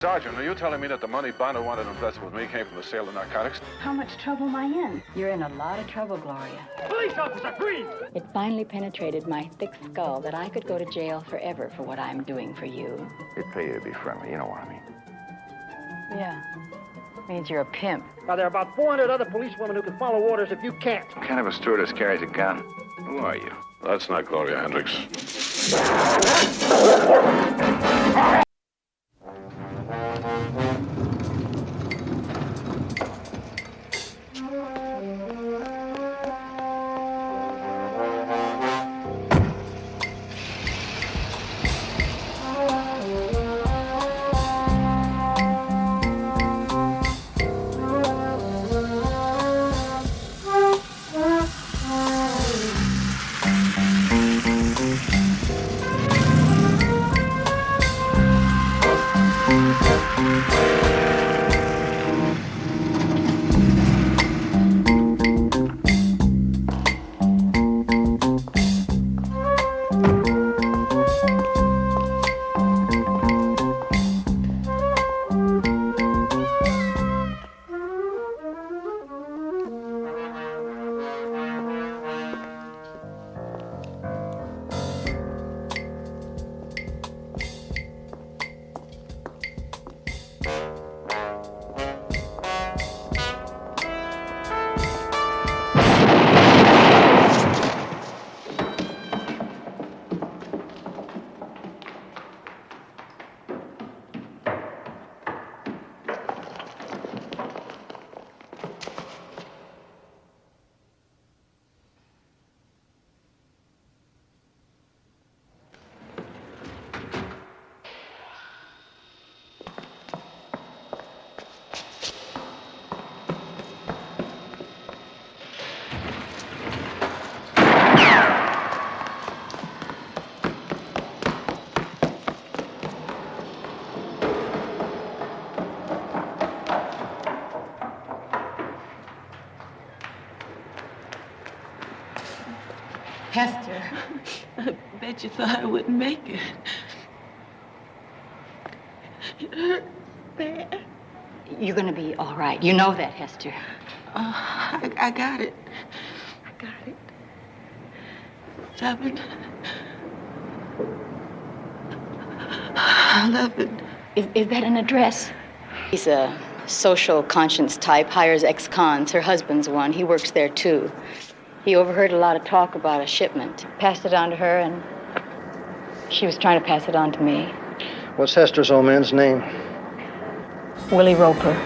Sergeant, are you telling me that the money Bono wanted to invest with me came from the sale of narcotics? How much trouble am I in? You're in a lot of trouble, Gloria. Police officer, freeze! It finally penetrated my thick skull that I could go to jail forever for what I'm doing for you. It'd pay you to be friendly, you know what I mean. Yeah. Means you're a pimp. Now, there are about 400 other policewomen who can follow orders if you can't. What kind of a stewardess carries a gun? Who are you? That's not Gloria Hendricks. Hester. I bet you thought I wouldn't make it. It hurt bad. You're gonna be all right. You know that, Hester. I got it. I got it. 7. 11. Is that an address? He's a social conscience type, hires ex-cons. Her husband's one. He works there, too. He overheard a lot of talk about a shipment. Passed it on to her, and she was trying to pass it on to me. What's Hester's old man's name? Willie Roper.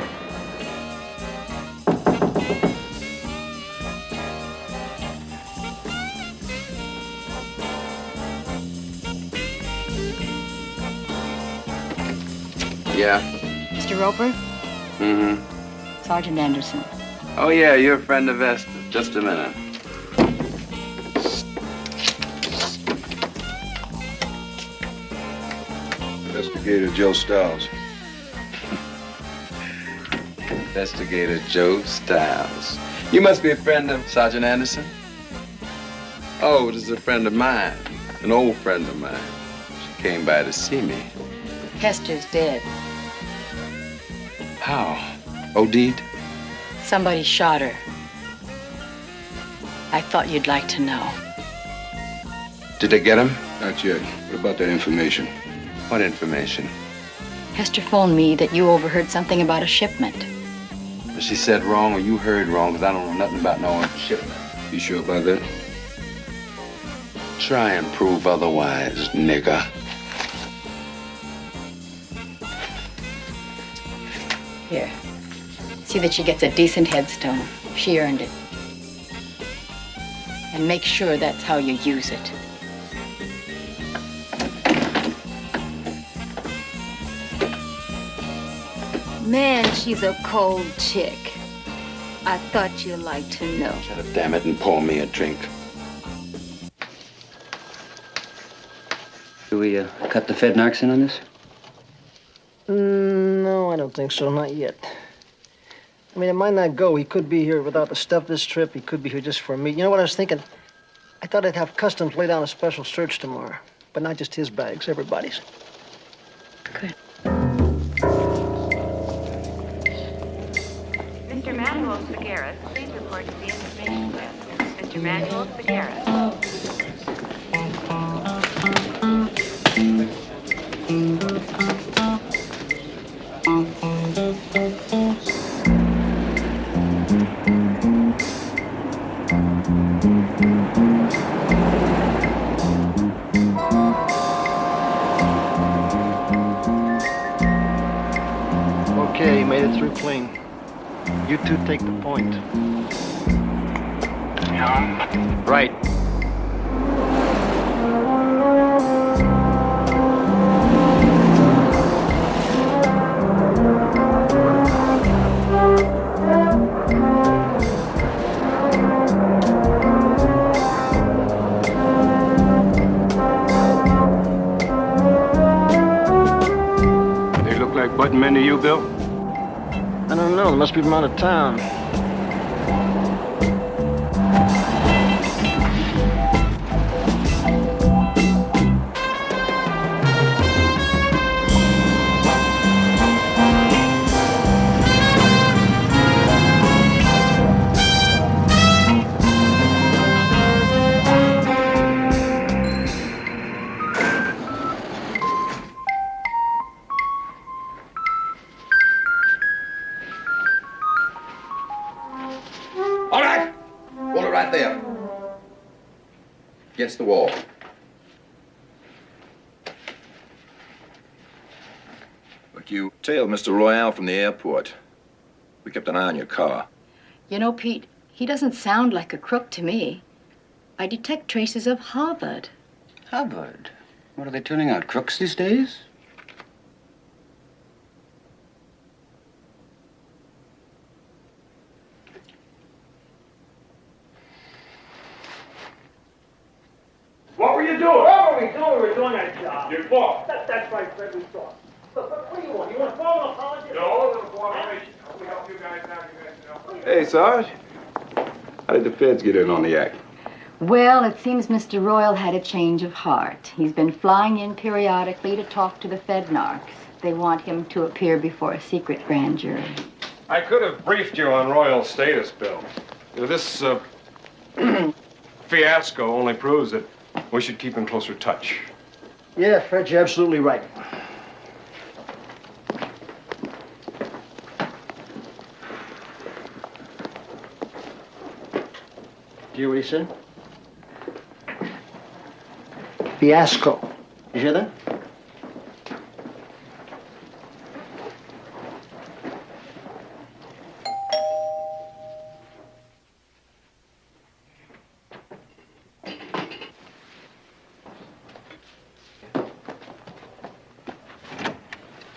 Yeah. Mr. Roper? Mm-hmm. Sergeant Anderson. Oh, yeah, you're a friend of Esther's. Just a minute. Investigator Joe Stiles. Investigator Joe Stiles. You must be a friend of Sergeant Anderson? Oh, this is a friend of mine. An old friend of mine. She came by to see me. Hester's dead. How? OD'd? Somebody shot her. I thought you'd like to know. Did they get him? Not yet. What about that information? What information? Hester phoned me that you overheard something about a shipment. She said wrong or you heard wrong, because I don't know nothing about no shipment. You sure about that? Try and prove otherwise, nigger. Here. See that she gets a decent headstone. She earned it. And make sure that's how you use it. Man, she's a cold chick. I thought you'd like to know. Shut it, damn it, and pour me a drink. Do we cut the Fed narcs in on this? No, I don't think so. Not yet. I mean, it might not go. He could be here without the stuff this trip. He could be here just for me. You know what I was thinking? I thought I'd have Customs lay down a special search tomorrow. But not just his bags, everybody's. Good. Mr. Manuel Figueres, please report to the information desk. Mr. Manuel Figueres. Okay, made it through clean. You two take the point. Right. They look like button men to you, Bill? I don't know. They must be from out of town. All right. Hold it right there. Against the wall. Look, you tailed Mr. Royale from the airport. We kept an eye on your car. You know, Pete, he doesn't sound like a crook to me. I detect traces of Harvard. Hubbard. What are they turning out? Crooks these days? What were you doing? What were we doing? We were doing our job. Your fault. That's right, Fred, we thought. Look, what do you want? You want a formal apology? No, no cooperation. We help you guys out. Hey, Sarge. How did the feds get in on the act? Well, it seems Mr. Royal had a change of heart. He's been flying in periodically to talk to the Fed narcs. They want him to appear before a secret grand jury. I could have briefed you on Royal status, Bill. You know, this fiasco only proves that we should keep in closer touch. Yeah, Fred, you're absolutely right. Do you hear what he said? Fiasco. You hear that?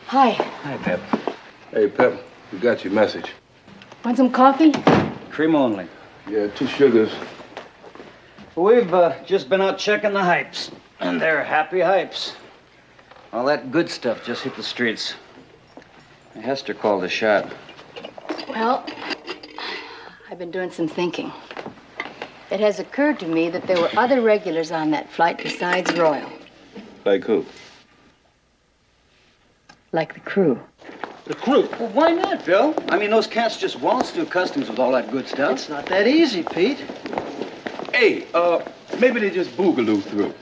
Hi. Hi, Pep. Hey, Pep, we got your message. Want some coffee? Cream only. Yeah, 2 sugars. We've just been out checking the hypes, and they're happy hypes. All that good stuff just hit the streets. Hester called a shot. Well, I've been doing some thinking. It has occurred to me that there were other regulars on that flight besides Royal, Like who? like the crew. The crew. Well, why not, Bill? I mean, those cats just waltz through customs with all that good stuff. It's not that easy, Pete. Hey, maybe they just boogaloo through.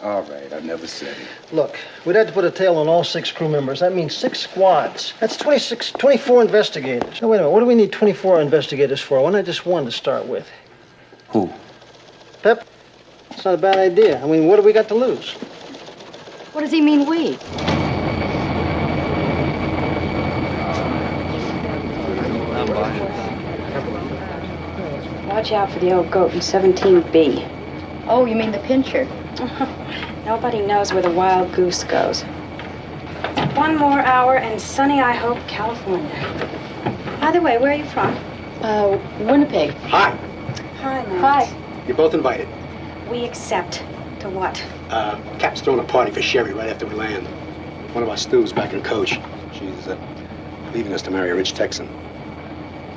All right, I never said it. Look, we'd have to put a tail on all 6 crew members. That means 6 squads. That's 24 investigators. Now, wait a minute. What do we need 24 investigators for? Why not just 1 to start with? Who? Pep, it's not a bad idea. I mean, what do we got to lose? What does he mean, we? Watch out for the old goat in 17B. Oh, you mean the pincher? Nobody knows where the wild goose goes. 1 more hour and sunny, I hope, California. By the way, where are you from? Winnipeg. Hi. Hi, Matt. Hi. You're both invited. We accept. To what? Captain's throwing a party for Sherry right after we land. One of our stews back in coach. She's leaving us to marry a rich Texan.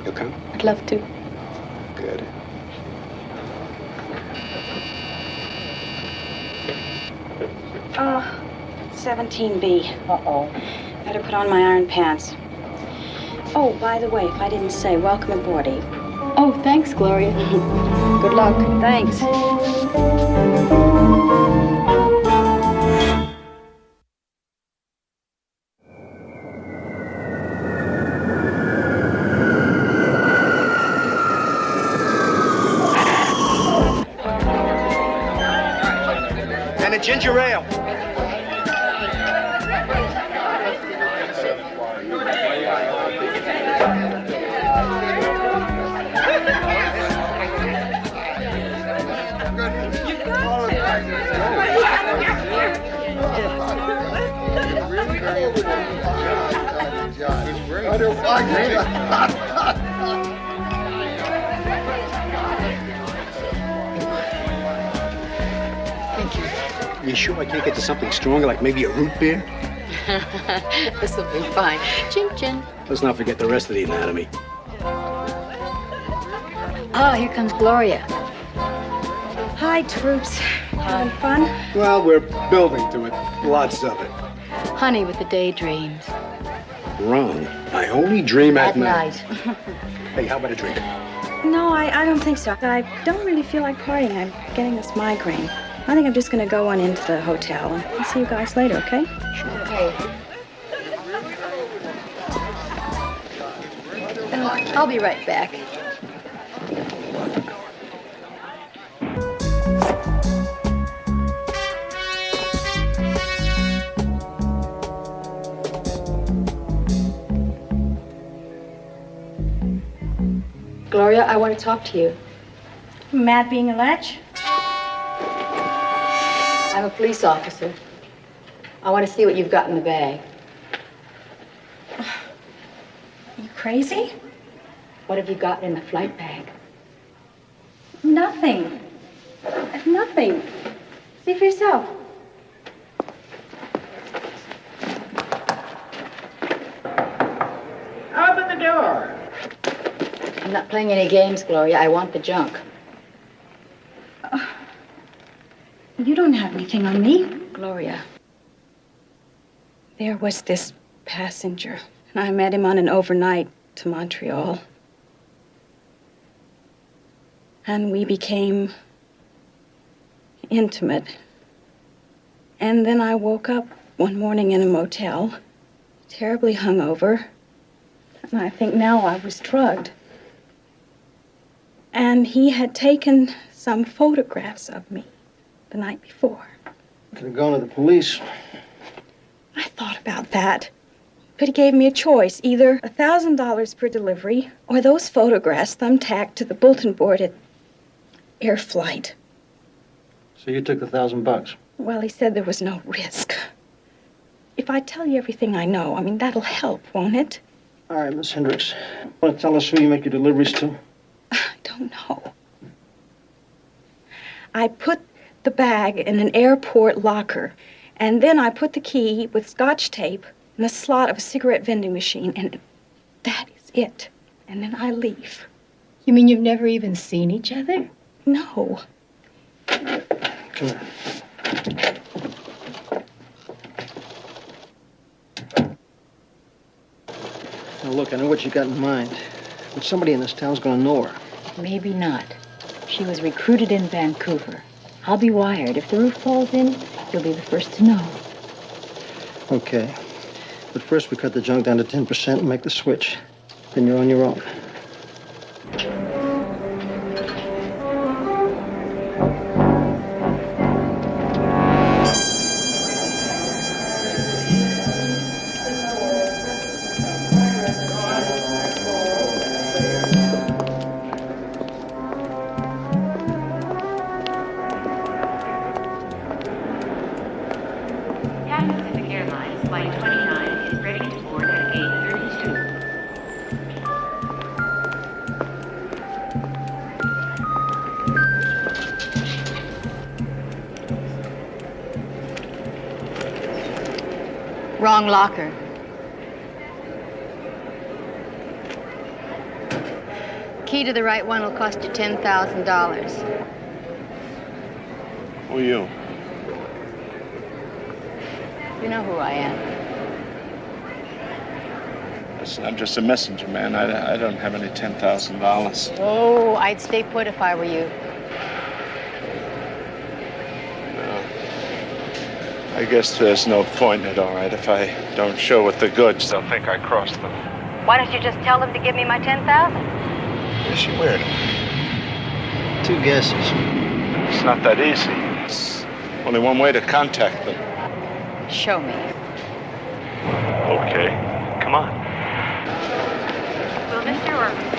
You'll come? I'd love to. Good. 17B. Uh-oh. Better put on my iron pants. Oh, by the way, if I didn't say, welcome aboard, Eve. Oh, thanks, Gloria. Good luck. Thanks. And a ginger ale. You sure I can't get to something stronger, like maybe a root beer? This will be fine. Chin chin. Let's not forget the rest of the anatomy. Oh, here comes Gloria. Hi, troops. Having fun? Well, we're building to it. Lots of it. Honey with the daydreams. Wrong. I only dream at night. night. Hey, how about a drink? No, I don't think so. I don't really feel like partying. I'm getting this migraine. I think I'm just gonna go on into the hotel and I'll see you guys later, okay? Okay. I'll be right back. Gloria, I want to talk to you. Mad being a latch? I'm a police officer. I want to see what you've got in the bag. You crazy? What have you got in the flight bag? Nothing. Nothing. See for yourself. Open the door. I'm not playing any games, Gloria. I want the junk. You don't have anything on me. Gloria. There was this passenger, and I met him on an overnight to Montreal. And we became intimate. And then I woke up one morning in a motel, terribly hungover. And I think now I was drugged. And he had taken some photographs of me the night before. Could have gone to the police. I thought about that. But he gave me a choice, either $1,000 per delivery or those photographs thumbtacked to the bulletin board at Air Flight. So you took the $1,000. Well, he said there was no risk. If I tell you everything I know, I mean, that'll help, won't it? All right, Miss Hendricks. Want to tell us who you make your deliveries to? I don't know. I put the bag in an airport locker, and then I put the key with Scotch tape in the slot of a cigarette vending machine, and that is it. And then I leave. You mean you've never even seen each other? No. Come here. Now, look, I know what you got in mind, but somebody in this town's gonna know her. Maybe not. She was recruited in Vancouver. I'll be wired. If the roof falls in, you'll be the first to know. Okay. But first, we cut the junk down to 10% and make the switch. Then you're on your own. Cathay Pacific Airlines Flight 29 is ready to board at gate 32. Wrong locker. Key to the right one will cost you $10,000. Who are you? You know who I am. Listen, I'm just a messenger, man. I don't have any $10,000. Oh, I'd stay put if I were you. I guess there's no point in it, all right. If I don't show with the goods, they'll think I crossed them. Why don't you just tell them to give me my 10,000? Is she weird? 2 guesses. It's not that easy. It's only one way to contact them. Show me. Okay, come on. Will Mr. Orman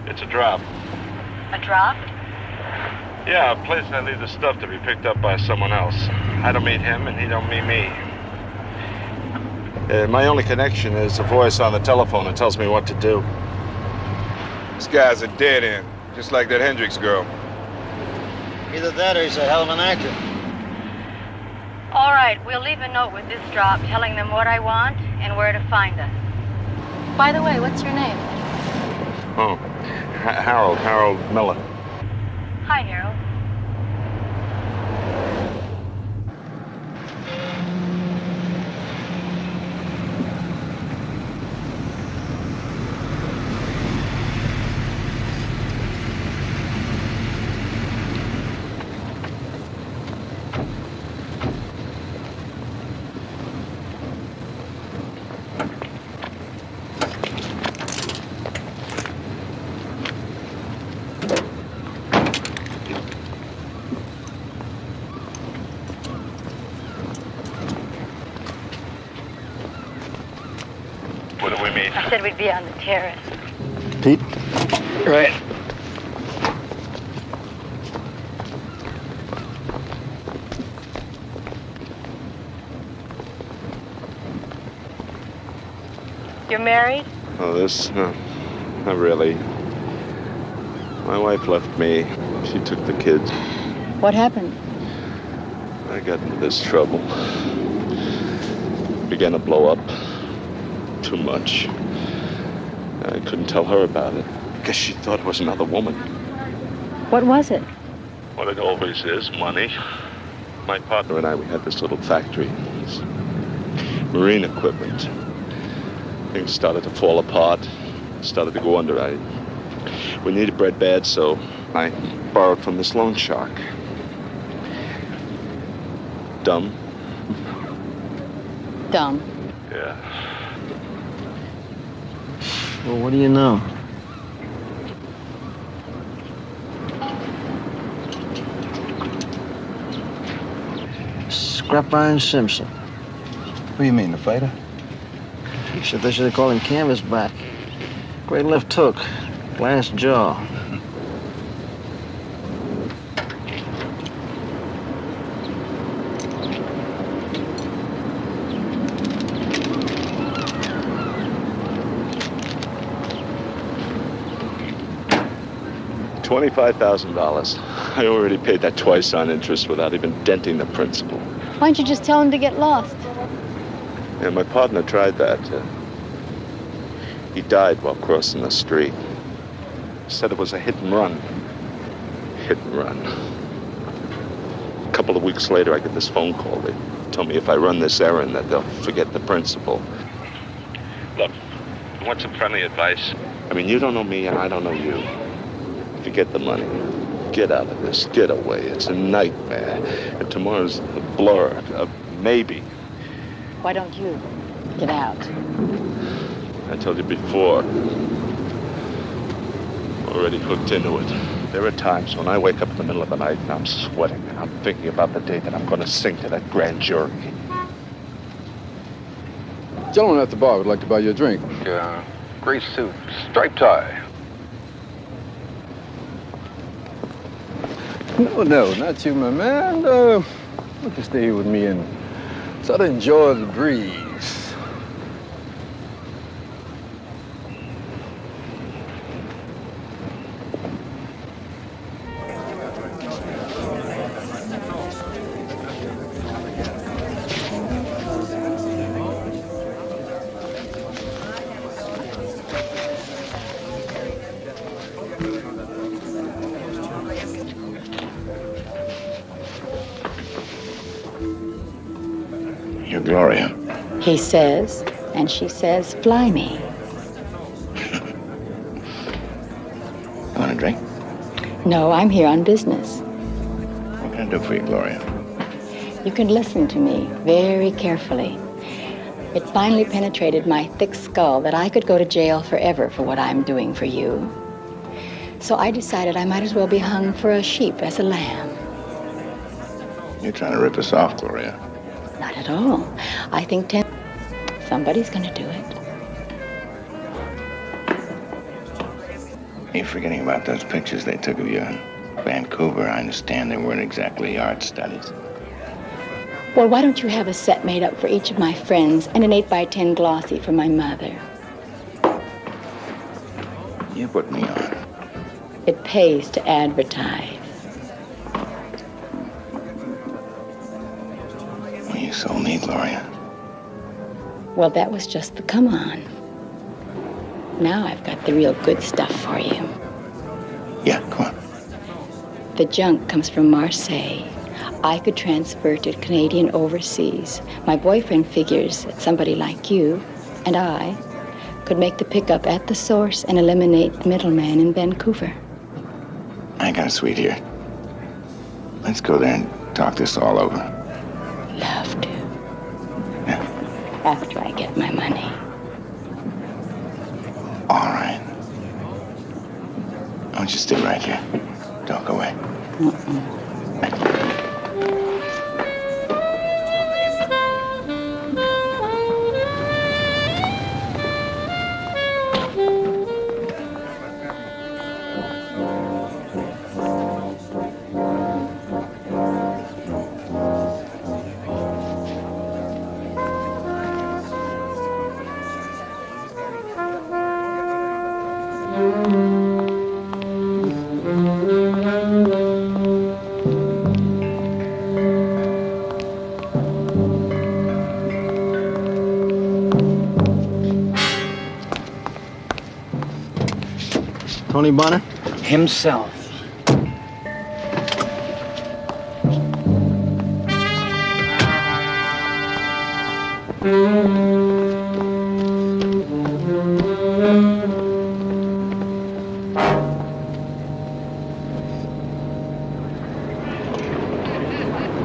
It's a drop. A drop? Yeah, a place I leave the stuff to be picked up by someone else. I don't meet him, and he don't meet me. My only connection is a voice on the telephone that tells me what to do. This guy's a dead end, just like that Hendricks girl. Either that or he's a hell of an actor. All right, we'll leave a note with this drop telling them what I want and where to find us. By the way, what's your name? Oh, Harold Miller. Hi, Harold. Where do we meet? I said we'd be on the terrace. Pete? Right. You're married? Oh, this? No, not really. My wife left me. She took the kids. What happened? I got into this trouble. Began to blow up. Too much. I couldn't tell her about it. Guess she thought it was another woman. What was it? What it always is, money. My partner and I, we had this little factory. This marine equipment. Things started to fall apart. Started to go under. We needed bread bad, so I borrowed from this loan shark. Dumb. Dumb. Yeah. Well, what do you know? Scrap Iron Simpson. What do you mean, the fighter? Except they should call him Canvasback. Great left hook, glass jaw. $25,000. I already paid that twice on interest without even denting the principal. Why don't you just tell him to get lost? Yeah, my partner tried that. He died while crossing the street. Said it was a hit and run. Hit and run. A couple of weeks later, I get this phone call. They told me if I run this errand that they'll forget the principal. Look, I want some friendly advice. I mean, you don't know me and I don't know you. Forget the money. Get out of this. Get away. It's a nightmare. And tomorrow's a blur. Maybe. Why don't you get out? I told you before. Already hooked into it. There are times when I wake up in the middle of the night and I'm sweating and I'm thinking about the day that I'm going to sing to that grand jury. Gentleman at the bar would like to buy you a drink. Gray suit, striped tie. No, not you, my man. Why don't you stay here with me and sort of enjoy the breeze? Gloria. He says, and she says, fly me. You want a drink? No, I'm here on business. What can I do for you, Gloria? You can listen to me very carefully. It finally penetrated my thick skull that I could go to jail forever for what I'm doing for you. So I decided I might as well be hung for a sheep as a lamb. You're trying to rip us off, Gloria. Not at all. I think somebody's gonna do it. You're forgetting about those pictures they took of you in Vancouver. I understand they weren't exactly art studies. Well, why don't you have a set made up for each of my friends and an 8x10 glossy for my mother? You put me on. It pays to advertise. Well, you sold me, Gloria. Well, that was just the come on. Now I've got the real good stuff for you. Yeah, come on. The junk comes from Marseille. I could transfer to Canadian overseas. My boyfriend figures that somebody like you and I could make the pickup at the source and eliminate the middleman in Vancouver. I got a suite here. Let's go there and talk this all over. Love to. Yeah. After I get my money. All right. I want you to stay right here. Don't go away. Tony Bonner? Himself.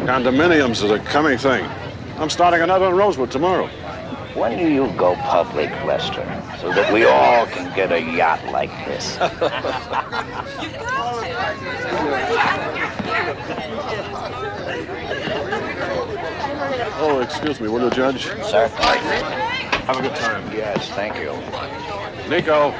Condominiums is a coming thing. I'm starting another in Rosewood tomorrow. When do you go public, Lester, so that we all can get a yacht like this? Oh, excuse me, will you, Judge? Certainly. Have a good time. Yes, thank you. Nico.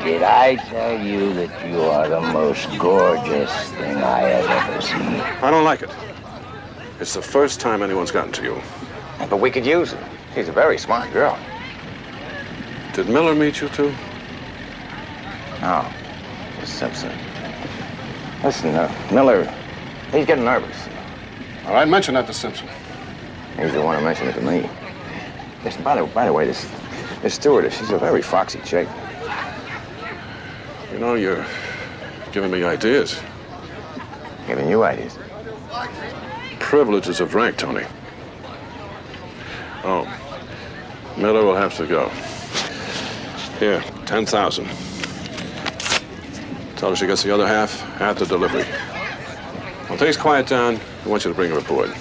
Did I tell you that you are the most gorgeous thing I have ever seen? I don't like it. It's the first time anyone's gotten to you. But we could use it. She's a very smart girl. Did Miller meet you too? No, it's Simpson. Listen, Miller, he's getting nervous. All right, mention that to Simpson. He's the one who mentioned it to me. Listen, by the way, this stewardess, she's a very foxy chick. You know, you're giving me ideas. Giving you ideas? Privileges of rank, Tony. Oh, Miller will have to go. Here, 10,000. Tell her she gets the other half at the delivery. When things quiet down, I want you to bring her aboard.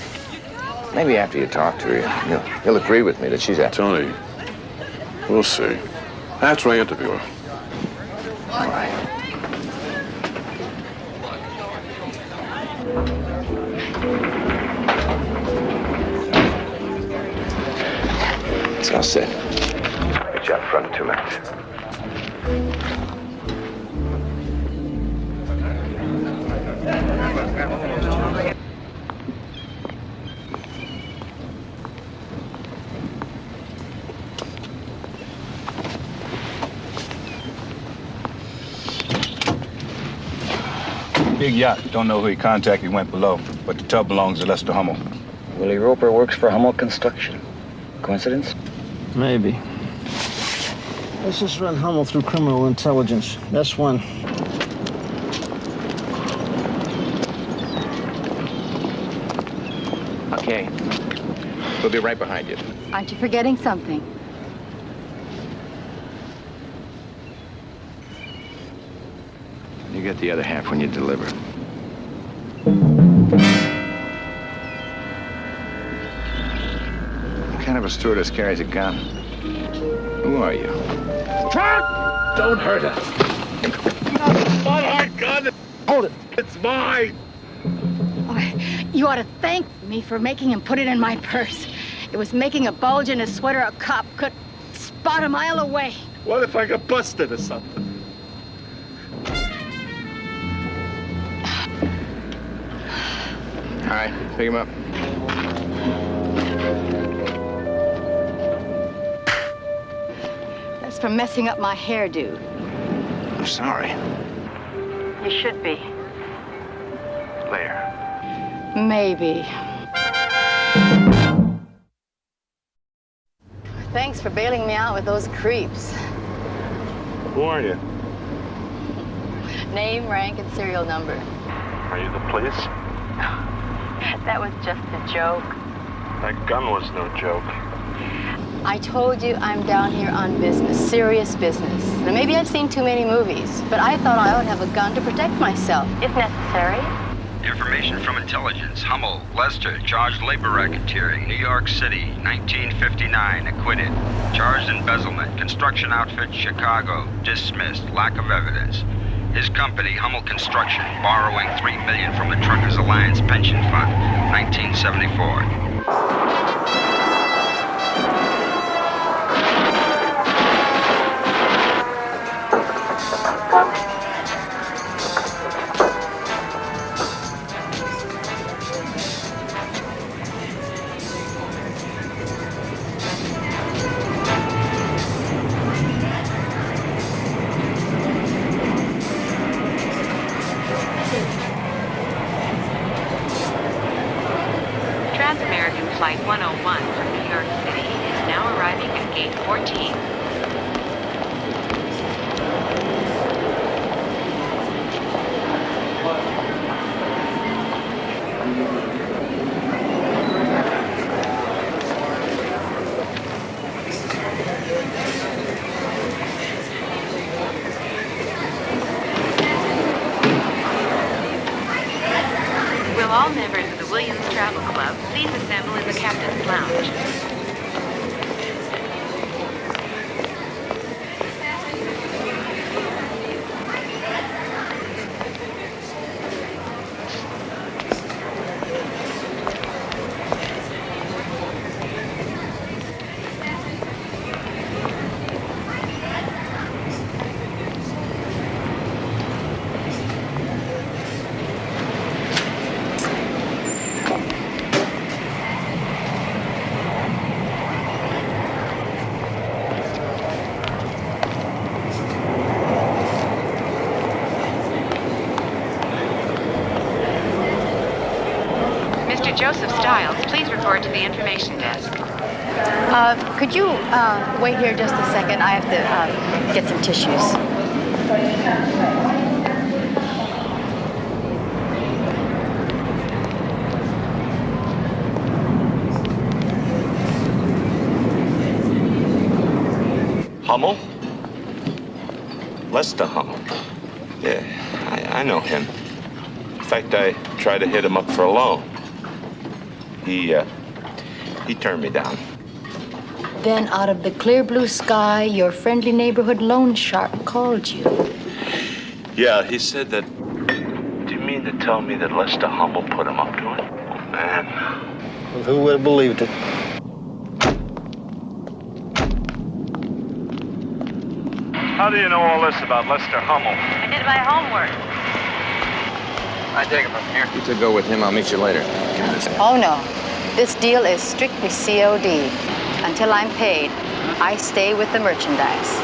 Maybe after you talk to her, you'll agree with me that she's a... Tony, we'll see. After I interview her. All right. It's all set. Meet you out front in 2 minutes. Big yacht. Don't know who he contacted went below, but the tub belongs to Lester Hummel. Willie Roper works for Hummel Construction. Coincidence? Maybe. Let's just run Hummel through criminal intelligence. That's one. Okay. We'll be right behind you. Aren't you forgetting something? You get the other half when you deliver. What kind of a stewardess carries a gun? Who are you? Don't hurt her. Oh, my God! Hold it. It's mine. Oh, you ought to thank me for making him put it in my purse. It was making a bulge in his sweater a cop could spot a mile away. What if I got busted or something? All right, pick him up. That's for messing up my hairdo. I'm sorry. You should be. Later. Maybe. Thanks for bailing me out with those creeps. Who are you? Name, rank, and serial number. Are you the police? That was just a joke. That gun was no joke. I told you I'm down here on business, serious business. Now, maybe I've seen too many movies, but I thought I ought to have a gun to protect myself, if necessary. Information from intelligence. Hummel, Lester, charged labor racketeering, New York City, 1959, acquitted. Charged embezzlement, construction outfit, Chicago, dismissed, lack of evidence. His company, Hummel Construction, borrowing $3 million from the Truckers Alliance Pension Fund, 1974. Trans-American Flight 101 from New York City is now arriving at Gate 14. Will all members of the Williams Travel Club please assemble in the Captain's Lounge? Mr. Joseph Stiles, please report to the information desk. Could you wait here just a second? I have to get some tissues. Hummel? Lester Hummel. Yeah, I know him. In fact, I tried to hit him up for a loan. He turned me down. Then, out of the clear blue sky, your friendly neighborhood loan shark called you. Yeah, he said that... Do you mean to tell me that Lester Hummel put him up to it? Man. Well, who would have believed it? How do you know all this about Lester Hummel? I did my homework. I take it from here. You two go with him. I'll meet you later. Give me this. Oh, no. This deal is strictly COD. Until I'm paid, I stay with the merchandise.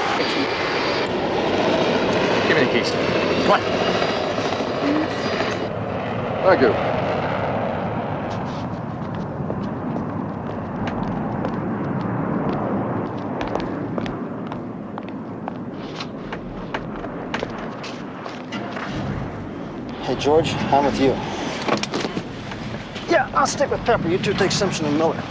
Give me the keys. Come on. Thank you. George, I'm with you. Yeah, I'll stick with Pepper. You two take Simpson and Miller.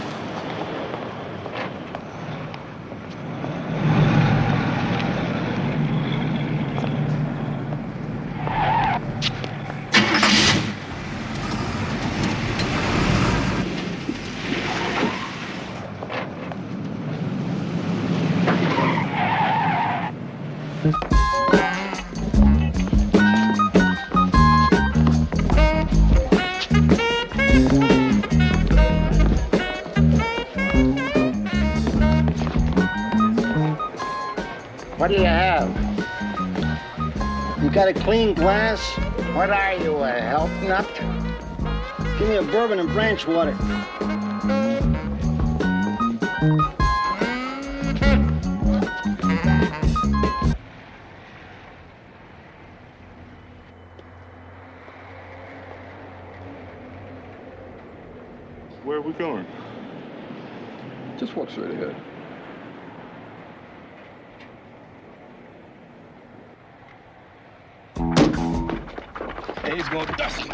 What do you have? You got a clean glass? What are you, a health nut? Give me a bourbon and branch water. Where are we going? Just walk straight ahead. Hey, he's going to dust you.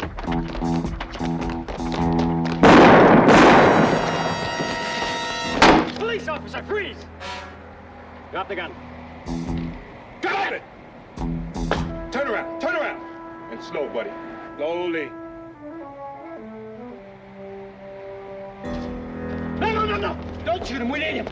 Police officer, freeze! Drop the gun. Drop it! Turn around, turn around. And slow, buddy. Slowly. No! Don't shoot him, we need him.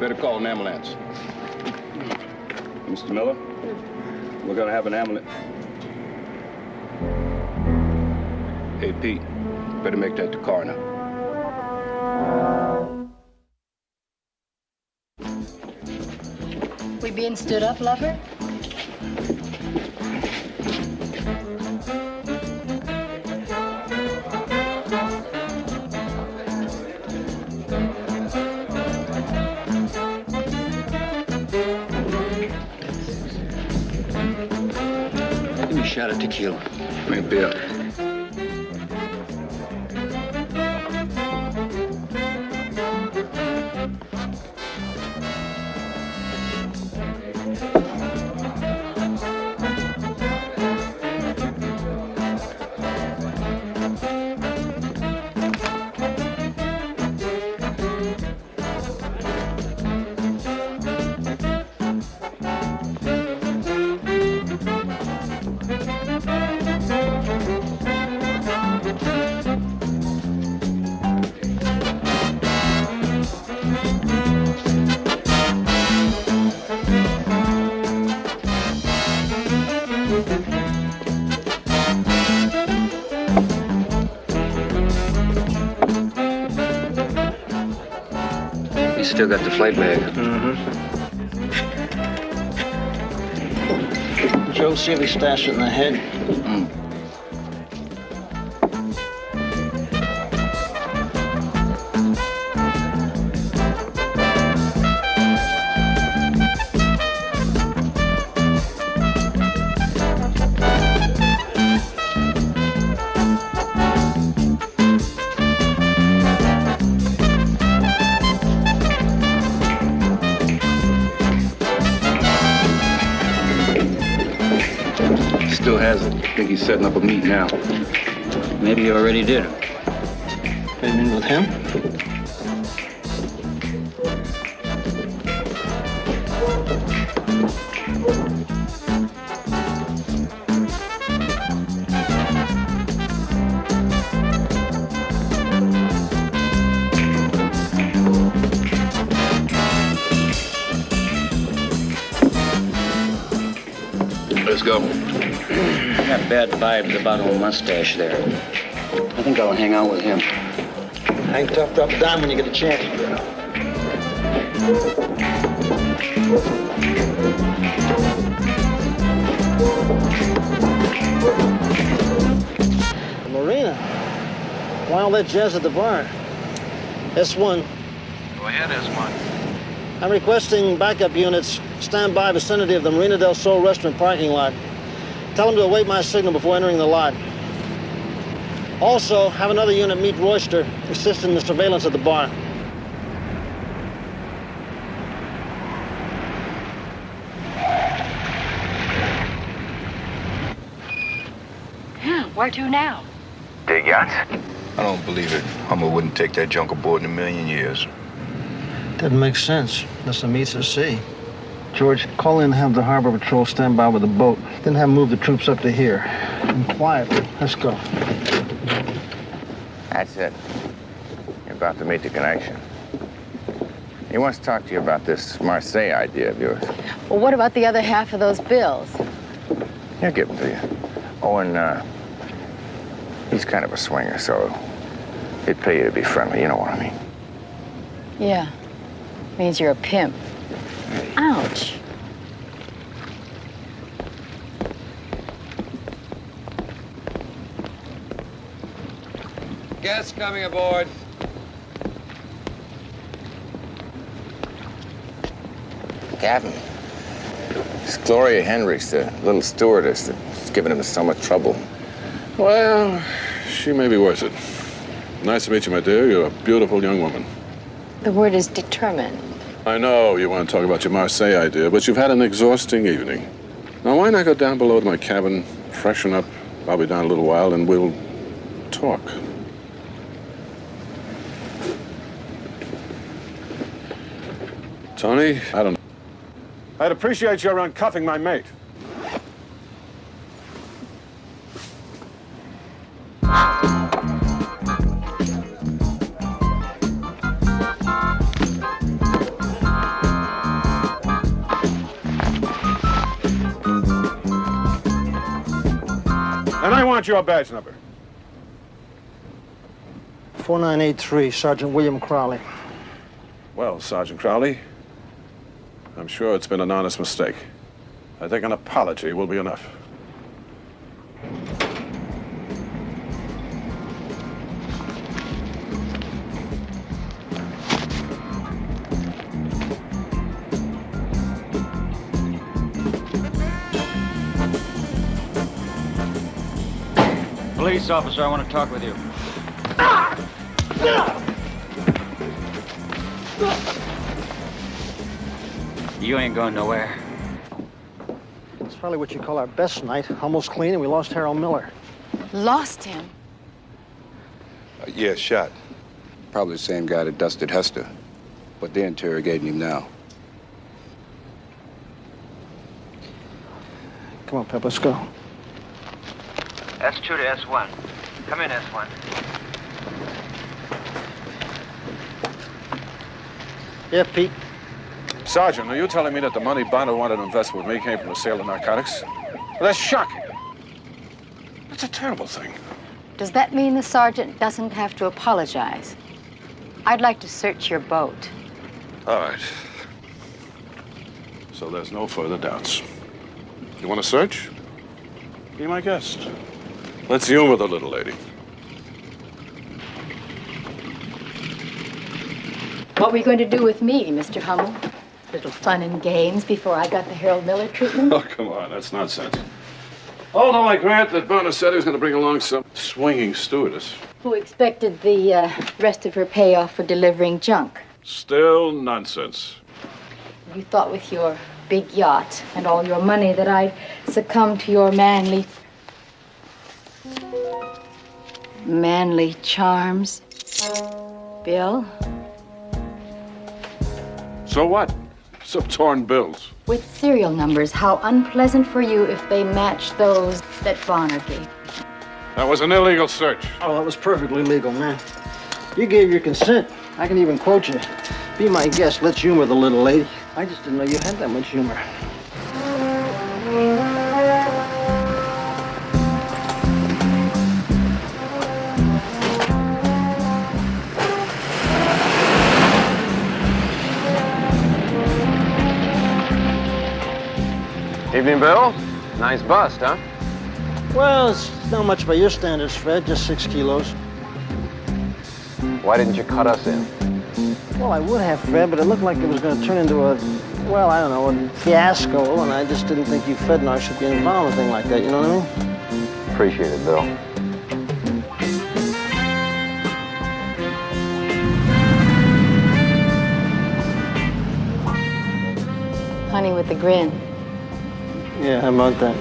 Better call an ambulance. Mr. Miller, we're gonna have an ambulance. Hey, Pete, better make that the coroner. We being stood up, lover? Give me a shot of tequila. Make beer. You still got the flight bag. Joe, see if he stashed it in the head. Still has it. I think he's setting up a meet now. Maybe you already did. Been in with him? Let's go. I got bad vibes about old Mustache there. I think I'll hang out with him. Hang tough, drop a dime when you get a chance. Marina, why all that jazz at the bar? S1. Go ahead, S1. I'm requesting backup units. Stand by vicinity of the Marina del Sol restaurant parking lot. Tell them to await my signal before entering the lot. Also, have another unit meet Royster, assist in the surveillance at the bar. Where to now? Dig yachts? I don't believe it. Hummer wouldn't take that junk aboard in a million years. Doesn't make sense, unless it meets the sea. George, call in and have the harbor patrol stand by with a boat. Then have them move the troops up to here. And quietly. Let's go. That's it. You're about to meet the connection. He wants to talk to you about this Marseille idea of yours. Well, what about the other half of those bills? He'll give them to you. Oh, and he's kind of a swinger, so he'd pay you to be friendly. You know what I mean? Yeah. Means you're a pimp. Ouch. Guests coming aboard. Captain, it's Gloria Hendricks, the little stewardess that's given him so much trouble. Well, she may be worth it. Nice to meet you, my dear. You're a beautiful young woman. The word is determined. I know you want to talk about your Marseille idea, but you've had an exhausting evening. Now, why not go down below to my cabin, freshen up? I'll be down a little while, and we'll talk. Tony, I don't know. I'd appreciate your uncuffing my mate. And I want your badge number. 4983, Sergeant William Crowley. Well, Sergeant Crowley, I'm sure it's been an honest mistake. I think an apology will be enough. Police officer, I want to talk with you. You ain't going nowhere. It's probably what you call our best night. Almost clean, and we lost Harold Miller. Lost him? Yeah, shot. Probably the same guy that dusted Hester. But they're interrogating him now. Come on, Pep, let's go. S2 to S1. Come in, S1. Yeah, Pete. Sergeant, are you telling me that the money Bonner wanted to invest with me came from the sale of narcotics? Well, that's shocking. That's a terrible thing. Does that mean the sergeant doesn't have to apologize? I'd like to search your boat. All right. So there's no further doubts. You want to search? Be my guest. Let's humor the little lady. What were you going to do with me, Mr. Hummel? Little fun and games before I got the Harold Miller treatment? Oh, come on, that's nonsense. Although I grant that Bonner said he was going to bring along some swinging stewardess. Who expected the rest of her payoff for delivering junk? Still nonsense. You thought with your big yacht and all your money that I'd succumb to your manly charms. Bill? So what? Some torn bills. With serial numbers, how unpleasant for you if they match those that Bonner gave. That was an illegal search. Oh, that was perfectly legal, man. You gave your consent. I can even quote you. Be my guest. Let's humor the little lady. I just didn't know you had that much humor. Evening, Bill. Nice bust, huh? Well, it's not much by your standards, Fred. Just 6 kilos. Why didn't you cut us in? Well, I would have, Fred, but it looked like it was going to turn into a, well, I don't know, a fiasco, and I just didn't think you Fednar should be involved in a thing like that, you know what I mean? Appreciate it, Bill. Honey with the grin. Yeah, how about that?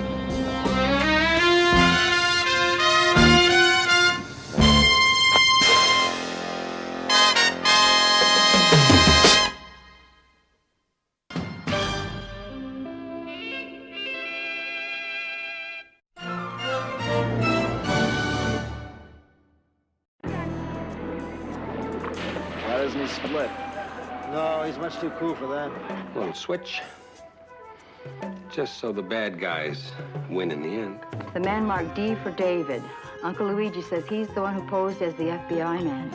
Why doesn't he split? No, he's much too cool for that. A little switch. Just so the bad guys win in the end. The man marked D for David. Uncle Luigi says he's the one who posed as the FBI man.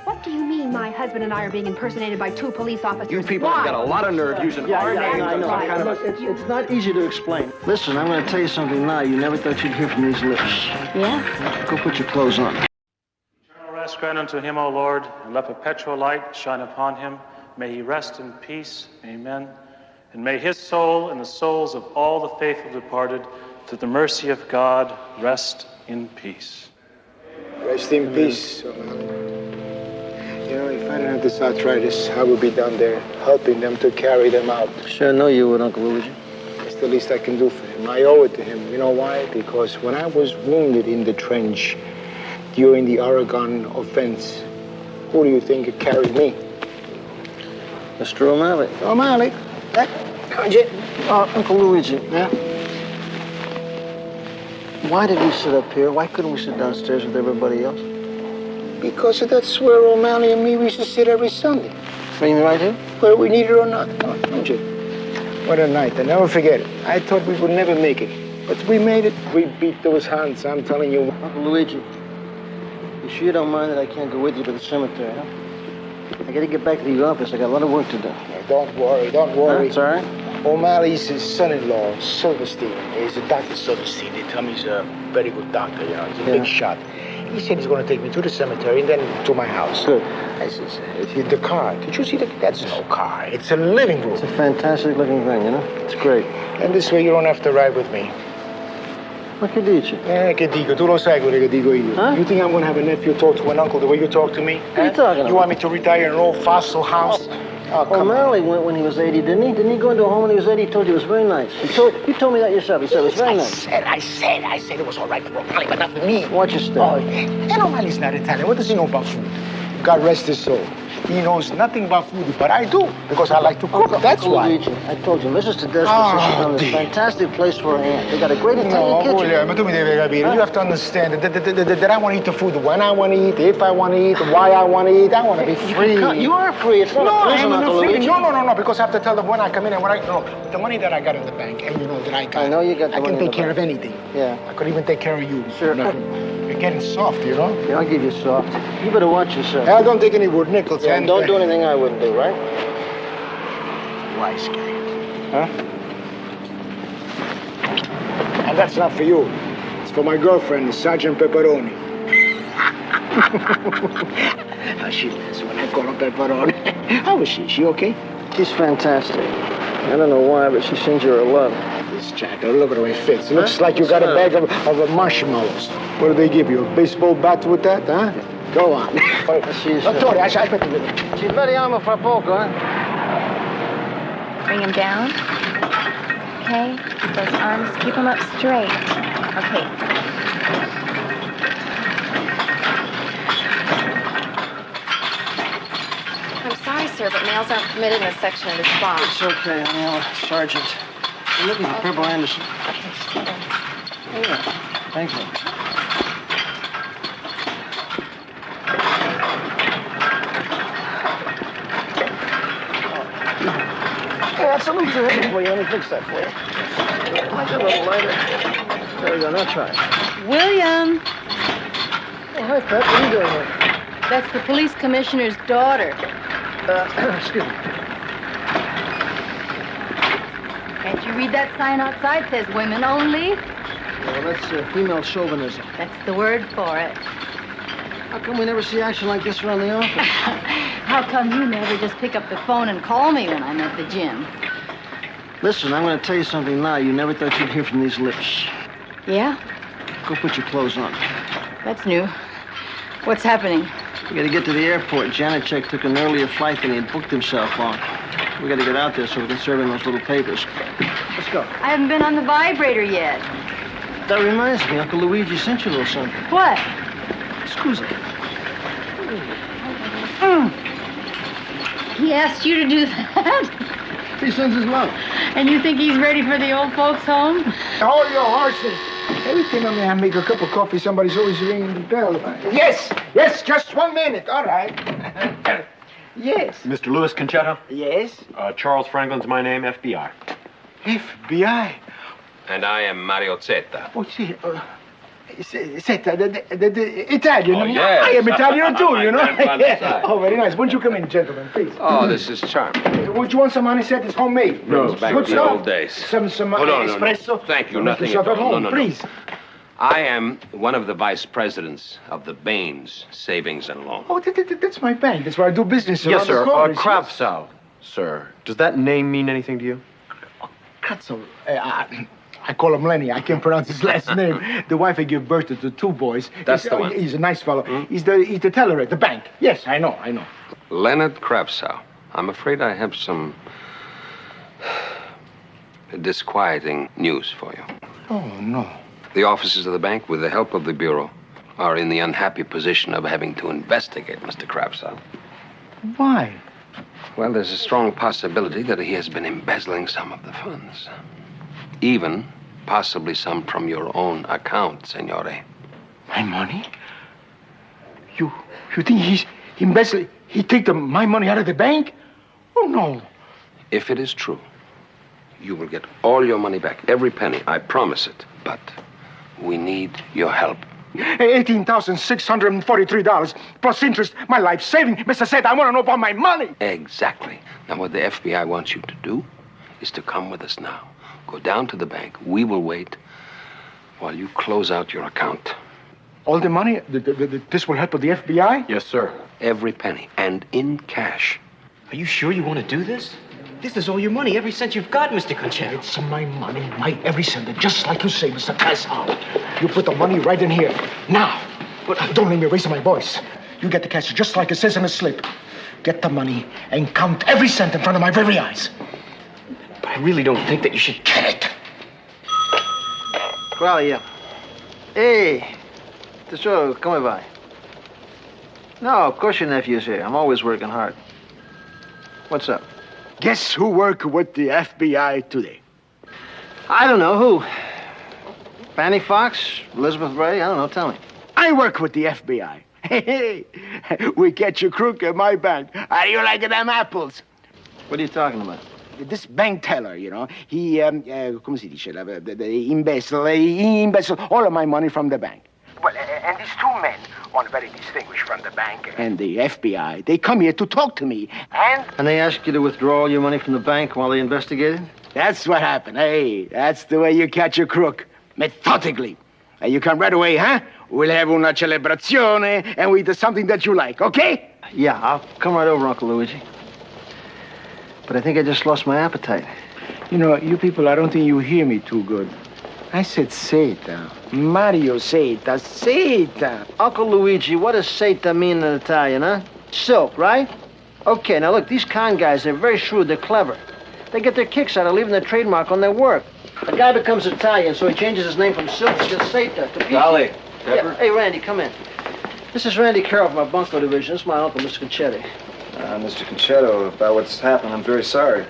What do you mean my husband and I are being impersonated by 2 police officers? You people have got a lot of nerve using our names I on know. some kind of Look, it's not easy to explain. Listen, I'm going to tell you something now you never thought you'd hear from these lips. Yeah? Go put your clothes on. Eternal rest grant unto him, O Lord, and let perpetual light shine upon him. May he rest in peace. Amen. And may his soul and the souls of all the faithful departed, through the mercy of God, rest in peace. Rest in peace. You know, if I didn't have this arthritis, I would be down there helping them to carry them out. Sure know you would, Uncle Luigi. It's the least I can do for him. I owe it to him. You know why? Because when I was wounded in the trench during the Oregon offense, who do you think carried me? Mr. O'Malley. O'Malley. Uncle Luigi. Yeah? Why did we sit up here? Why couldn't we sit downstairs with everybody else? Because that's where O'Malley and me used to sit every Sunday. You mean right here? Whether we need it or not. Don't you? What a night. I'll never forget it. I thought we would never make it. But we made it. We beat those Huns, I'm telling you. Uncle Luigi, you sure you don't mind that I can't go with you to the cemetery, huh? I gotta get back to the office. I got a lot of work to do. Don't worry, don't worry. That's all right. O'Malley's his son-in-law, Silverstein. He's a Dr. Silverstein. They tell me he's a very good doctor, you know. He's a big shot. He said he's going to take me to the cemetery and then to my house. Good. I said, the car. Did you see that? That's no car. It's a living room. It's a fantastic looking thing, you know? It's great. And this way you don't have to ride with me. Ma che dici? Che dico? Tu lo sai quello che dico io. Huh? You think I'm going to have a nephew talk to an uncle the way you talk to me? What are you talking about? You want me to retire in an old fossil house? Oh, come O'Malley went when he was 80, didn't he? Didn't he go into a home when he was 80? He told you it was very nice. You told me that yourself. He said it was very nice. I said it was all right for O'Malley, but not for me. Watch your step. Oh, and O'Malley's not Italian. What does he know about food? God rest his soul. He knows nothing about food, but I do, because I like to cook. That's why. Luigi, I told you, Mrs. Tedesco says she's on this fantastic place for her aunt. They got a great Italian kitchen. No, but tu mi devi capire. You have to understand that I want to eat the food when I want to eat, if I want to eat, why I want to eat. I want to be free. You are free. It's not a prison, Uncle Luigi. No, because I have to tell them when I come in and when I... No, the money that I got in the bank, and you know that I got... I know you got the money I can take care of anything. Yeah. I could even take care of you. Sure. You're getting soft, you know? Yeah, I'll give you soft. You better watch yourself. I don't take any wood nickels. Yeah, and don't do anything I wouldn't do, right? Wise guy. Huh? And that's not for you. It's for my girlfriend, Sergeant Pepperoni. How she is when I call her Pepperoni. How is she? She okay? She's fantastic. I don't know why, but she sends you her love. This jacket, look at the way it fits. It looks like you got a bag of marshmallows. What do they give you? A baseball bat with that, huh? Go on. Dottore, aspetta un po'. Ci vediamo fra poco, eh? Bring him down. Okay. Keep those arms. Keep them up straight. Okay. I'm sorry, sir, but males aren't permitted in this section of the spa. It's okay, Daniela. Sergeant. You're looking for Pepper Anderson. Yeah. Thank you. Yeah, that's a little too heavy for you. Let me fix that for you. Make it a little lighter. There we go. Now try it. William! Oh, hi, Pep. What are you doing here? That's the police commissioner's daughter. Excuse me. Can't you read that sign outside. It says women only. Well, that's female chauvinism. That's the word for it. How come we never see action like this around the office? How come you never just pick up the phone and call me when I'm at the gym? Listen, I'm going to tell you something now you never thought you'd hear from these lips. Yeah? Go put your clothes on. That's new. What's happening? We got to get to the airport. Janacek took an earlier flight than he had booked himself on. We got to get out there so we can serve him those little papers. Let's go. I haven't been on the vibrator yet. That reminds me, Uncle Luigi sent you a little something. What? Excuse me. He asked you to do that? He sends his love. And you think he's ready for the old folks home? All your horses. Every time I make a cup of coffee, somebody's always ringing the bell. Yes, just 1 minute. All right. Yes. Mr. Louis Concetto? Yes? Charles Franklin's my name, FBI. FBI? And I am Mario Zeta. Oh, see, Zeta, the Italian. Oh, yes. I am Italian too, My you know. grandfather's side. Oh, very nice. Won't you come in, gentlemen, please? Oh, this is charming. Would you want some anisette? It's homemade. No, back Good to the stuff. old days. Some Oh, no, espresso. No. Thank you, Make nothing yourself at all. at home, No. please. I am one of the vice presidents of the Baines Savings and Loan. Oh, that's my bank. That's where I do business. Yes, around sir. the corner, Kravtsov, sir. Does that name mean anything to you? Kratzel. I call him Lenny. I can't pronounce his last name. The wife I gave birth to 2 boys. That's the one. He's a nice fellow. He's the teller at the bank. Yes, I know. Leonard Kravtsov. I'm afraid I have some disquieting news for you. Oh, no. The officers of the bank, with the help of the Bureau, are in the unhappy position of having to investigate Mr. Kravtsov. Why? Well, there's a strong possibility that he has been embezzling some of the funds. Even possibly some from your own account, Signore. My money? You think he's embezzling? He take my money out of the bank? Oh, no. If it is true, you will get all your money back, every penny. I promise it. But we need your help. $18,643 plus interest. My life saving. Mr. Zeta, I want to know about my money. Exactly. Now, what the FBI wants you to do is to come with us now. Go down to the bank. We will wait while you close out your account. All the money? This will help with the FBI? Yes, sir. Every penny, and in cash. Are you sure you want to do this? This is all your money, every cent you've got, Mr. Concetto. It's my money, my every cent. Just like you say, Mr. Kaiser. You put the money right in here. Now. But don't let me raise my voice. You get the cash just like it says in the slip. Get the money and count every cent in front of my very eyes. But I really don't think that you should get it. Qual Hey, tesoro, come vai? No, of course your nephew's here. I'm always working hard. What's up? Guess who worked with the FBI today? I don't know. Who? Fanny Fox? Elizabeth Ray? I don't know. Tell me. I work with the FBI. Hey, we catch a crook at my bank. How do you like them apples? What are you talking about? This bank teller, you know, he, come si dice, he embezzled all of my money from the bank. Well, and these 2 men, one very distinguished from the bank, and the FBI, they come here to talk to me, And they asked you to withdraw all your money from the bank while they investigated? That's what happened. Hey, that's the way you catch a crook. Methodically. And you come right away, huh? We'll have una celebrazione, and we do something that you like, okay? Yeah, I'll come right over, Uncle Luigi. But I think I just lost my appetite. You know, you people, I don't think you hear me too good. I said Zeta. Mario Zeta. Zeta. Uncle Luigi, what does Zeta mean in Italian, huh? Silk, right? Okay, now look, these con guys, they're very shrewd, they're clever. They get their kicks out of leaving their trademark on their work. A guy becomes Italian, so he changes his name from Silk to Zeta. Golly, Yeah. Hey, Randy, come in. This is Randy Carroll from our Bunko division. This is my uncle, Mr. Conchetti. Mr. Concetto, about what's happened, I'm very sorry.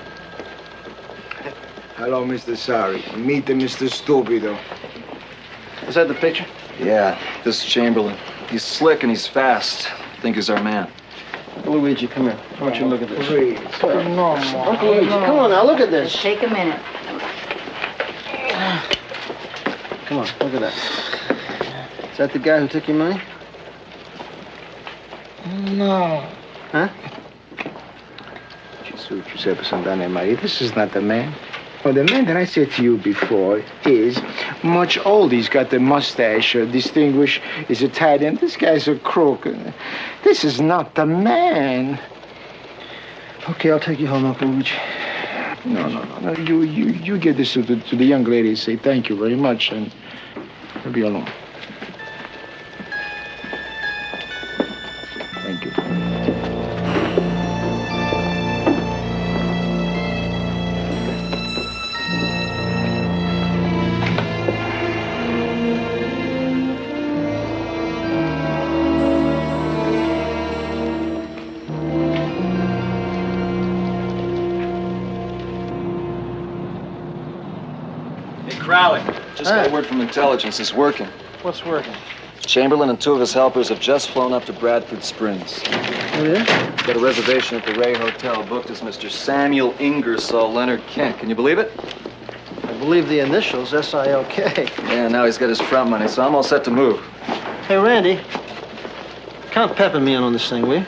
Hello, Mr. Sorry. Meet Mr. Stupido. Is that the picture? Yeah, this is Chamberlain. He's slick and he's fast. I think he's our man. Luigi, come here. I want you to look at this. Please. No, Uncle Luigi, come on now, look at this. Just take a minute. Come on, look at that. Is that the guy who took your money? No. Huh? Gesù, Giuseppe Sant'Anna e Maria, this is not the man. Well, the man that I said to you before is much older. He's got the mustache, distinguished. He's Italian. This guy's a crook. This is not the man. Okay, I'll take you home, Uncle Rich. No. You give this to the young lady. Say thank you very much, and you'll be alone. Thank you. Crowley, just got word from intelligence. It's working. What's working? Chamberlain and 2 of his helpers have just flown up to Bradford Springs. Oh, yeah? Got a reservation at the Ray Hotel, booked as Mr. Samuel Ingersoll Leonard Kent. Can you believe it? I believe the initials, S-I-L-K. Yeah, now he's got his front money, so I'm all set to move. Hey, Randy, count Pep and me in on this thing, will you?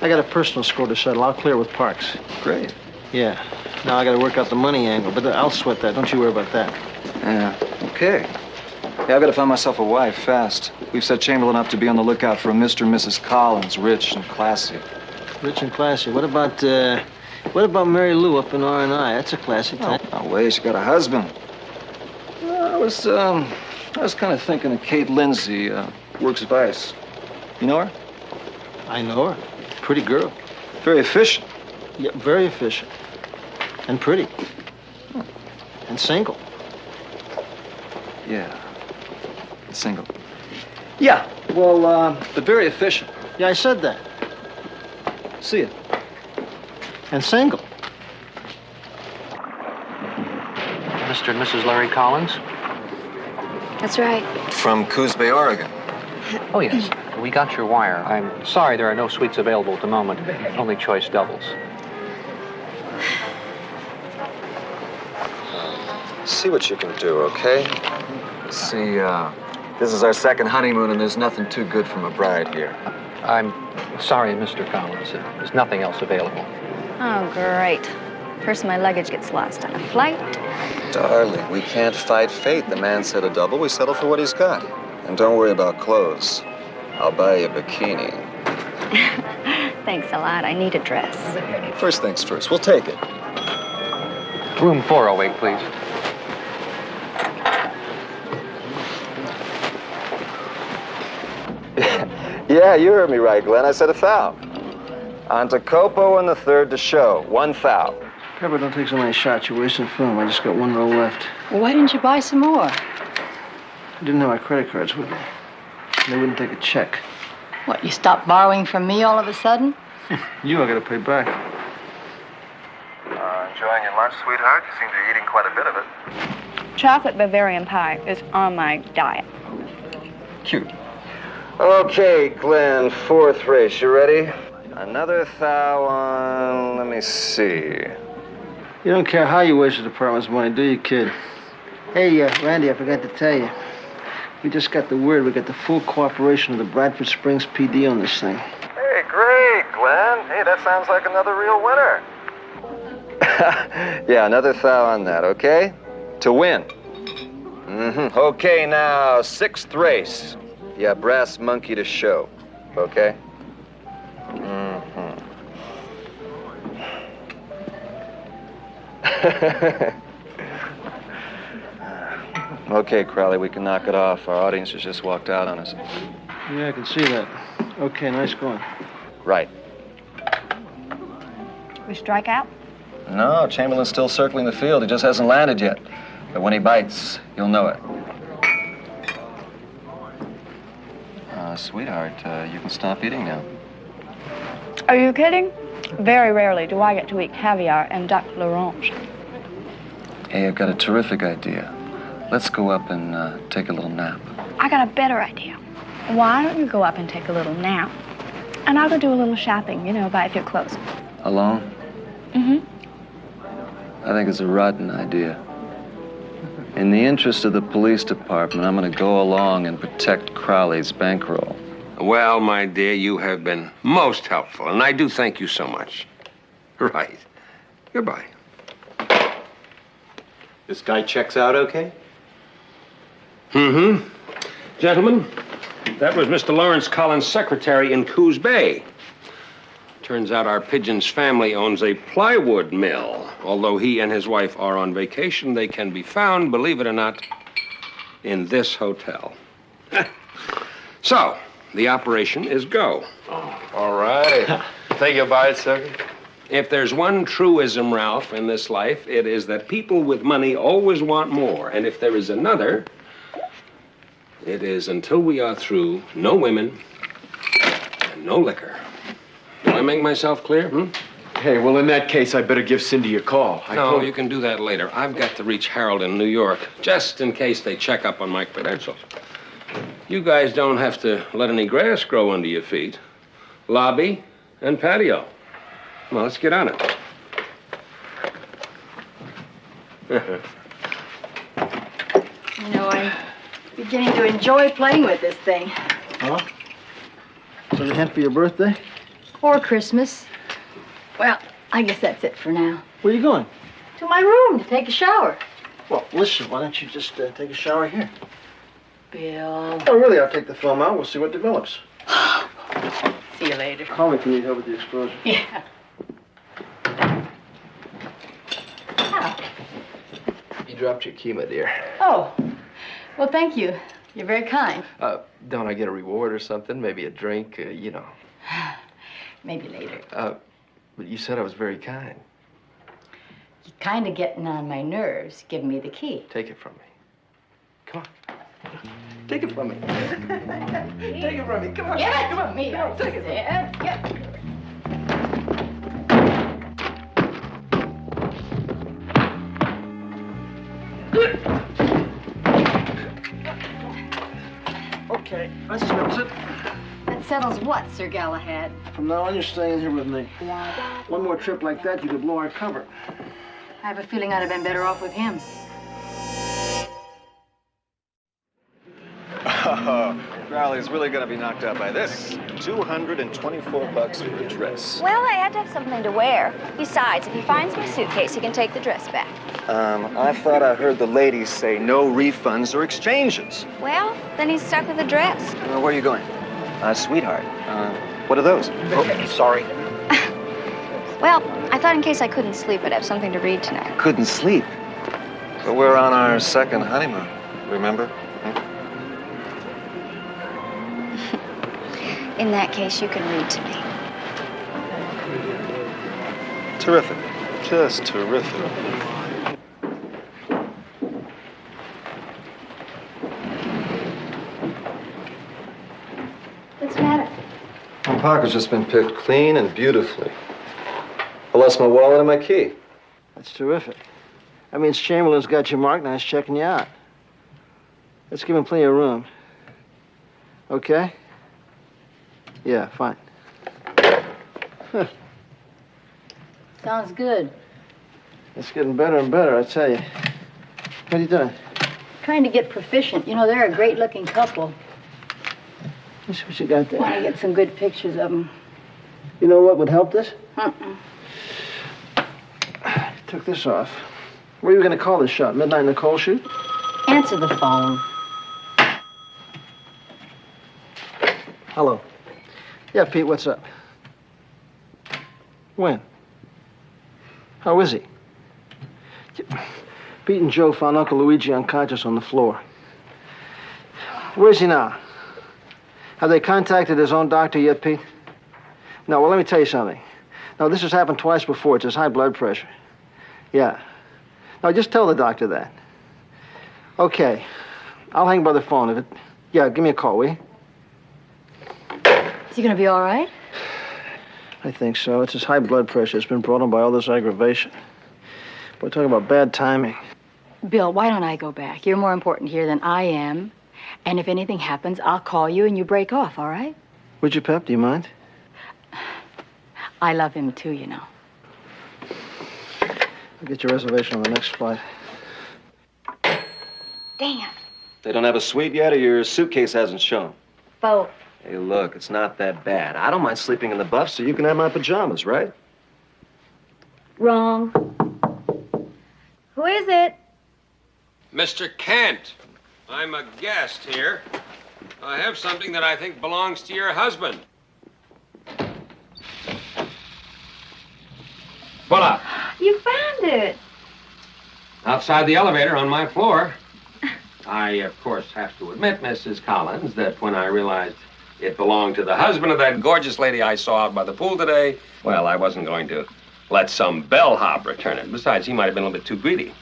I got a personal score to settle. I'll clear with Parks. Great. Yeah. Now I got to work out the money angle, but I'll sweat that. Don't you worry about that. Yeah, okay. Yeah, I've got to find myself a wife fast. We've set Chamberlain up to be on the lookout for a Mr. and Mrs. Collins, rich and classy. Rich and classy. What about Mary Lou up in R&I? That's a classy type. No way, she got a husband. I was kind of thinking of Kate Lindsay, Works Vice. You know her? I know her. Pretty girl. Very efficient. Yeah, very efficient. And pretty. And single. Yeah. Single. Yeah, well, but very efficient. Yeah, I said that. See ya. And single. Mr. and Mrs. Larry Collins? That's right. From Coos Bay, Oregon. Oh, yes. We got your wire. I'm sorry there are no suites available at the moment. Only choice doubles. See what you can do, okay? See, this is our second honeymoon, and there's nothing too good from a bride here. I'm sorry, Mr. Collins. There's nothing else available. Oh, great. First my luggage gets lost on a flight. Darling, we can't fight fate. The man said a double. We settle for what he's got. And don't worry about clothes. I'll buy you a bikini. Thanks a lot. I need a dress. First things first. We'll take it. Room 408, please. Yeah, you heard me right, Glenn. I said 1,000. On to Copo and the third to show. 1,000. Pepper, don't take so many shots. You're wasting film. I just got 1 row left. Well, why didn't you buy some more? I didn't have my credit cards with me. They wouldn't take a check. What, you stopped borrowing from me all of a sudden? You, I gotta pay back. Enjoying your lunch, sweetheart? You seem to be eating quite a bit of it. Chocolate Bavarian pie is on my diet. Cute. Okay, Glenn, 4th race. You ready? Another 1,000. Let me see. You don't care how you waste the department's money, do you, kid? Hey, Randy, I forgot to tell you. We just got the word we got the full cooperation of the Bradford Springs PD on this thing. Hey, great, Glenn. Hey, that sounds like another real winner. Yeah, another 1,000 on that, okay? To win. Okay, now, 6th race. Yeah, brass monkey to show, okay? Okay, Crowley, we can knock it off. Our audience has just walked out on us. Yeah, I can see that. Okay, nice going. Right. We strike out? No, Chamberlain's still circling the field. He just hasn't landed yet. But when he bites, you'll know it. Sweetheart, you can stop eating now. Are you kidding? Very rarely do I get to eat caviar and duck l'orange. Hey, I've got a terrific idea. Let's go up and take a little nap. I got a better idea. Why don't you go up and take a little nap? And I'll go do a little shopping, buy a few clothes. Alone? I think it's a rotten idea. In the interest of the police department, I'm going to go along and protect Crowley's bankroll. Well, my dear, you have been most helpful, and I do thank you so much. Right. Goodbye. This guy checks out okay? Mm-hmm. Gentlemen, that was Mr. Lawrence Collins' secretary in Coos Bay. Turns out our pigeon's family owns a plywood mill. Although he and his wife are on vacation, they can be found, believe it or not, in this hotel. So, the operation is go. All right. Think you'll buy it, sucker? If there's one truism, Ralph, in this life, it is that people with money always want more. And if there is another, it is until we are through, no women and no liquor. Do I make myself clear? Hey, well, in that case, I better give Cindy a call. No, you can do that later. I've got to reach Harold in New York, just in case they check up on my credentials. You guys don't have to let any grass grow under your feet. Lobby and patio. Well, let's get on it. You know, I'm beginning to enjoy playing with this thing. Huh? So the hint for your birthday? Or Christmas. Well, I guess that's it for now. Where are you going? To my room to take a shower. Well, listen, why don't you just take a shower here? Bill. Oh, really, I'll take the film out. We'll see what develops. See you later. Call me if you need help with the explosion. Yeah. You dropped your key, my dear. Oh, well, thank you. You're very kind. Don't I get a reward or something? Maybe a drink, you know. Maybe later. But you said I was very kind. You're kind of getting on my nerves, giving me the key. Take it from me. Come on. Take it from me. Take it from me. Come on. Give it Come on. to me. Come on. Take it. Okay, that settles it. That settles what, Sir Galahad? From now on, you're staying here with me. One more trip like that, you could blow our cover. I have a feeling I'd have been better off with him. Riley's really gonna be knocked out by this. $224 for a dress. Well, I had to have something to wear. Besides, if he finds my suitcase, he can take the dress back. I thought I heard the ladies say no refunds or exchanges. Well, then he's stuck with the dress. Where are you going? Sweetheart. What are those? Oh, sorry. Well, I thought in case I couldn't sleep, I'd have something to read tonight. Couldn't sleep. But we're on our second honeymoon, remember? In that case, you can read to me. Terrific. Just terrific. What's the matter? My pocket's just been picked clean and beautifully. I lost my wallet and my key. That's terrific. That means Chamberlain's got you marked, now he's checking you out. Let's give him plenty of room. Okay? Yeah, fine. Sounds good. It's getting better and better, I tell you. What are you doing? Trying to get proficient. You know, they're a great-looking couple. Let's see what you got there. Want to get some good pictures of them. You know what would help this? Uh-uh. Took this off. Where are you going to call this shot? Midnight in the coal chute? Answer the phone. Hello. Yeah, Pete, what's up? When? How is he? Pete and Joe found Uncle Luigi unconscious on the floor. Where's he now? Have they contacted his own doctor yet, Pete? No, well, let me tell you something. Now, this has happened twice before. It's his high blood pressure. Yeah. Now, just tell the doctor that. Okay. I'll hang by the phone if it... Yeah, give me a call, will you? Is he going to be all right? I think so. It's his high blood pressure. It's been brought on by all this aggravation. We're talking about bad timing. Bill, why don't I go back? You're more important here than I am. And if anything happens, I'll call you and you break off, all right? Would you, Pep? Do you mind? I love him too, you know. I'll get your reservation on the next flight. Damn. They don't have a suite yet, or your suitcase hasn't shown? Both. Hey, look, it's not that bad. I don't mind sleeping in the buff, so you can have my pajamas, right? Wrong. Who is it? Mr. Kent, I'm a guest here. I have something that I think belongs to your husband. Pull up. You found it. Outside the elevator on my floor. I, of course, have to admit, Mrs. Collins, that when I realized it belonged to the husband of that gorgeous lady I saw out by the pool today, well, I wasn't going to let some bellhop return it. Besides, he might have been a little bit too greedy.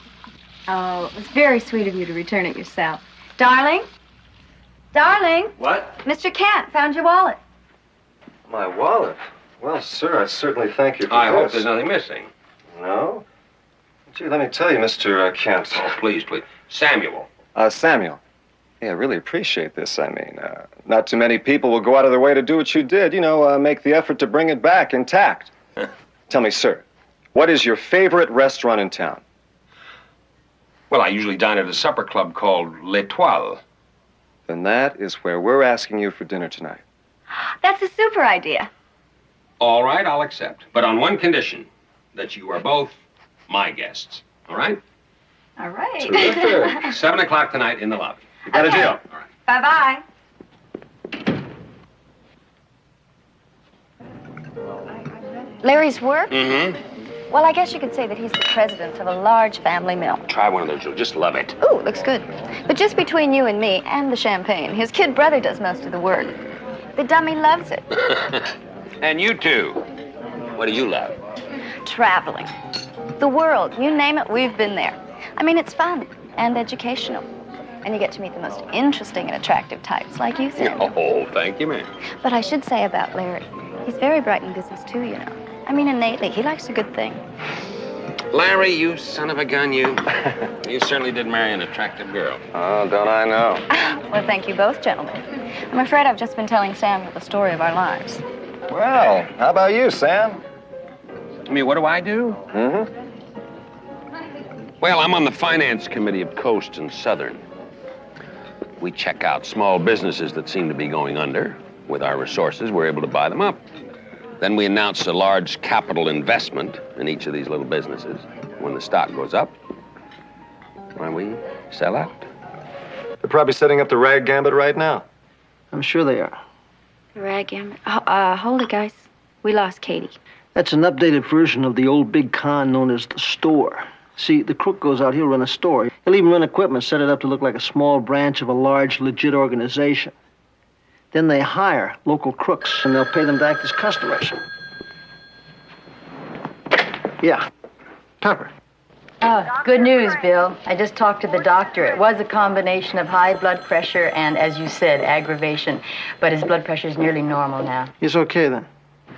Oh, it was very sweet of you to return it yourself. Darling? Darling? What? Mr. Kent found your wallet. My wallet? Well, sir, I certainly thank you for I hope this. there's nothing missing. No? Gee, let me tell you, Mr. Kent. Oh, please, please. Samuel. Samuel. Hey, I really appreciate this. I mean, not too many people will go out of their way to do what you did. You know, make the effort to bring it back intact. Tell me, sir, what is your favorite restaurant in town? Well, I usually dine at a supper club called L'Etoile. Then that is where we're asking you for dinner tonight. That's a super idea. All right, I'll accept. But on one condition, that you are both my guests. All right? All right. Terrific. 7 o'clock tonight in the lobby. You got a deal. All right. Bye-bye. Larry's work? Mm-hmm. Well, I guess you could say that he's the president of a large family mill. Try one of those. You'll just love it. Ooh, looks good. But just between you and me and the champagne, his kid brother does most of the work. The dummy loves it. And you too. What do you love? Traveling. The world, you name it, we've been there. I mean, it's fun and educational. And you get to meet the most interesting and attractive types, like you said. Oh, thank you, ma'am. But I should say about Larry, he's very bright in business, too, you know. I mean, innately, he likes a good thing. Larry, you son of a gun, you. You certainly did marry an attractive girl. Oh, don't I know? Well, thank you both, gentlemen. I'm afraid I've just been telling Samuel the story of our lives. Well, how about you, Sam? I mean, what do I do? Mm-hmm. Well, I'm on the finance committee of Coast and Southern. We check out small businesses that seem to be going under. With our resources, we're able to buy them up. Then we announce a large capital investment in each of these little businesses. When the stock goes up, why, we sell out. They're probably setting up the rag gambit right now. I'm sure they are. Ragam. Hold it, guys. We lost Katie. That's an updated version of the old big con known as the store. See, the crook goes out, he'll run a store. He'll even run equipment, set it up to look like a small branch of a large, legit organization. Then they hire local crooks, and they'll pay them to act as customers. Yeah. Pepper. Oh, good news, Bill. I just talked to the doctor. It was a combination of high blood pressure and, as you said, aggravation. But his blood pressure is nearly normal now. He's okay, then.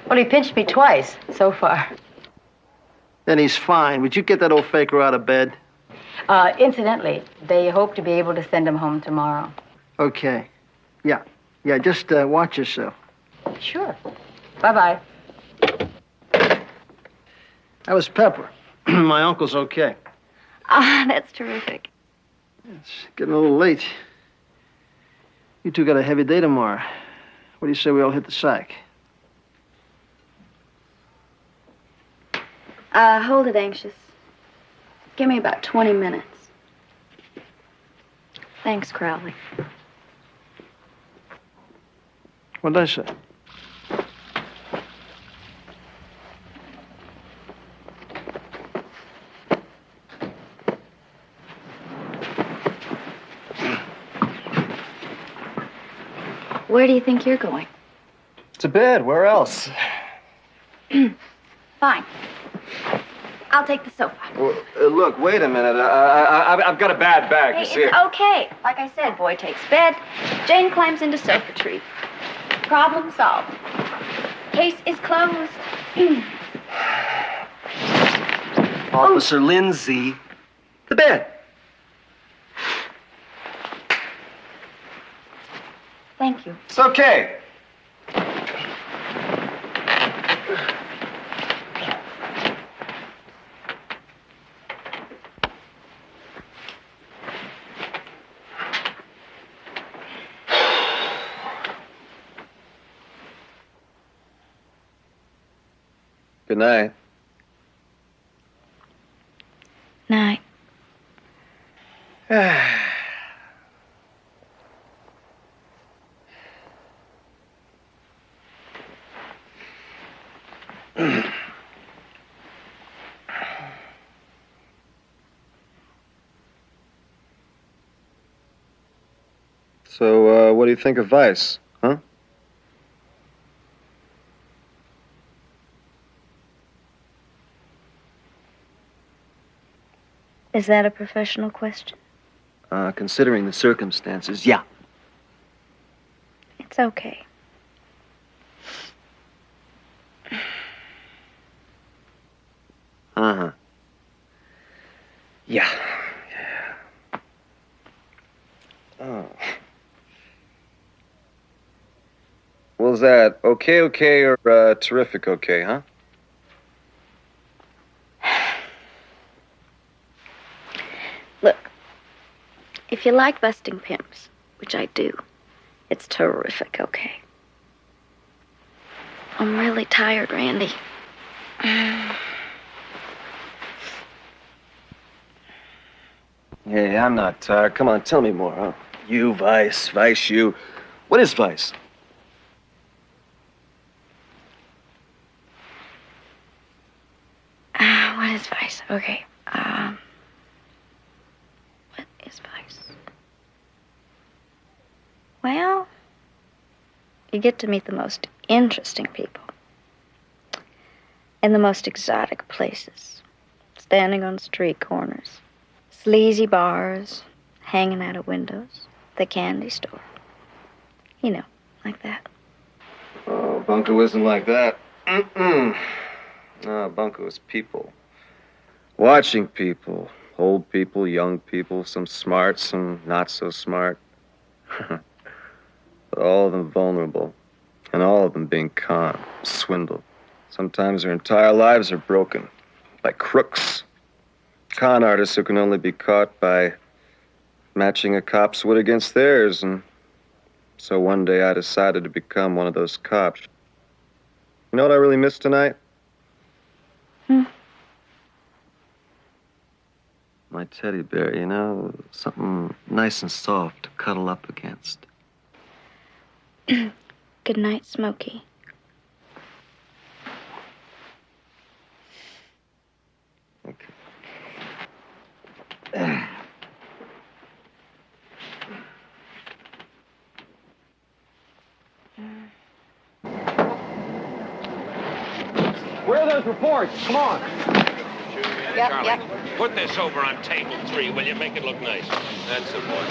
Well, he pinched me twice so far. Then he's fine. Would you get that old faker out of bed? Incidentally, they hope to be able to send him home tomorrow. Okay. Yeah. Yeah, just watch yourself. Sure. Bye-bye. That was Pepper. My uncle's okay. Ah, that's terrific. It's getting a little late. You two got a heavy day tomorrow. What do you say we all hit the sack? Hold it, Anxious. Give me about 20 minutes. Thanks, Crowley. What did I say? Where do you think you're going? To bed. Where else? Fine. I'll take the sofa. Well, look, wait a minute. I've got a bad bag. Hey, You see it's okay. Like I said, boy takes bed. Jane climbs into sofa tree. Problem solved. Case is closed. Officer Lindsay. The bed. Thank you. It's okay. Good night. Night. So, what do you think of Vice, huh? Is that a professional question? Considering the circumstances, yeah. It's okay. Uh-huh. Yeah. Oh. Well, is that okay or terrific okay, huh? Look, if you like busting pimps, which I do, it's terrific, okay? I'm really tired, Randy. Hey, I'm not tired. Come on, tell me more, huh? You, Vice, you. What is Vice? What is Vice? Okay. What is Vice? Well, you get to meet the most interesting people in the most exotic places, standing on street corners, sleazy bars, hanging out of windows, the candy store. You know, like that. Oh, Bunko isn't like that. Mm-mm. No, Bunko is people. Watching people. Old people, young people, some smart, some not so smart. But all of them vulnerable. And all of them being conned, swindled. Sometimes their entire lives are broken. Like crooks. Con artists who can only be caught by matching a cop's wit against theirs. And so one day I decided to become one of those cops. You know what I really missed tonight? My teddy bear, you know, something nice and soft to cuddle up against. Good night, Smokey. Where are those reports? Come on. Yep. Put this over on table 3, will you? Make it look nice. That's the boy.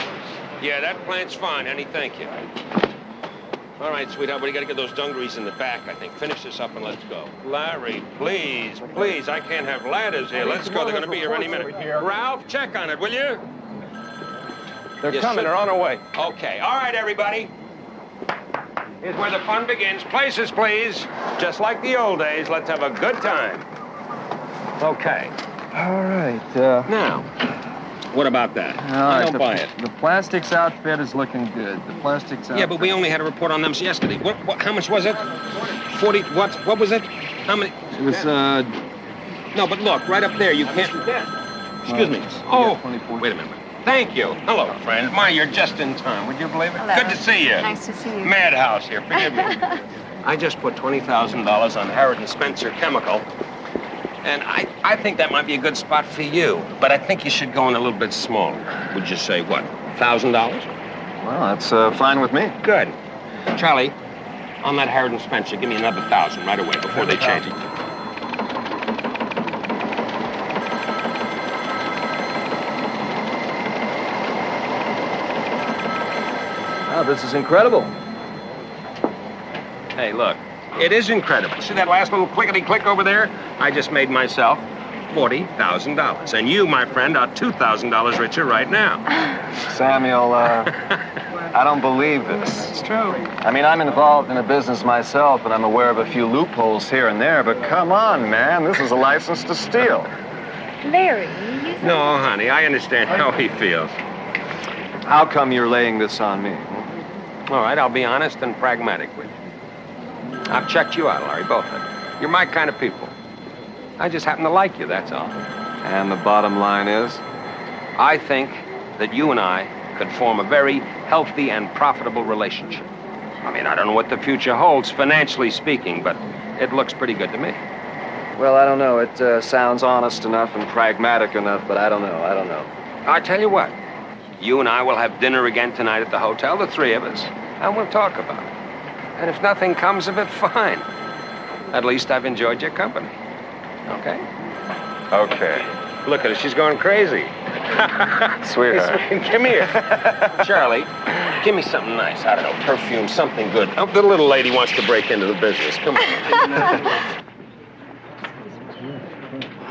Yeah, that plant's fine, honey. Thank you. All right, sweetheart, we got to get those dungarees in the back, I think. Finish this up and let's go. Larry, please, I can't have ladders here. Let's go. They're going to be here any minute. Ralph, check on it, will you? They're coming. They're on our way. Okay. All right, everybody. Here's where the fun begins. Places, please. Just like the old days, let's have a good time. Okay. All right, Now, what about that? I don't buy it. The plastics outfit is looking good. The plastics outfit. Yeah, but we only had a report on them yesterday. What how much was it? 40, what was it? How many? It was, No, but look, right up there, you can't... Excuse me. Oh, wait a minute. Thank you. Hello, friend. My, you're just in time. Would you believe it? Hello. Good to see you. Nice to see you. Madhouse here. Forgive me. I just put $20,000 on Harrod & Spencer Chemical. And I think that might be a good spot for you. But I think you should go in a little bit smaller. Would you say, what, $1,000? Well, that's fine with me. Good. Charlie, on that Harrod & Spencer, give me another 1,000 right away before they change it. Wow, this is incredible. Hey, look. It is incredible. See that last little clickety-click over there? I just made myself $40,000. And you, my friend, are $2,000 richer right now. Samuel, I don't believe this. It's true. I mean, I'm involved in a business myself, and I'm aware of a few loopholes here and there, but come on, man. This is a license to steal. Larry, No, honey, I understand how he feels. How come you're laying this on me? All right, I'll be honest and pragmatic with you. I've checked you out, Larry, both of you. You're my kind of people. I just happen to like you, that's all. And the bottom line is? I think that you and I could form a very healthy and profitable relationship. I mean, I don't know what the future holds, financially speaking, but it looks pretty good to me. Well, I don't know. It sounds honest enough and pragmatic enough, but I don't know. I tell you what, You and I will have dinner again tonight at the hotel, the three of us, and we'll talk about it. And if nothing comes of it, fine. At least I've enjoyed your company. Okay? Okay. Look at her. She's going crazy. Sweetheart. Come here. Charlie, give me something nice. I don't know, perfume, something good. Oh, the little lady wants to break into the business. Come on.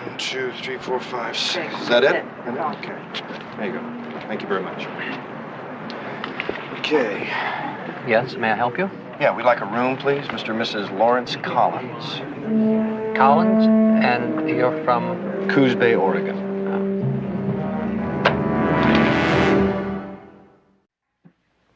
1, 2, 3, 4, 5, 6. Is that it? Okay. There you go. Thank you very much. Okay. Yes, may I help you? Yeah, we'd like a room, please. Mr. and Mrs. Lawrence Collins. Collins, and you're from? Coos Bay, Oregon.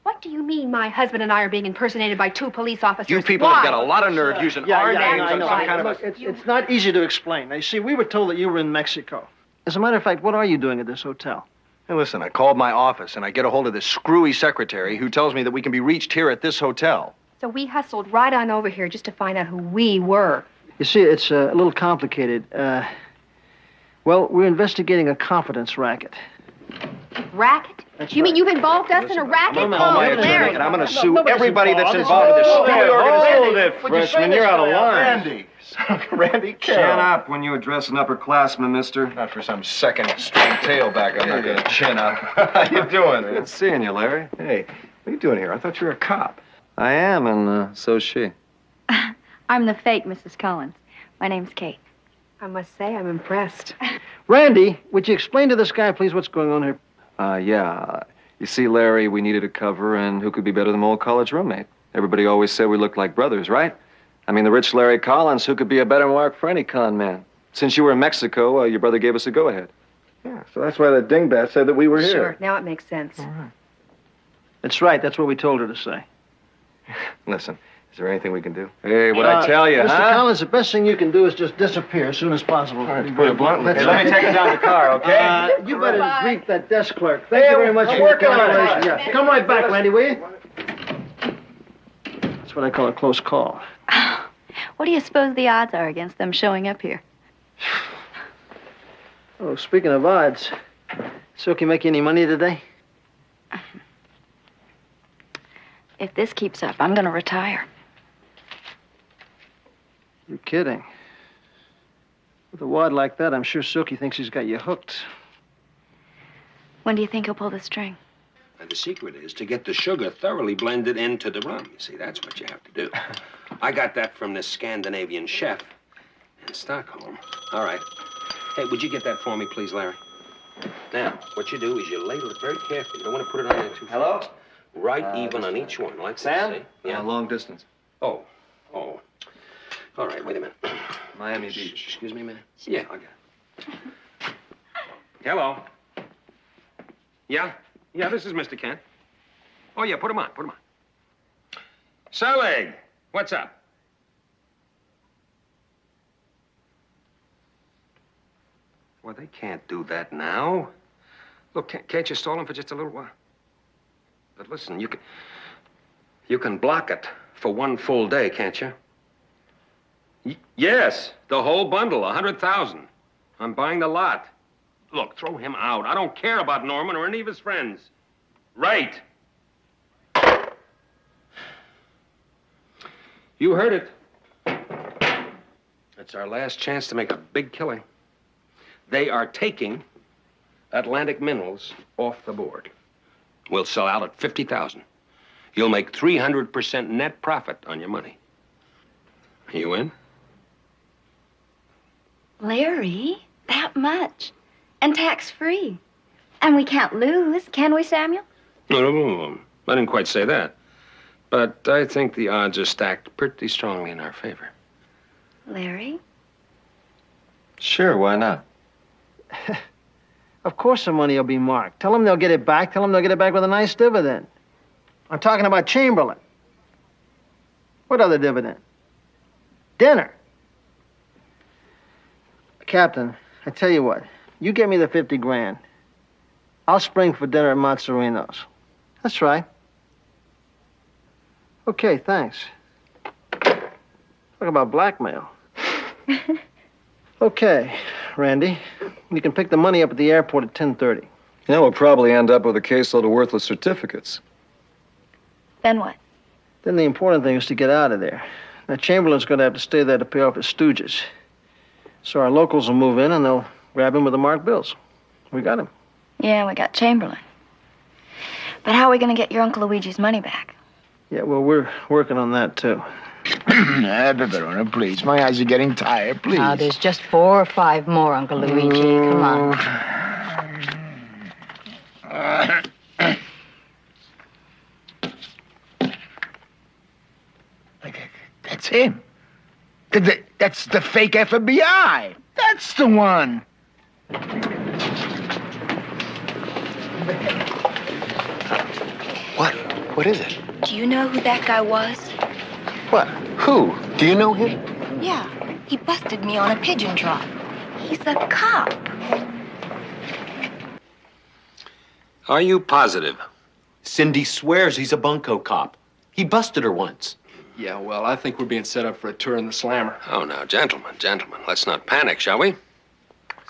What do you mean my husband and I are being impersonated by 2 police officers? You people Why? have got a lot of nerve using our names I on know. some kind of Look, it's not easy to explain. Now, you see, we were told that you were in Mexico. As a matter of fact, what are you doing at this hotel? Hey, listen, I called my office and I get a hold of this screwy secretary who tells me that we can be reached here at this hotel. So we hustled right on over here just to find out who we were. You see, it's a little complicated. Well, we're investigating a confidence racket. Racket? You mean you've involved us in a racket? I'm gonna call my attorney Larry. and I'm gonna sue nobody's everybody that's involved. involved with this Hold screwy it, organization. hold it, freshman, you're out of line. Randy. Randy, Chin up when you address an upperclassman, mister. Not for some second string tailback. I'm not gonna chin up. How you doing? Good seeing you, Larry. Hey, what are you doing here? I thought you were a cop. I am, and so's she. I'm the fake Mrs. Collins. My name's Kate. I must say, I'm impressed. Randy, would you explain to this guy, please, what's going on here? Yeah. You see, Larry, we needed a cover, and who could be better than my old college roommate? Everybody always said we looked like brothers, right? I mean, the rich Larry Collins, who could be a better mark for any con man? Since you were in Mexico, your brother gave us a go-ahead. Yeah, so that's why the dingbat said that we were here. Sure, now it makes sense. That's right. That's what we told her to say. Listen, is there anything we can do? Hey, what'd I tell you, Mr. huh? Collins, the best thing you can do is just disappear as soon as possible. All right, to put it bluntly. Hey, let me take it down the car, okay? You better greet that desk clerk. Thank you very much for your cooperation. Yeah. Come right back, Randy, will you? That's what I call a close call. What do you suppose the odds are against them showing up here? Oh, speaking of odds, Silky make you any money today? If this keeps up, I'm going to retire. You're kidding. With a wad like that, I'm sure Silky thinks he's got you hooked. When do you think he'll pull the string? And the secret is to get the sugar thoroughly blended into the rum. You see, that's what you have to do. I got that from this Scandinavian chef in Stockholm. All right. Hey, would you get that for me, please, Larry? Now, what you do is you ladle it very carefully. You don't want to put it on there too fast. Right even on each one, like Sam? this, see? Yeah. Long distance. Oh. All right, wait a minute. Miami Beach. Excuse me a minute. Yeah, I got it. Hello. Yeah? Yeah, this is Mr. Kent. Oh, yeah, put him on. Selig, what's up? Well, they can't do that now. Look, can't you stall him for just a little while? But listen, you can block it for 1 full day, can't you? Yes, the whole bundle, 100,000. I'm buying the lot. Look, throw him out. I don't care about Norman or any of his friends. Right. You heard it. It's our last chance to make a big killing. They are taking Atlantic Minerals off the board. We'll sell out at 50,000. You'll make 300% net profit on your money. You in? Larry, that much. And tax-free. And we can't lose, can we, Samuel? No. I didn't quite say that. But I think the odds are stacked pretty strongly in our favor. Larry? Sure, why not? Of course the money will be marked. Tell them they'll get it back. Tell them they'll get it back with a nice dividend. I'm talking about Chamberlain. What other dividend? Dinner. Captain, I tell you what. You get me the 50 grand. I'll spring for dinner at Mozzarino's. That's right. Okay, thanks. Talk about blackmail. Okay, Randy. You can pick the money up at the airport at 10:30. Yeah, we'll probably end up with a caseload of worthless certificates. Then what? Then the important thing is to get out of there. Now, Chamberlain's going to have to stay there to pay off his stooges. So our locals will move in and they'll grab him with the marked bills. We got him. Yeah, we got Chamberlain. But how are we going to get your Uncle Luigi's money back? Yeah, well, we're working on that, too. Verona, please. My eyes are getting tired, please. Now, there's just 4 or 5 more, Uncle Luigi. Come on. That's him. That's the fake FBI. That's the one. What? What is it? Do you know who that guy was? What? Who? Do you know him? Yeah, he busted me on a pigeon trot. He's a cop. Are you positive? Cindy swears he's a bunco cop. He busted her once. Yeah, well, I think we're being set up for a tour in the slammer. Oh, now, gentlemen, let's not panic, shall we?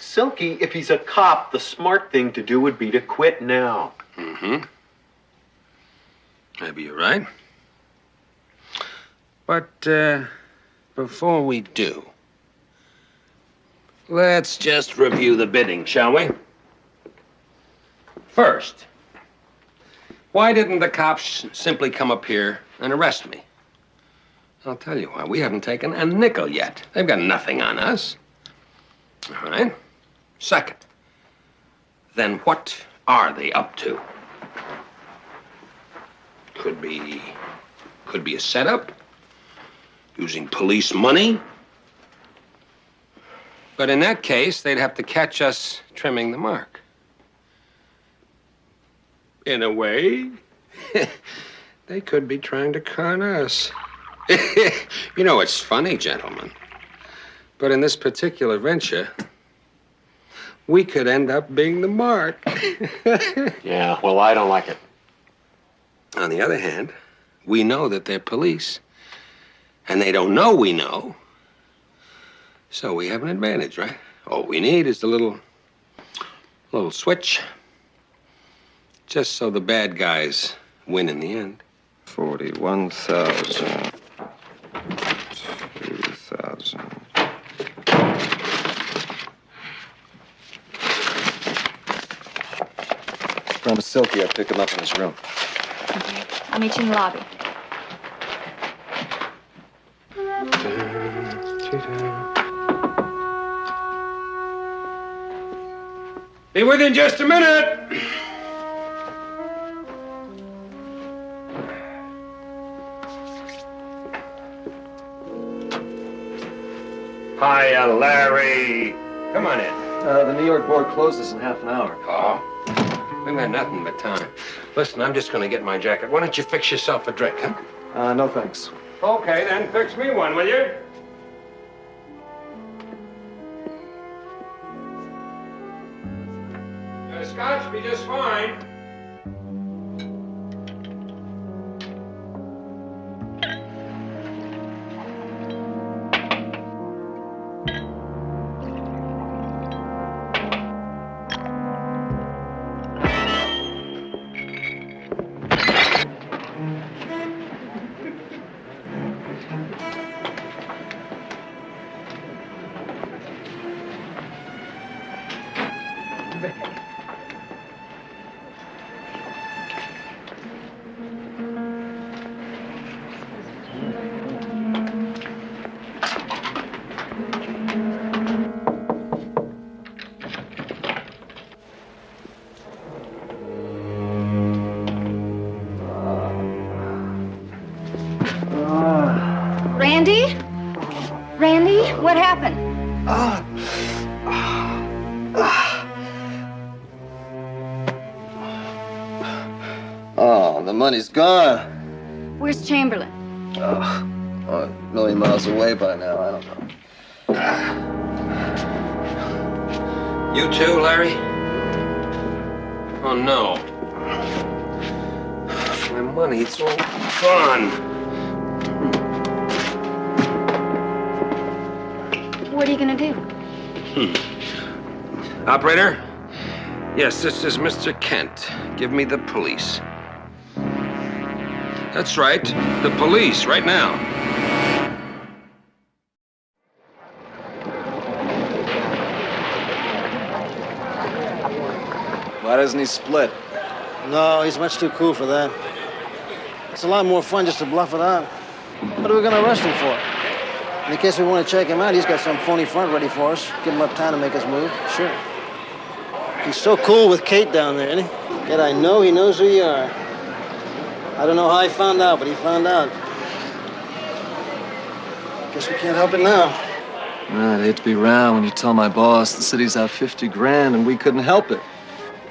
Silky, if he's a cop, the smart thing to do would be to quit now. Mm-hmm. Maybe you're right. But, before we do, let's just review the bidding, shall we? First, why didn't the cops simply come up here and arrest me? I'll tell you why. We haven't taken a nickel yet. They've got nothing on us. All right. Second, then what are they up to? Could be a setup, using police money. But in that case, they'd have to catch us trimming the mark. In a way, they could be trying to con us. You know, it's funny, gentlemen, but in this particular venture, we could end up being the mark. Yeah, well, I don't like it. On the other hand, we know that they're police, and they don't know we know, so we have an advantage, right? All we need is the little switch, just so the bad guys win in the end. 41,000. 2,000. From Silky, I picked him up in his room. I'll meet you in the lobby. Be with you in just a minute. Hiya, Larry. Come on in. The New York board closes in half an hour. Oh, we've got nothing but time. Listen, I'm just going to get my jacket. Why don't you fix yourself a drink, huh? No thanks. Okay, then fix me one, will you? Scotch be just fine. Randy? Randy, what happened? Oh, the money's gone. Where's Chamberlain? Oh, a million miles away by now. I don't know. You too, Larry? Oh, no. My money, it's all gone. What are you gonna do? Operator, Yes, this is Mr. Kent. Give me the police. That's right. The police, right now. Why doesn't he split? No, he's much too cool for that. It's a lot more fun just to bluff it out. What are we gonna arrest him for? In case we want to check him out, he's got some phony front ready for us. Give him up time to make us move. Sure. He's so cool with Kate down there, isn't he? Yet I know he knows who you are. I don't know how he found out, but he found out. Guess we can't help it now. I'd hate to be around when you tell my boss the city's out 50 grand and we couldn't help it.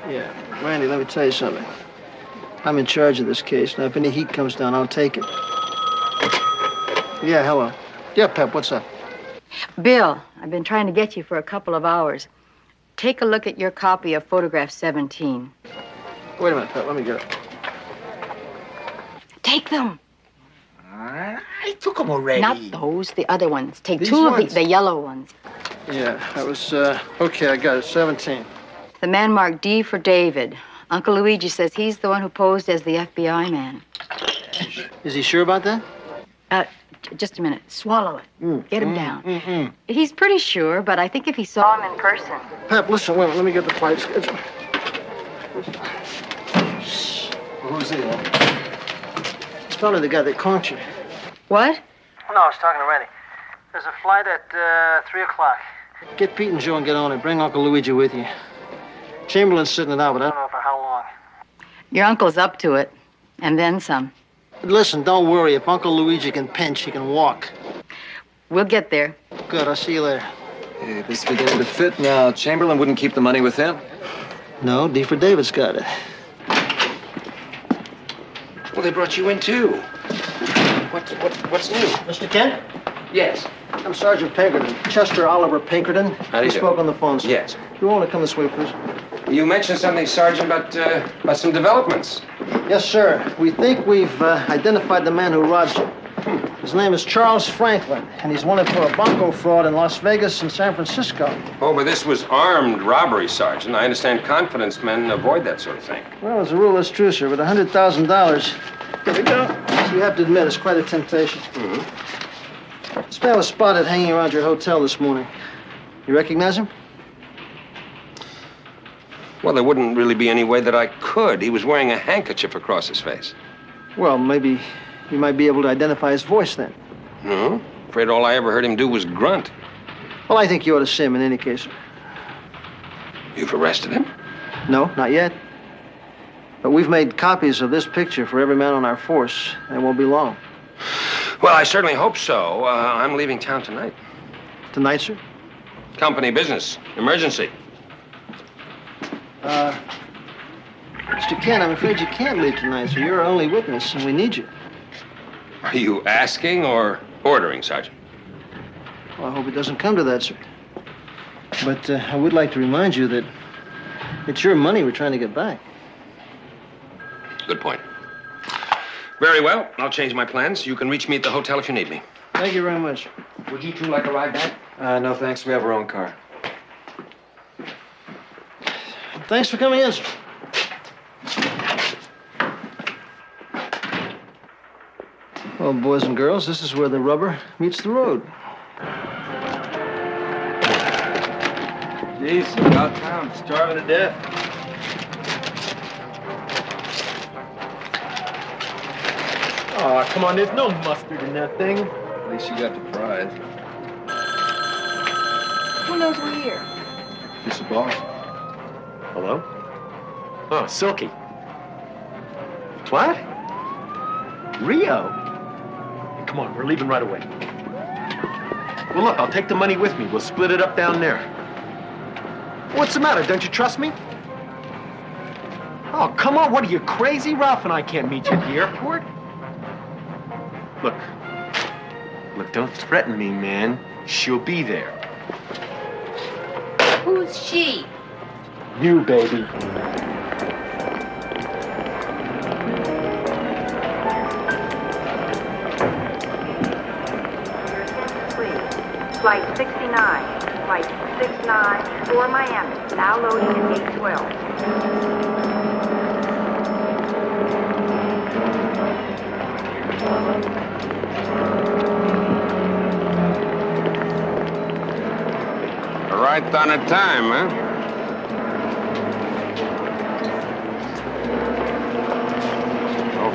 Yeah, Randy, let me tell you something. I'm in charge of this case. Now, if any heat comes down, I'll take it. Yeah, hello. Yeah, Pep, what's up? Bill, I've been trying to get you for a couple of hours. Take a look at your copy of photograph 17. Wait a minute, Pep, let me get it. Take them. I took them already. Not those, the other ones. Take These two ones? of the yellow ones. Yeah, that was, okay, I got it, 17. The man marked D for David. Uncle Luigi says he's the one who posed as the FBI man. Is he sure about that? Just a minute. Swallow it. Get him down. He's pretty sure, but I think if he saw him in person. Pep, listen, wait a minute, let me get the flight schedule. Who's he? It's probably the guy that caught you. What? No, I was talking to Randy. There's a flight at 3 o'clock. Get Pete and Joe and get on it. Bring Uncle Luigi with you. Chamberlain's sitting it out, but I don't know for how long. Your uncle's up to it. And then some. Listen, don't worry. If Uncle Luigi can pinch, he can walk. We'll get there. Good, I'll see you later. Hey, this is beginning to fit now. Chamberlain wouldn't keep the money with him. No, D for David's got it. Well, they brought you in, too. What's new? Mr. Kent? Yes. I'm Sergeant Pinkerton. Chester Oliver Pinkerton. How do you do? spoke on the phone, sir. Yes. You want to come this way, please? You mentioned something, Sergeant, about some developments. Yes, sir. We think we've identified the man who robbed you. His name is Charles Franklin, and he's wanted for a bunco fraud in Las Vegas and San Francisco. Oh, but this was armed robbery, Sergeant. I understand confidence men avoid that sort of thing. Well, as a rule, that's true, sir, but $100,000, here we go. So you have to admit, it's quite a temptation. This man was spotted hanging around your hotel this morning. You recognize him? Well, there wouldn't really be any way that I could. He was wearing a handkerchief across his face. Well, maybe you might be able to identify his voice then. No? Afraid all I ever heard him do was grunt. Well, I think you ought to see him in any case, sir. You've arrested him? No, not yet. But we've made copies of this picture for every man on our force, and it won't be long. Well, I certainly hope so. I'm leaving town tonight. Tonight, sir? Company business. Emergency. Mr. Kent, I'm afraid you can't leave tonight, sir. You're our only witness, and we need you. Are you asking or ordering, Sergeant? Well, I hope it doesn't come to that, sir. But I would like to remind you that it's your money we're trying to get back. Good point. Very well. I'll change my plans. You can reach me at the hotel if you need me. Thank you very much. Would you two like a ride back? No, thanks. We have our own car. Thanks for coming in, sir. Well, boys and girls, this is where the rubber meets the road. Jeez, about town. Starving to death. Oh, come on, there's no mustard in that thing. At least you got the prize. Who knows we're here? It's the boss. Hello? Oh, Silky. What? Rio? Hey, come on, we're leaving right away. Well, look, I'll take the money with me. We'll split it up down there. What's the matter? Don't you trust me? Oh, come on. What are you, crazy? Ralph and I can't meet you at the airport. Look, don't threaten me, man. She'll be there. Who's she? You, baby. Flight 69. flight 69 for Miami. Now loading at gate 12. Right on the time, huh?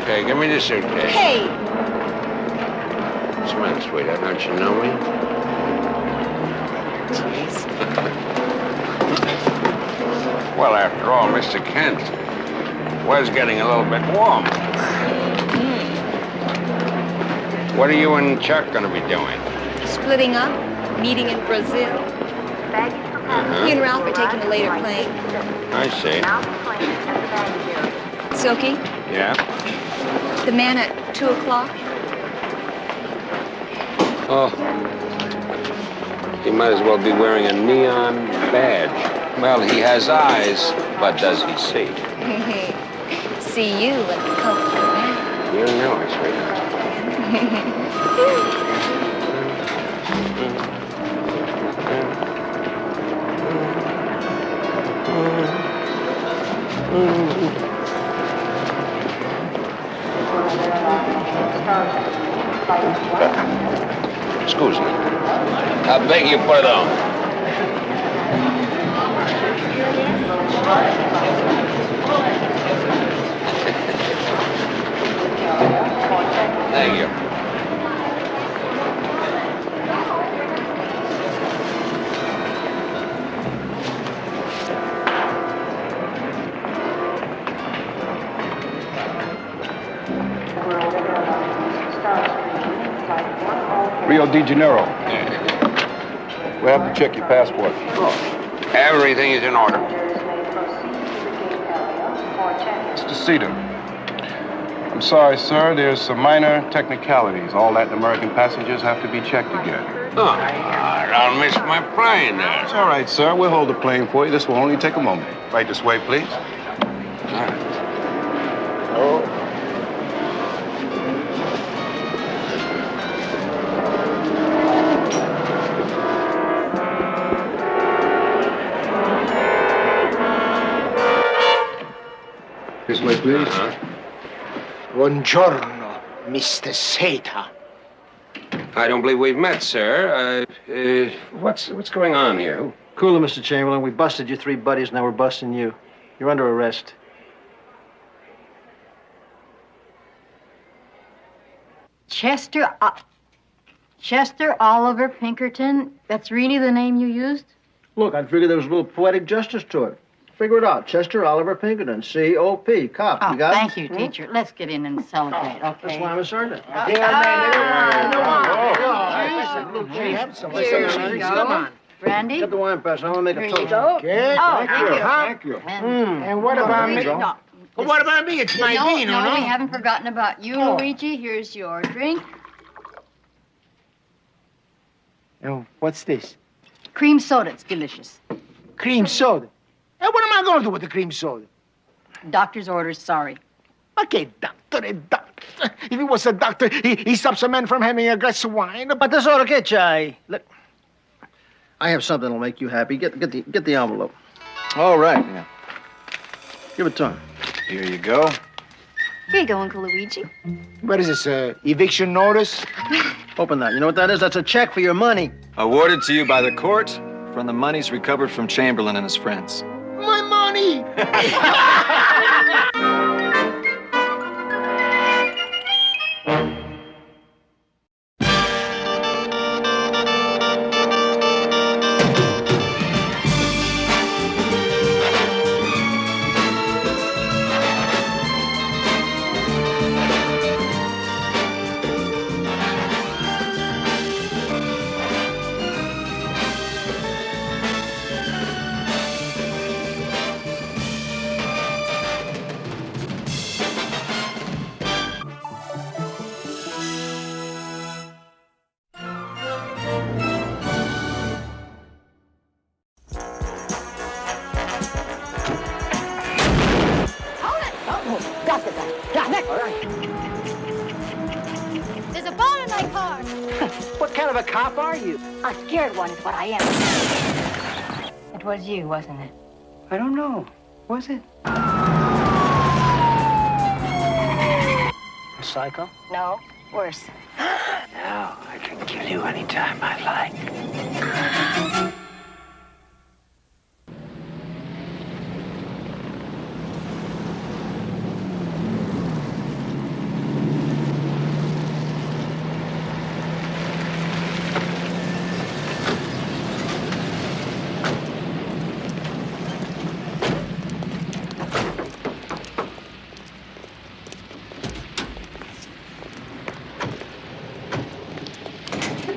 Okay, give me the suitcase. Hey, Smile, sweetheart. Don't you know me? Well, after all, Mr. Kent, weather's getting a little bit warm. What are you and Chuck going to be doing? splitting up, meeting in Brazil. He and Ralph are taking a later plane. I see. Silky, Yeah? the man at 2 o'clock. Oh. He might as well be wearing a neon badge. Well, he has eyes, but does he see? See you in the comfortable man. You know it, sweetheart. Excuse me. I beg your pardon. Thank you. Rio de Janeiro. We have to check your passport. Everything is in order. Mr. Cedar. I'm sorry, sir. There's some minor technicalities. All Latin American passengers have to be checked again. Oh, I'll miss my plane there. It's all right, sir. We'll hold the plane for you. This will only take a moment. Right this way, please. All right. Oh. This way, please. Buongiorno, Mr. Seta. I don't believe we've met, sir. What's going on here? Cooler, Mr. Chamberlain. We busted your three buddies, now we're busting you. You're under arrest. Chester Oliver Pinkerton. That's really the name you used? Look, I figured there was a little poetic justice to it. Figure it out. Chester Oliver Pinkerton, C.O.P. Cop. Oh, You got thank it? you, teacher. Let's get in and celebrate, okay? That's why I'm a sergeant. Here we go. Brandy? Get the wine press. I want to make Here a you toast. go. Okay, Oh, thank you. thank you. And what about me? No. Well, what about me? It's my vino, No, no? we haven't forgotten about you, Oh. Luigi. Here's your drink. And what's this? Cream soda. It's delicious. Cream soda. And what am I going to do with the cream soda? Doctor's orders, sorry. Okay, doctor, a doctor. If he was a doctor, he stops a man from having a glass of wine. But that's all okay, Chai. Look, I have something that'll make you happy. Get the envelope. All right. Yeah. Give it to him. Here you go. Here you go, Uncle Luigi. What is this, eviction notice? Open that. You know what that is? That's a check for your money. Awarded to you by the court from the monies recovered from Chamberlain and his friends. My money! hell of a cop are you? A scared one is what I am. It was you, wasn't it? I don't know. Was it? A psycho? No, worse. No, I can kill you anytime I like.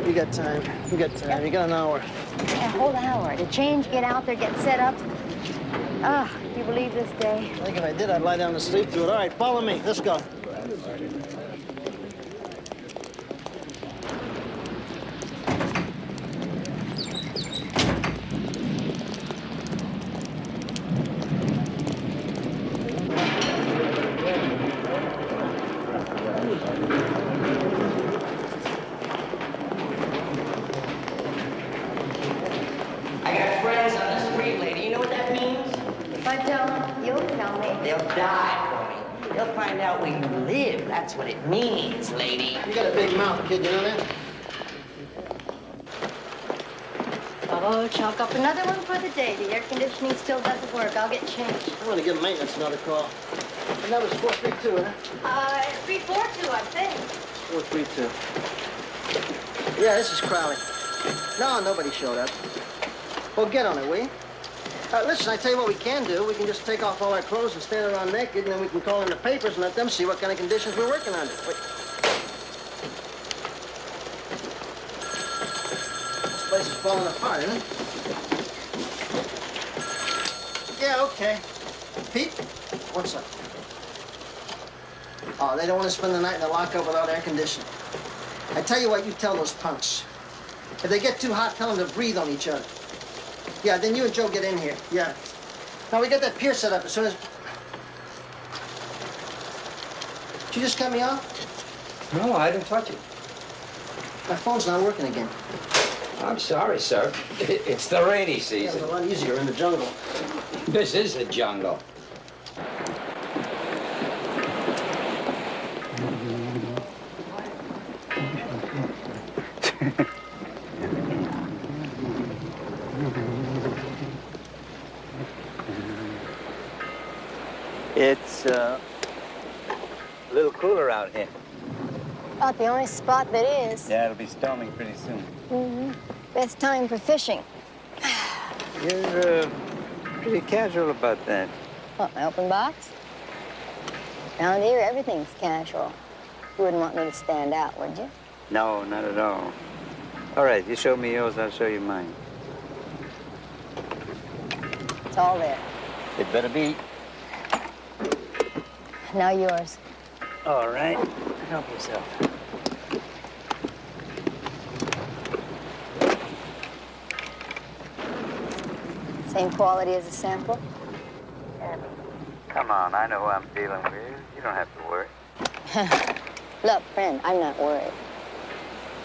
You got time. You got time. You got an hour. Yeah, hold an hour. To change, get out there, get set up. Ah, do you believe this day? I think if I did, I'd lie down and sleep through it. All right, follow me. Let's go. I got friends on the street, lady. You know what that means? If I don't, you'll tell me. They'll die for me. They'll find out where you live. That's what it means, lady. You got a big mouth, kid. You know that? Oh, chalk up another one for the day. The air conditioning still doesn't work. I'll get changed. I'm gonna give maintenance another call. And that was 432, huh? 342, I think. 432. Yeah, this is Crowley. No, nobody showed up. Well, get on it, will you? Listen, I tell you what we can do. We can just take off all our clothes and stand around naked, and then we can call in the papers and let them see what kind of conditions we're working under. Wait. This place is falling apart, isn't it? Yeah, okay. Pete, what's up? Oh, they don't want to spend the night in the lockup without air conditioning. I tell you what, you tell those punks. If they get too hot, tell them to breathe on each other. Yeah, then you and Joe get in here. Yeah. Now, we got that pier set up as soon as... Did you just cut me off? No, I didn't touch it. My phone's not working again. I'm sorry, sir. It's the rainy Yeah, season. it's a lot easier in the jungle. This is the jungle. It's a little cooler out here. About the only spot that is. Yeah, it'll be storming pretty soon. Mm-hmm. Best time for fishing. You're pretty casual about that. What, my open box? Around here, everything's casual. You wouldn't want me to stand out, would you? No, not at all. All right, you show me yours, I'll show you mine. It's all there. It better be. Now yours. All right, help yourself. Same quality as a sample? Come on, I know who I'm dealing with. You don't have to worry. Look, friend, I'm not worried.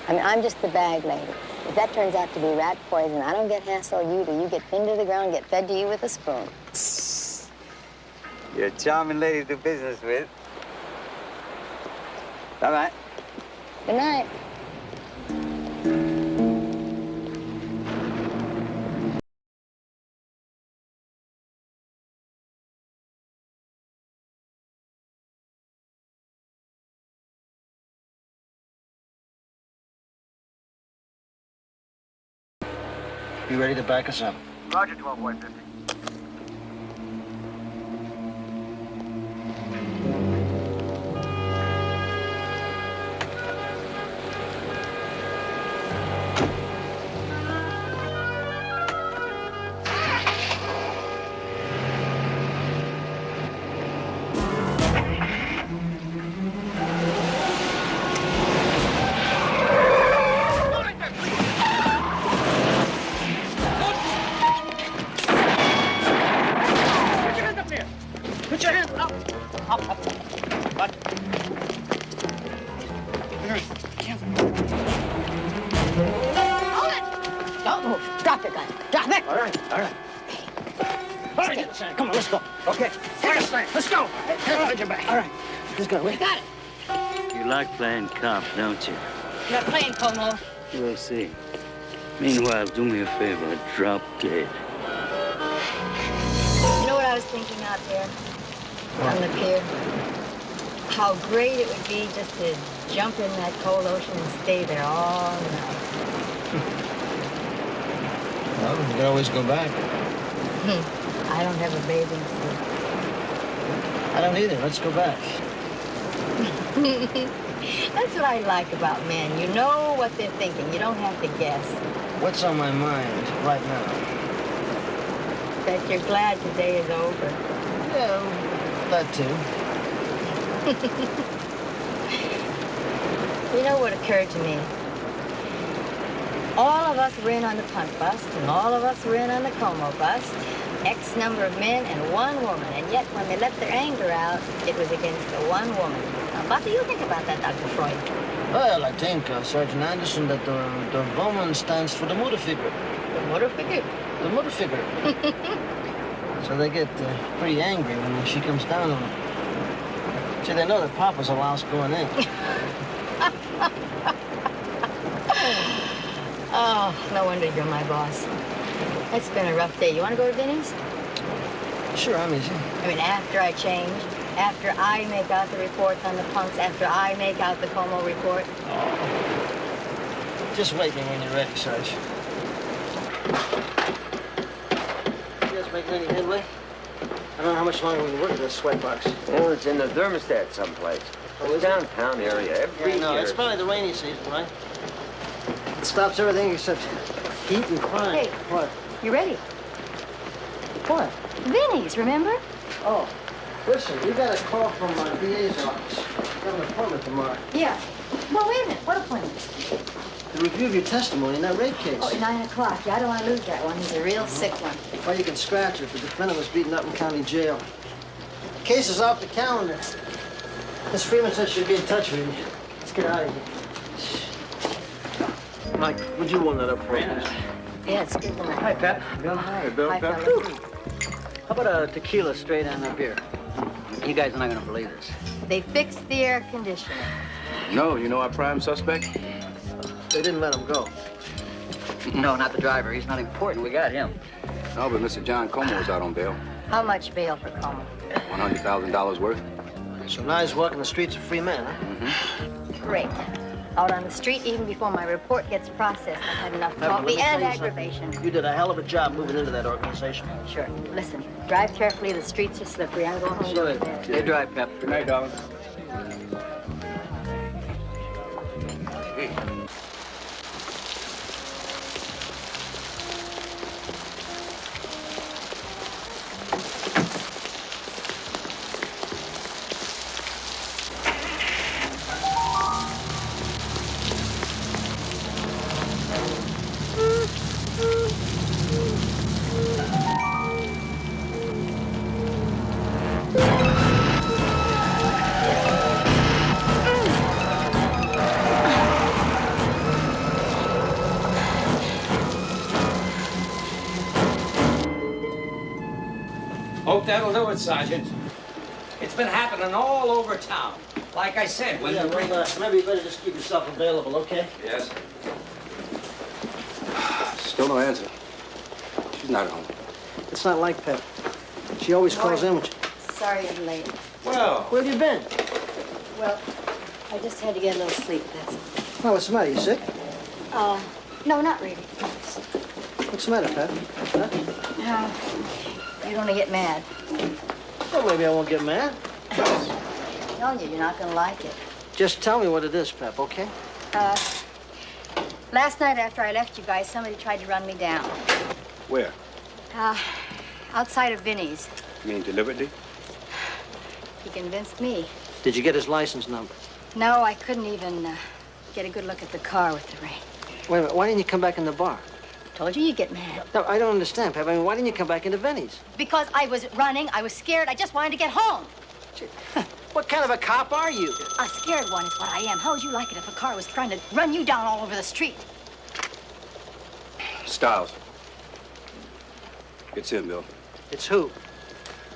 I mean, I'm just the bag lady. If that turns out to be rat poison, I don't get hassle you till you get pinned to the ground, get fed to you with a spoon. You're a charming lady to do business with. Bye-bye. Good night. You ready to back us up? Roger, 12 White 50. Put your hands up. Up, up. What? move. Drop your gun. Drop it. All right, all right. All right, come on, let's go. Okay. Let's go. Hold your back. All right. Let's go. We got it. You like playing cop, don't you? You're not playing, Como. We'll see. Meanwhile, do me a favor. Drop dead. You know what I was thinking out there on the pier? How great it would be just to jump in that cold ocean and stay there all night. Well, we can always go back. I don't have a bathing suit. I don't either. Let's go back. That's what I like about men. You know what they're thinking. You don't have to guess. What's on my mind right now? That you're glad today is over. Yeah, that too. You know what occurred to me? All of us were in on the punt bust, and all of us were in on the Como bust. X number of men and one woman, and yet when they let their anger out, it was against the one woman. Now, what do you think about that, Dr. Freud? Well, I think, Sergeant Anderson, that the woman stands for the motor figure. The motor figure? The motor figure. So they get pretty angry when she comes down on them. See, they know that Papa's the last going in. Oh, no wonder you're my boss. It's been a rough day. You want to go to Vinny's? Sure, I'm easy. I mean, after I change, after I make out the reports on the punks, after I make out the Como report. Oh. Just wait me when you're ready, Sarge. You guys making any headway? I don't know how much longer we can work at this sweatbox. Oh, it's in the thermostat someplace. Oh, It's downtown area every no, year. it's probably the rainy season, right? It stops everything except heat and crime. Hey. What? You ready? What? Vinny's, remember? Oh, listen, we got a call from my DA's office. Got an appointment tomorrow. Yeah. Well, wait a minute. What appointment? The review of your testimony in that rape case. Oh, at 9 o'clock. Yeah, I don't want to lose that one. He's a real sick one. Well, you can scratch it. The defendant was beaten up in county jail. The case is off the calendar. Miss Freeman said she'd be in touch with you. Let's get out of here. Mike, would you warm that up for us? Yeah, it's good tonight. Hi, Pep. Bill. Hi, Bill. Hi, Pep. fellas. How about a tequila straight on a beer? You guys are not gonna believe this. They fixed the air conditioner. No, you know our prime suspect? They didn't let him go. No, not the driver. He's not important. We got him. No, but Mr. John Como was out on bail. How much bail for Como? $100,000 worth. So now he's walking the streets a free man, huh? Mm-hmm. Great. Out on the street even before my report gets processed. I've had enough Pepper, coffee let me and tell you aggravation. something. You did a hell of a job moving into that organization. Sure. Listen, drive carefully. The streets are slippery. I'm going home. Good. Good drive, Pep. Good night, darling. Hope that'll do it, Sergeant. It's been happening all over town. Like I said, when Yeah, you bring... well, maybe you better just keep yourself available, okay? Yes. Still no answer. She's not home. It's not like Pep. She always calls in when she... Sorry I'm late. Well, where have you been? Well, I just had to get a little sleep, that's all. Oh, what's the matter? You sick? No, not really. What's the matter, Pep? Huh? No, you're gonna get mad. Well, maybe I won't get mad. I'm telling you, you're not gonna like it. Just tell me what it is, Pep, okay? Last night after I left you guys, somebody tried to run me down. Where? Outside of Vinny's. You mean deliberately? He convinced me. Did you get his license number? No, I couldn't even get a good look at the car with the rain. Wait a minute, why didn't you come back in the bar? Told you you'd get mad. No, I don't understand, Pep. I mean, why didn't you come back into Vinny's? Because I was running, I was scared, I just wanted to get home. What kind of a cop are you? A scared one is what I am. How would you like it if a car was trying to run you down all over the street? Styles. It's him, Bill. It's who?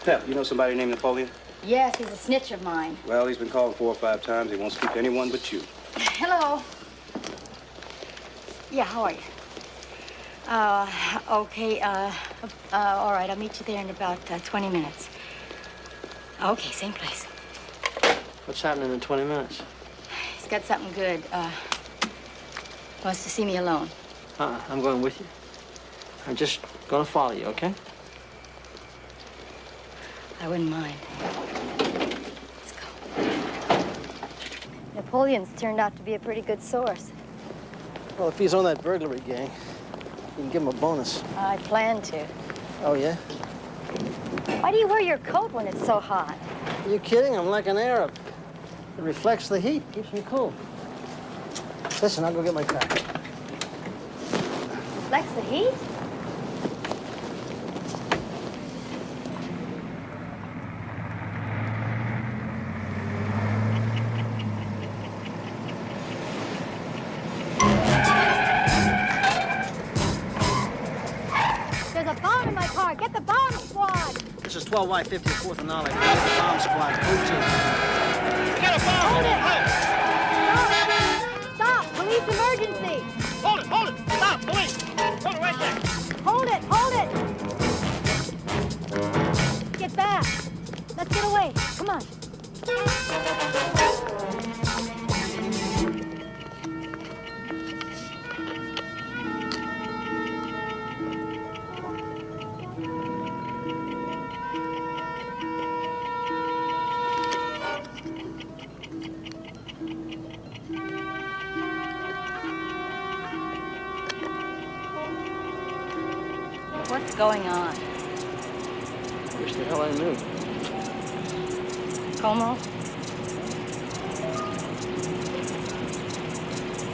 Pep, you know somebody named Napoleon? Yes, he's a snitch of mine. Well, he's been called 4 or 5 times. He won't speak to anyone but you. Hello. Yeah, how are you? Okay, all right, I'll meet you there in about 20 minutes. Okay, same place. What's happening in 20 minutes? He's got something good. Wants to see me alone. I'm going with you. I'm just gonna follow you, okay? I wouldn't mind. Let's go. Napoleon's turned out to be a pretty good source. Well, if he's on that burglary gang, you can give him a bonus. I plan to. Oh, yeah? Why do you wear your coat when it's so hot? Are you kidding? I'm like an Arab. It reflects the heat, keeps me cool. Listen, I'll go get my car. Reflects the heat? There's a bomb in my car. Get the bomb squad. This is 12Y 54th and Olive. Get the bomb squad. Move to. Get a bomb. Hold it. Stop. Police emergency. Hold it, hold it. Stop, police. Hold it right there. Hold it. Hold it. Get back. Let's get away. Come on. What's going on? Wish the hell I knew. Como?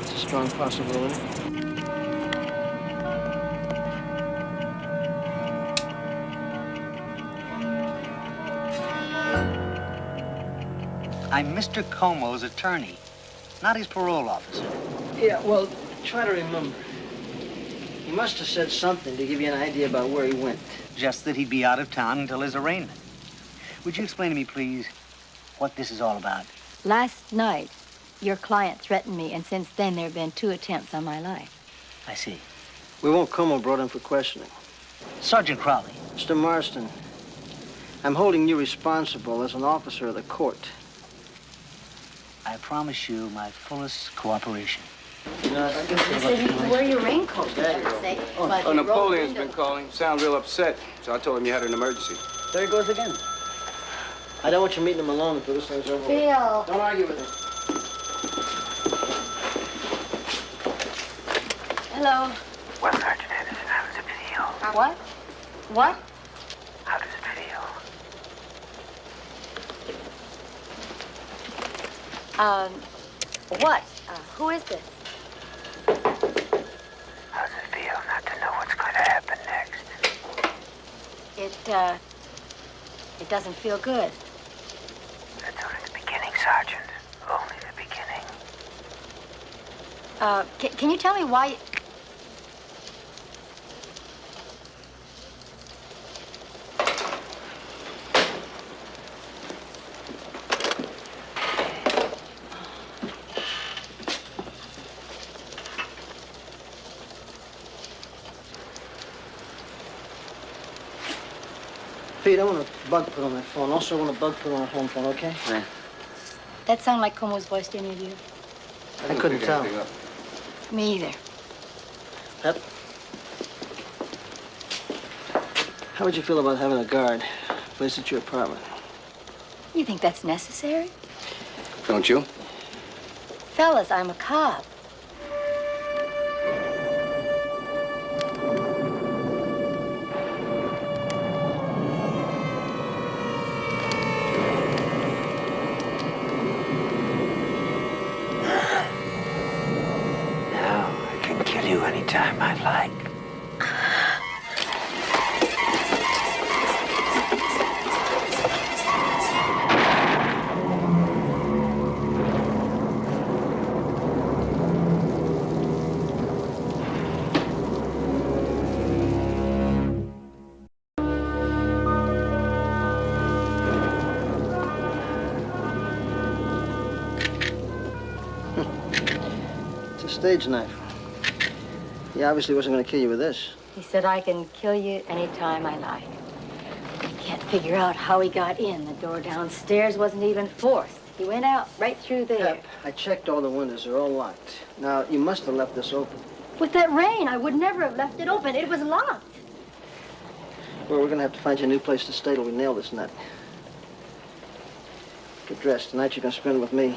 It's a strong possibility. I'm Mr. Como's attorney, not his parole officer. Yeah, well, try to remember. He must have said something to give you an idea about where he went. Just that he'd be out of town until his arraignment. Would you explain to me, please, what this is all about? Last night, your client threatened me, and since then there have been 2 attempts on my life. I see. We won't Como brought him for questioning. Sergeant Crowley. Mr. Marston, I'm holding you responsible as an officer of the court. I promise you my fullest cooperation. You said you could wear your raincoat, for heaven's sake. But you Napoleon's rolled been the calling. Sound real upset. So I told him you had an emergency. There he goes again. I don't want you meeting him alone until this thing's over. Bill. Don't argue with him. Hello. Well, Sergeant Anderson, how does it feel? What? What? How does it feel? What? Who is this? How does it feel not to know what's going to happen next? It doesn't feel good. That's only the beginning, Sergeant. Only the beginning. Can you tell me why? Pete, I want a bug put on that phone. Also, I want a bug put on that home phone, okay? Yeah. That sound like Como's voice to any of you? I couldn't tell. Me either. Pep? How would you feel about having a guard placed at your apartment? You think that's necessary? Don't you? Fellas, I'm a cop. Anytime I like. stage knife. He obviously wasn't going to kill you with this. He said, I can kill you anytime I like. I can't figure out how he got in. The door downstairs wasn't even forced. He went out right through there. Pep, I checked all the windows. They're all locked. Now, you must have left this open. With that rain, I would never have left it open. It was locked. Well, we're going to have to find you a new place to stay till we nail this nut. Get dressed. Tonight you're going to spend it with me.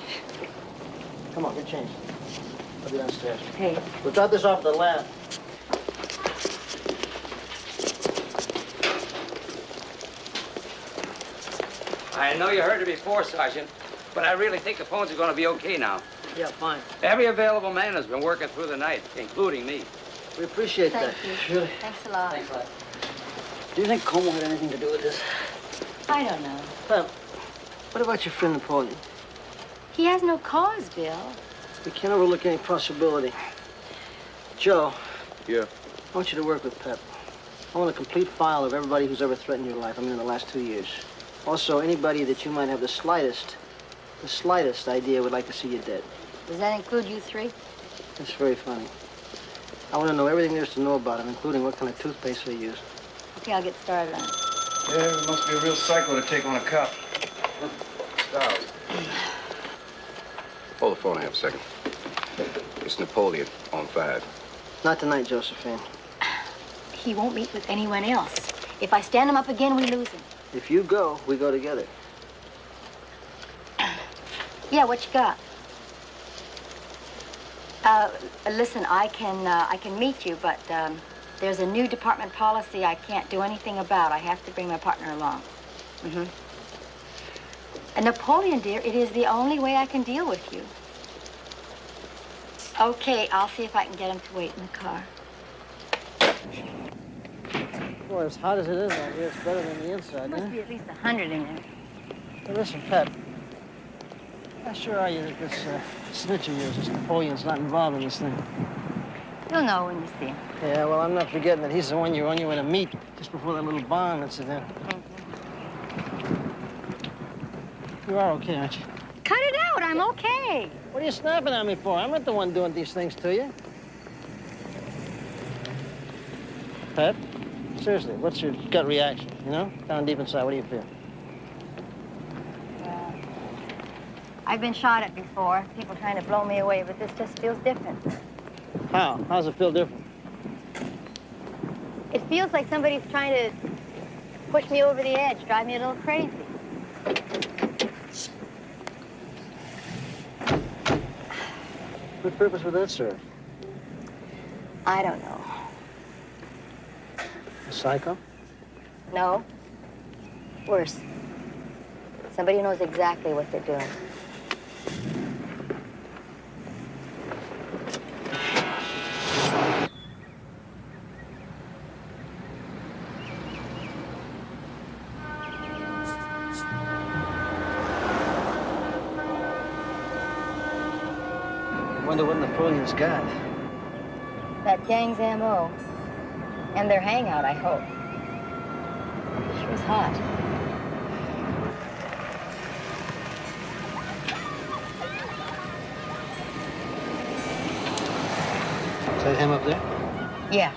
Come on, get changed. I'll be downstairs. Hey. We'll drop this off at the lab. I know you heard it before, Sergeant, but I really think the phones are going to be okay now. Yeah, fine. Every available man has been working through the night, including me. We appreciate that. Thank you. Really. Thanks a lot. Thanks a lot. Do you think Como had anything to do with this? I don't know. Pep, what about your friend Napoleon? He has no cause, Bill. We can't overlook any possibility. Joe. Yeah? I want you to work with Pep. I want a complete file of everybody who's ever threatened your life. I mean, in the last 2 years. Also, anybody that you might have the slightest idea would like to see you dead. Does that include you three? That's very funny. I want to know everything there's to know about him, including what kind of toothpaste they use. Okay, I'll get started on it. Yeah, it must be a real psycho to take on a cop. Stop. Hold the phone a half second. It's Napoleon on 5. Not tonight, Josephine. He won't meet with anyone else. If I stand him up again, we lose him. If you go, we go together. Yeah, what you got? Listen, I can meet you, but there's a new department policy I can't do anything about. I have to bring my partner along. Mm-hmm. And Napoleon, dear, it is the only way I can deal with you. Okay, I'll see if I can get him to wait in the car. Boy, as hot as it is out here, it's better than the inside, Must be at least 100 in there. Hey, listen, Pep. How sure are you that this snitch of yours, this Napoleon's, not involved in this thing? You'll know when you see him. Yeah, well, I'm not forgetting that he's the one you're on your way to meet just before that little bomb incident. You are okay, aren't you? Cut it out. I'm okay. What are you snapping at me for? I'm not the one doing these things to you. Pep, seriously, what's your gut reaction, you know? Down deep inside, what do you feel? I've been shot at before. People trying to blow me away, but this just feels different. How? How's it feel different? It feels like somebody's trying to push me over the edge, drive me a little crazy. What purpose would that serve? I don't know. A psycho? No. Worse. Somebody who knows exactly what they're doing. I wonder what Napoleon's got. That gang's M.O. And their hangout, I hope. Sure is hot. Is that him up there? Yeah.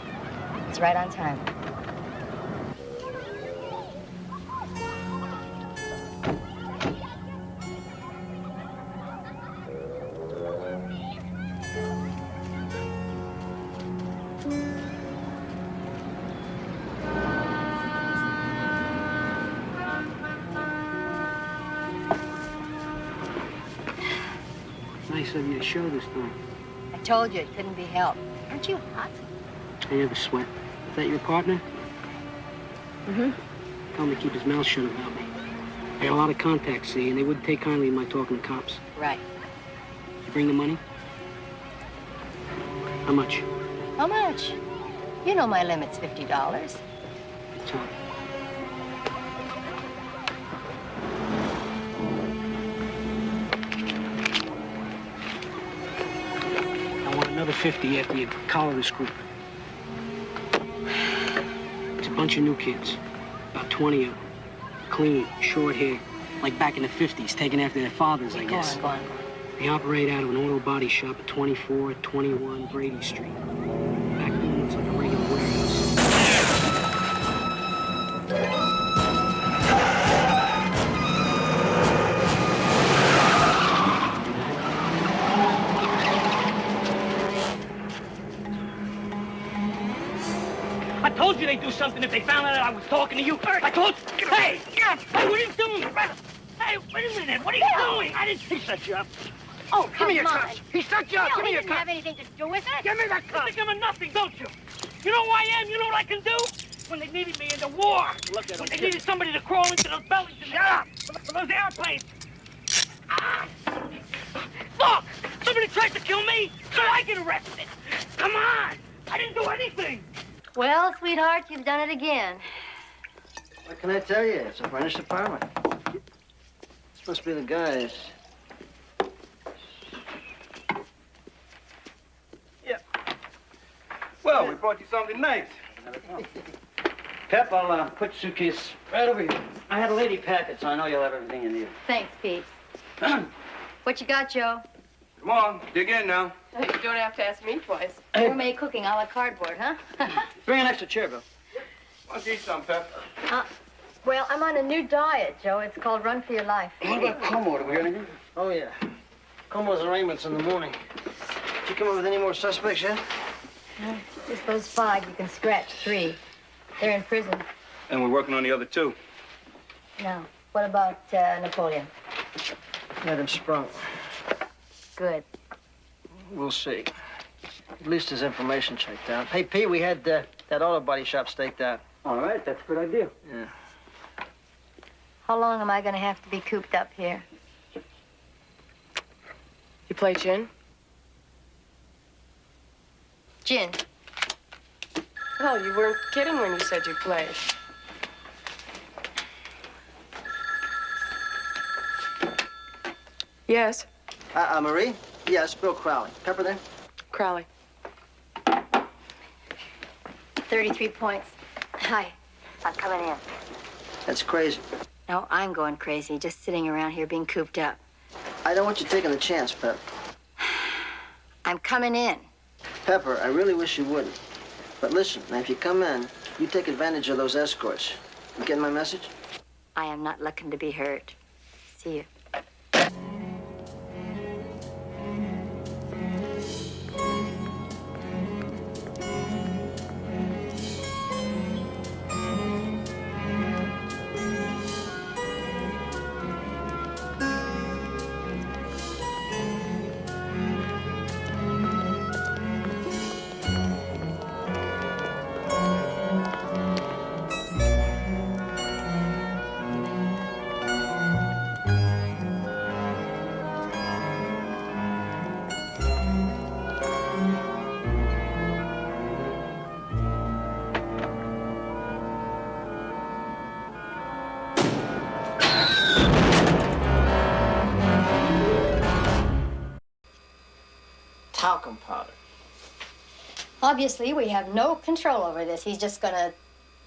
It's right on time. Nice of you to show this time. I told you it couldn't be helped. Aren't you hot? I never sweat. Is that your partner? Mm-hmm. Tell him to keep his mouth shut about me. I got a lot of contacts, see, and they wouldn't take kindly in my talking to cops. Right. You bring the money? How much? How much? You know my limit's $50. It's all right. I want another 50 after you collar this group. It's a bunch of new kids. About 20 of them. Clean, short hair. Like back in the 50s, taking after their fathers, I guess. Go on. They operate out of an auto body shop at 2421 Brady Street. Back room looks like a regular warehouse. I told you they'd do something if they found out I was talking to you. I told you. Hey! Hey, what are you doing? Hey, wait a minute. What are you doing? I didn't he set you up. Oh, Give me your on. cuffs. He set you up. Give me your didn't have cuffs. anything to do with it. Give me that cuff. You think I'm a nothing, don't you? You know who I am? You know what I can do? When they needed me in the war. Look at when they needed somebody to crawl into those bellies and shut up for those airplanes. Ah. Look! Somebody tried to kill me, so I get arrested. Come on! I didn't do anything. Well, sweetheart, you've done it again. What can I tell you? It's a furnished apartment. This must be the guys. Well, we brought you something nice. Pep, I'll put your suitcase right over here. I had a lady pack it, so I know you'll have everything you need. Thanks, Pete. What you got, Joe? Come on, dig in now. You don't have to ask me twice. Gourmet cooking a la cardboard, huh? Bring an extra chair, Bill. Why don't you eat some, Pep? Well, I'm on a new diet, Joe. It's called Run for Your Life. What about Como? Do we got anything? Oh, yeah. Como's arraignments in the morning. Did you come up with any more suspects yet? Just those 5, you can scratch 3. They're in prison. And we're working on the other 2. Now, what about Napoleon? Had him sprung. Good. We'll see. At least his information checked out. Hey, Pete, we had that auto body shop staked out. All right, that's a good idea. Yeah. How long am I going to have to be cooped up here? You play gin? Gin. Well, you weren't kidding when you said you played. Yes, Marie? Yes, Bill Crowley. Pepper there? Crowley. 33 points. Hi. I'm coming in. That's crazy. No, I'm going crazy, just sitting around here being cooped up. I don't want you taking the chance, Pep. I'm coming in. Pepper, I really wish you wouldn't. But listen, now, if you come in, you take advantage of those escorts. You getting my message? I am not looking to be hurt. See you. Talcum powder. Obviously, we have no control over this. He's just gonna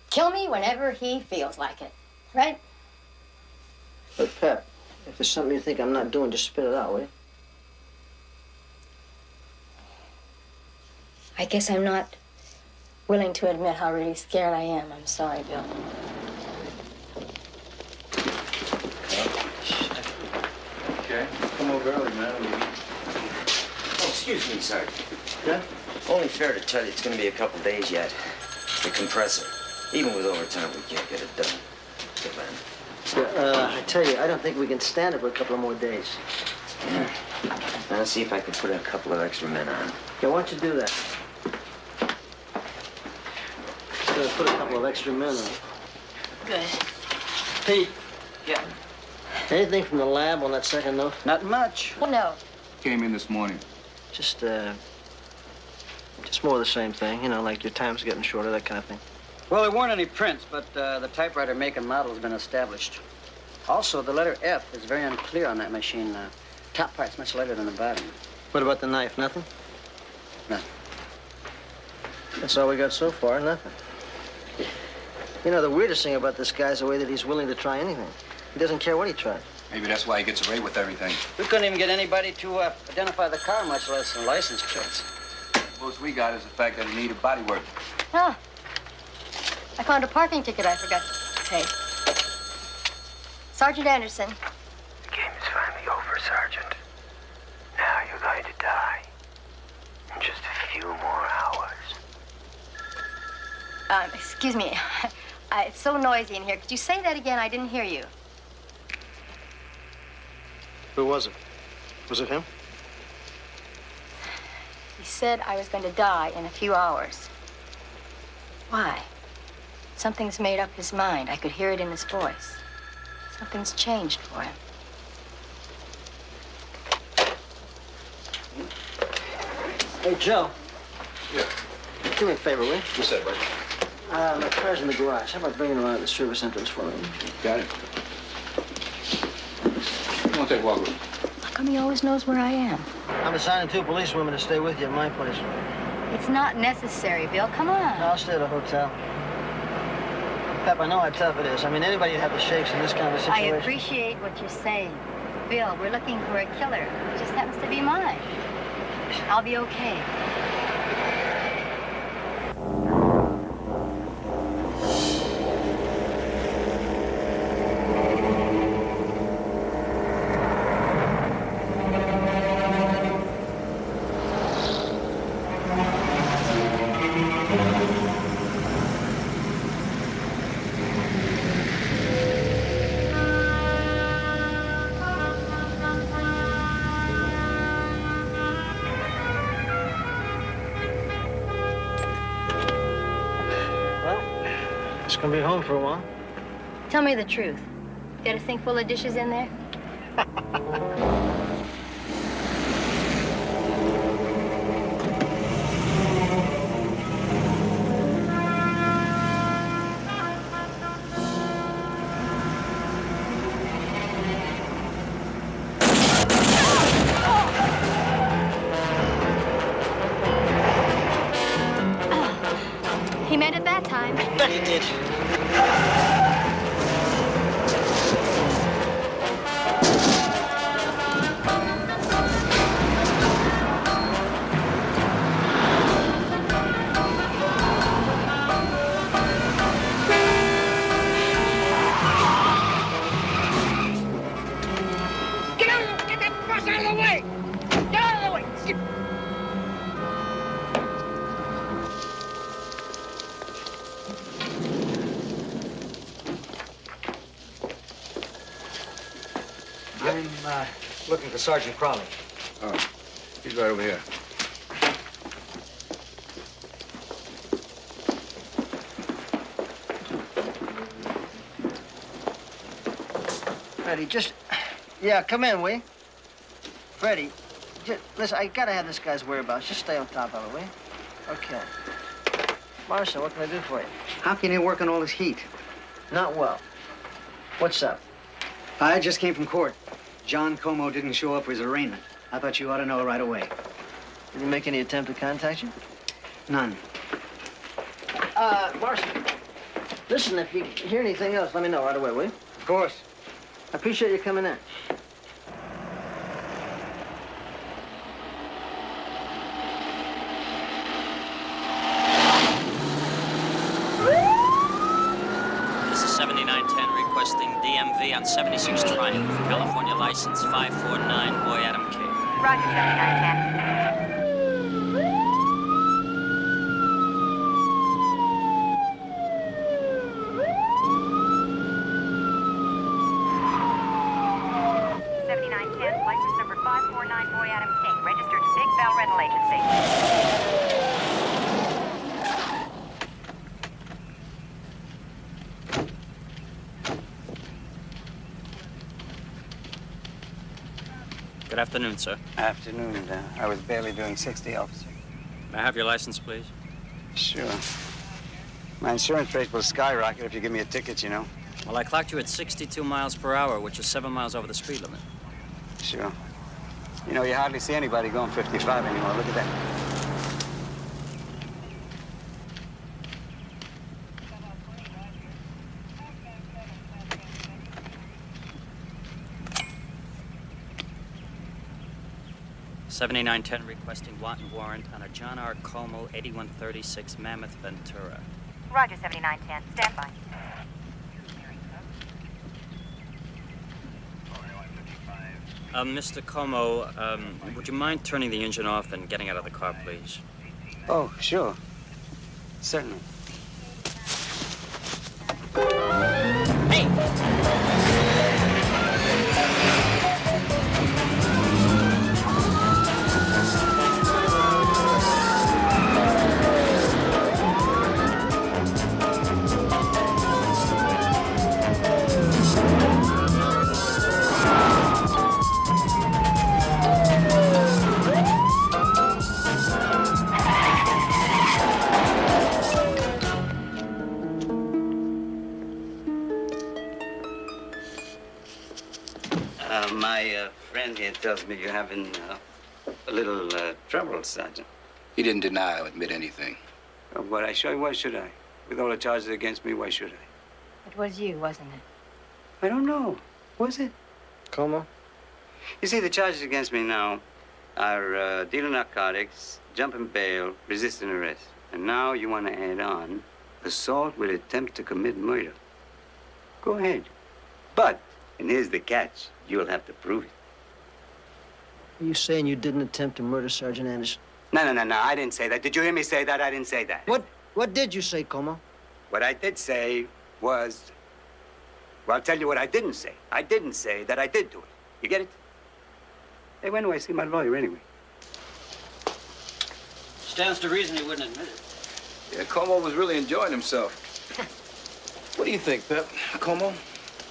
kill me whenever he feels like it. Right? But, Pep, if there's something you think I'm not doing, just spit it out, will you? I guess I'm not willing to admit how really scared I am. I'm sorry, Bill. Okay. Come over early, man. Oh, excuse me, Sergeant. Yeah? Only fair to tell you it's going to be a couple days yet. The compressor. Even with overtime, we can't get it done. Good man. I tell you, I don't think we can stand it for a couple of more days. Yeah. I'll see if I can put a couple of extra men on. Yeah, why don't you do that? Just gonna put a couple of extra men on. Good. Pete. Yeah. Anything from the lab on that second note? Not much. Well, no. Came in this morning. Just more of the same thing, you know, like your time's getting shorter, that kind of thing. Well, there weren't any prints, but the typewriter make and model has been established. Also, the letter F is very unclear on that machine. Top part's much lighter than the bottom. What about the knife? Nothing? Nothing. That's all we got so far, nothing. You know, the weirdest thing about this guy is the way that he's willing to try anything. He doesn't care what he tries. Maybe that's why he gets away with everything. We couldn't even get anybody to identify the car, much less the license plates. Most we got is the fact that he needed body work. Oh. I found a parking ticket I forgot to take. Sergeant Anderson. The game is finally over, Sergeant. Now you're going to die. In just a few more hours. Excuse me. It's so noisy in here. Could you say that again? I didn't hear you. Who was it? Was it him? He said I was going to die in a few hours. Why? Something's made up his mind. I could hear it in his voice. Something's changed for him. Hey, Joe. Yeah. Do me a favor, will you? What's that, buddy? My car's in the garage. How about bringing it around to the service entrance for me? Got it. Come on, take a walk with me. How come he always knows where I am? I'm assigning 2 policewomen to stay with you at my place. It's not necessary, Bill. Come on. I'll stay at a hotel. Pep, I know how tough it is. I mean, anybody would have the shakes in this kind of a I situation. appreciate what you're saying. Bill, we're looking for a killer. It just happens to be mine. I'll be okay. Gonna be home for a while. Tell me the truth. Got a sink full of dishes in there? He meant it that time. Bet he did. Get out! Get that bus out of the way! Get out of the way! I'm looking for Sergeant Crowley. Oh, he's right over here. Freddie, just... Yeah, come in, will you? Freddie, listen, I gotta have this guy's whereabouts. Just stay on top of it, will you? Okay. Marshal, what can I do for you? How can you work on all this heat? Not well. What's up? I just came from court. John Como didn't show up for his arraignment. I thought you ought to know right away. Did he make any attempt to contact you? None. Marshal, listen, if you hear anything else, let me know right away, will you? Of course. I appreciate you coming in. This is 7910 requesting DMV on 76 Triumph, California license 549, Boy Adam K. Roger, 7910. License number 549, Boy Adam King, registered to Big Bell Rental Agency. Good afternoon, sir. Afternoon. I was barely doing 60, officer. May I have your license, please? Sure. My insurance rate will skyrocket if you give me a ticket, you know. Well, I clocked you at 62 miles per hour, which is 7 miles over the speed limit. Sure. You know, you hardly see anybody going 55 anymore. Look at that. 7910 requesting wanton warrant on a John R. Como, 8136 Mammoth, Ventura. Roger, 7910. Stand by. Mr. Como, would you mind turning the engine off and getting out of the car, please? Oh, sure. Certainly. My friend here tells me you're having a little trouble, Sergeant. He didn't deny or admit anything. Oh, but why should I? With all the charges against me, why should I? It was you, wasn't it? I don't know. Was it? Como? You see, the charges against me now are dealing narcotics, jumping bail, resisting arrest. And now you want to add on assault with attempt to commit murder. Go ahead. But, and here's the catch, you'll have to prove it. Are you saying you didn't attempt to murder Sergeant Anderson? No, I didn't say that. Did you hear me say that? I didn't say that. What did you say, Como? What I did say was... Well, I'll tell you what I didn't say. I didn't say that I did do it. You get it? Hey, when do I see my lawyer anyway? Stands to reason he wouldn't admit it. Yeah, Como was really enjoying himself. What do you think, Pep? Como?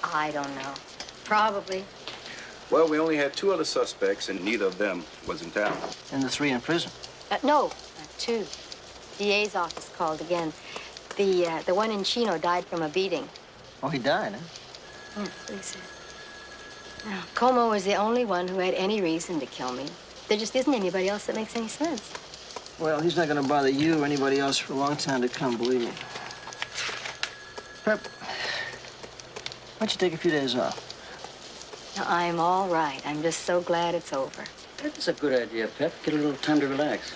I don't know. Probably. Well, we only had 2 other suspects, and neither of them was in town. And the 3 in prison? No, 2. DA's office called again. The one in Chino died from a beating. Oh, he died, huh? Yeah, that's what he said. Now, Como was the only one who had any reason to kill me. There just isn't anybody else that makes any sense. Well, he's not going to bother you or anybody else for a long time to come, believe me. Pep, why don't you take a few days off? Now, I'm all right. I'm just so glad it's over. That's a good idea, Pep. Get a little time to relax.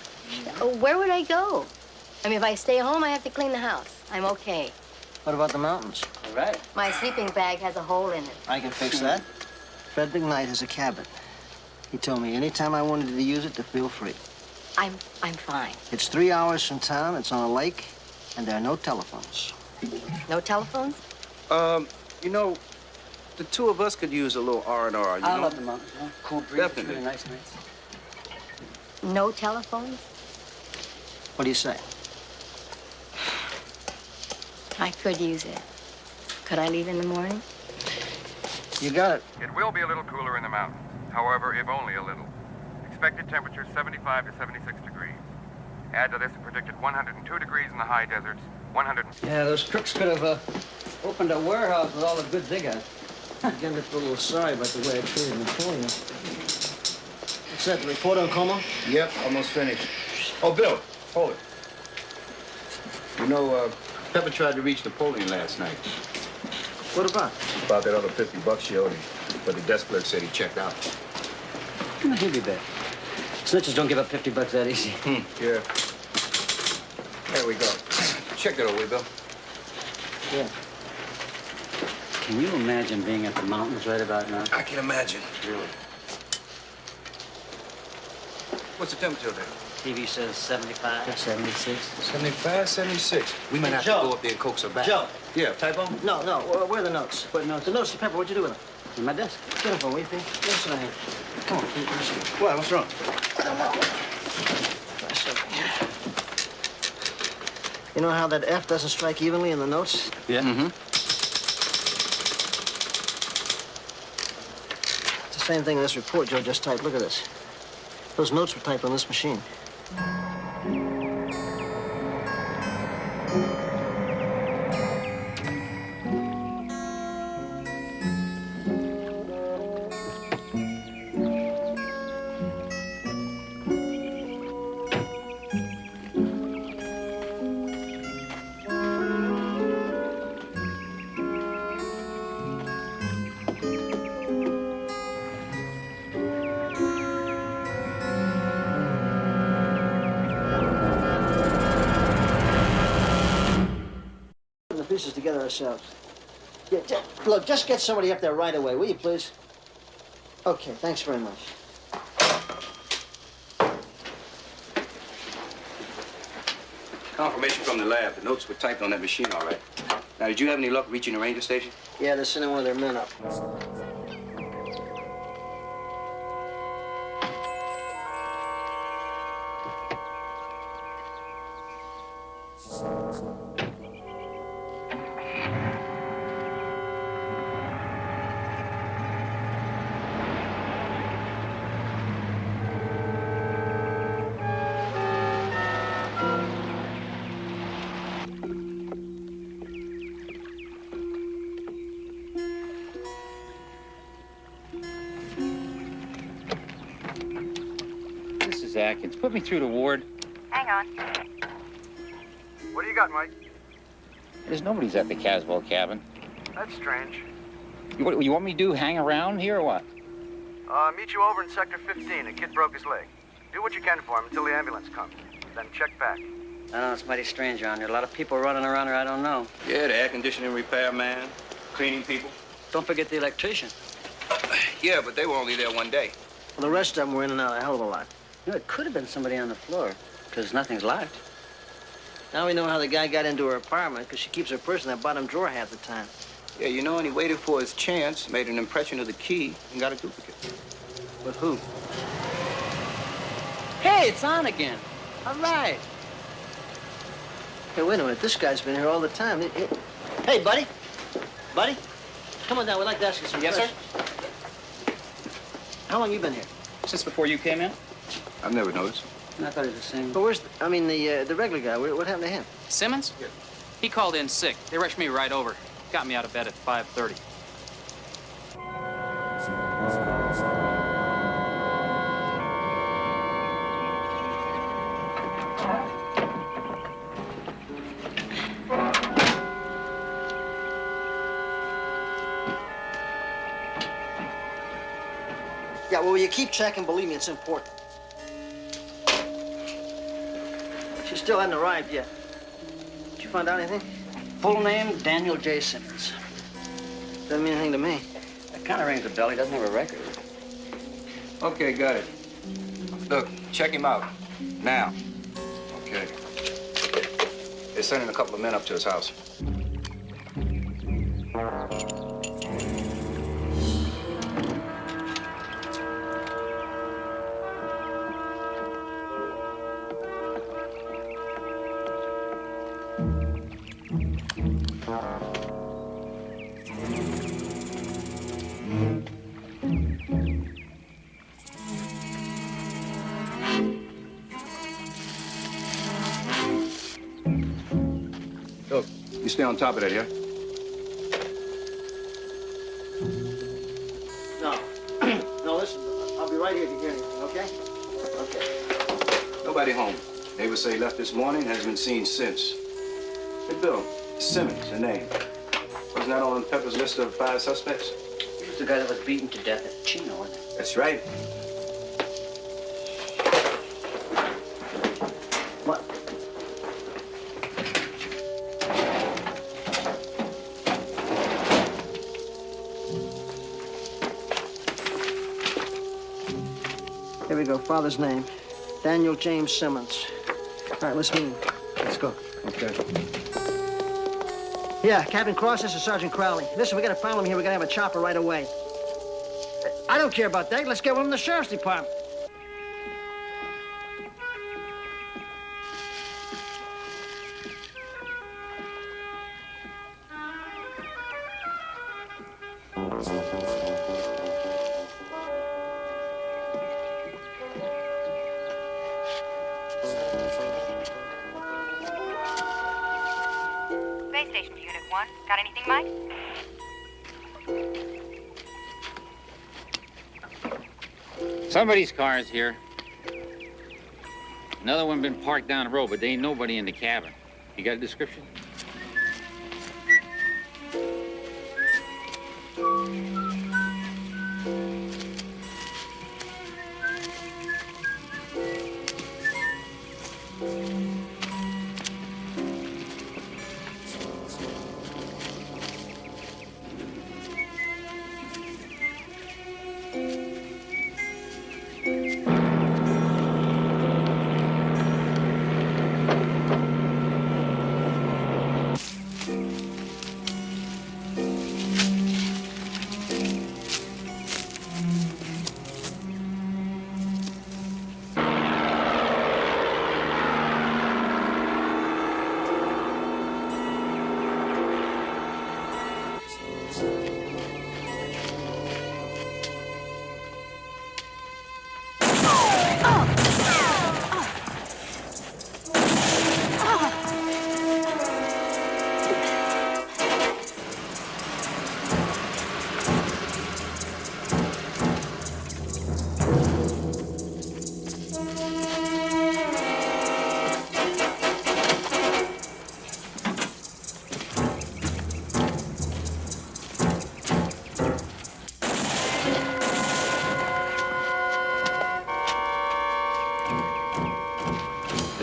Where would I go? I mean, if I stay home, I have to clean the house. I'm okay. What about the mountains? All right. My sleeping bag has a hole in it. I can fix that. Fred McKnight has a cabin. He told me anytime I wanted to use it to feel free. I'm fine. It's 3 hours from town, it's on a lake, and there are no telephones. No telephones? You know, the 2 of us could use a little R&R, you know? I love the mountains, huh? Cool breeze, Definitely. really nice nights. No telephones? What do you say? I could use it. Could I leave in the morning? You got it. It will be a little cooler in the mountains. However, if only a little. Expected temperature 75 to 76 degrees. Add to this a predicted 102 degrees in the high deserts, 100... Yeah, those crooks could have opened a warehouse with all the goods they got. Again, I feel a little sorry about the way I treated Napoleon. What's that, the report on Como? Yep, almost finished. Oh, Bill, hold it. You know, Pepper tried to reach Napoleon last night. What about? About that other $50 you owed him. But the desk clerk said he checked out. He'll be back. Snitches don't give up $50 that easy. Yeah. There we go. Check it over, Bill. Yeah. Can you imagine being at the mountains right about now? I can imagine. Really? What's the temperature there? TV says 75. 76. 75, 76. We might have Joe. to go up there and coax her back. Joe. Yeah, typo? No, where are the notes? What notes? The notes to Pepper, what'd you do with them? In my desk. Get them for me, please. Yes, I have. Come on, please. What? What's wrong? You know how that F doesn't strike evenly in the notes? Yeah. Mm-hmm. It's the same thing in this report Joe just typed. Look at this. Those notes were typed on this machine. pieces together ourselves. Yeah, look, just get somebody up there right away, will you, please? Okay, thanks very much. Confirmation from the lab. The notes were typed on that machine, all right. Now, did you have any luck reaching the ranger station? Yeah, they're sending one of their men up. Atkins, put me through to Ward. Hang on. What do you got, Mike? There's nobody's at the Caswell cabin. That's strange. You want me to do? Hang around here or what? Meet you over in Sector 15. A kid broke his leg. Do what you can for him until the ambulance comes. Then check back. I know, it's mighty strange around here. A lot of people running around here I don't know. Yeah, the air conditioning repair man, cleaning people. Don't forget the electrician. Yeah, but they were only there one day. Well, the rest of them were in and out a hell of a lot. You know, it could have been somebody on the floor, because nothing's locked. Now we know how the guy got into her apartment, because she keeps her purse in that bottom drawer half the time. Yeah, you know, and he waited for his chance, made an impression of the key, and got a duplicate. With who? Hey, it's on again. All right. Hey, wait a minute. This guy's been here all the time. Hey, buddy. Buddy, come on down. We'd like to ask you some questions. Yes, sir? How long you been here? Since before you came in? I've never noticed. I thought he was the same. But where's, the regular guy? What happened to him? Simmons? Yeah. He called in sick. They rushed me right over. Got me out of bed at 5:30. Yeah, well, you keep checking. Believe me, it's important. She still hadn't arrived yet. Did you find out anything? Full name, Daniel J. Simmons. Doesn't mean anything to me. That kind of rings a bell. He doesn't have a record. Okay, got it. Look, check him out. Now. Okay. They're sending a couple of men up to his house. Look, you stay on top of that, yeah? No. No, listen. I'll be right here if you hear anything, okay? Okay. Nobody home. Neighbors say he left this morning, hasn't been seen since. Hey, Bill, Simmons, the name. Wasn't that on Pepper's list of 5 suspects? He was the guy that was beaten to death at Chino, wasn't he? That's right. What? Here we go. Father's name. Daniel James Simmons. All right, let's meet him. Let's go. Okay. Yeah, Captain Cross, this is Sergeant Crowley. Listen, we got a problem here. We gotta have a chopper right away. I don't care about that. Let's get one from the sheriff's department. Base station to Unit 1. Got anything, Mike? Somebody's car is here. Another one been parked down the road, but there ain't nobody in the cabin. You got a description?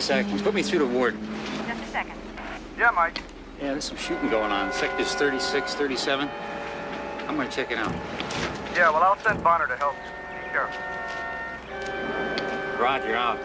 a sec. Put me through to Ward. Just a second. Yeah, Mike. Yeah, there's some shooting going on. Sectors 36, 37. I'm gonna check it out. Yeah, well, I'll send Bonner to help. Be careful. Roger, out.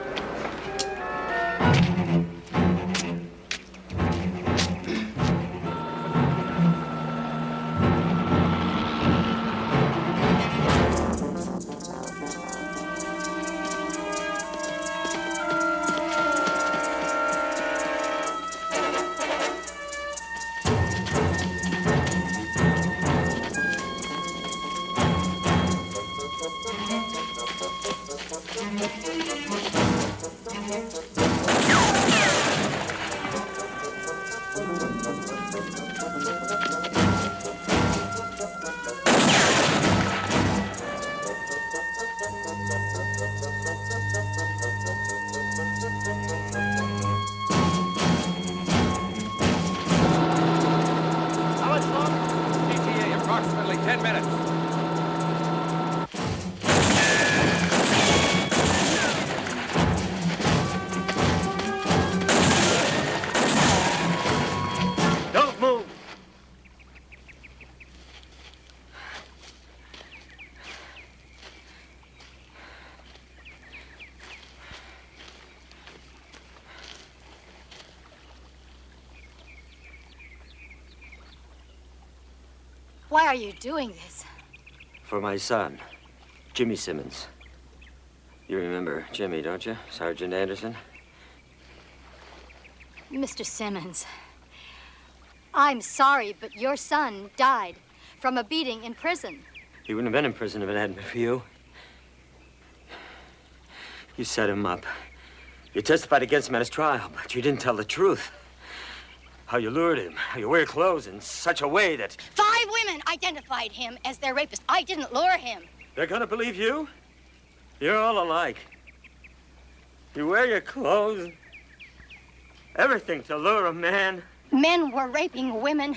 ETA, approximately 10 minutes. Don't move! Why are you doing this? For my son, Jimmy Simmons. You remember Jimmy, don't you? Sergeant Anderson? Mr. Simmons, I'm sorry, but your son died from a beating in prison. He wouldn't have been in prison if it hadn't been for you. You set him up. You testified against him at his trial, but you didn't tell the truth. How you lured him, how you wear clothes in such a way that 5 women identified him as their rapist. I didn't lure him. they're gonna believe you? You're all alike. You wear your clothes, everything to lure a man. Men were raping women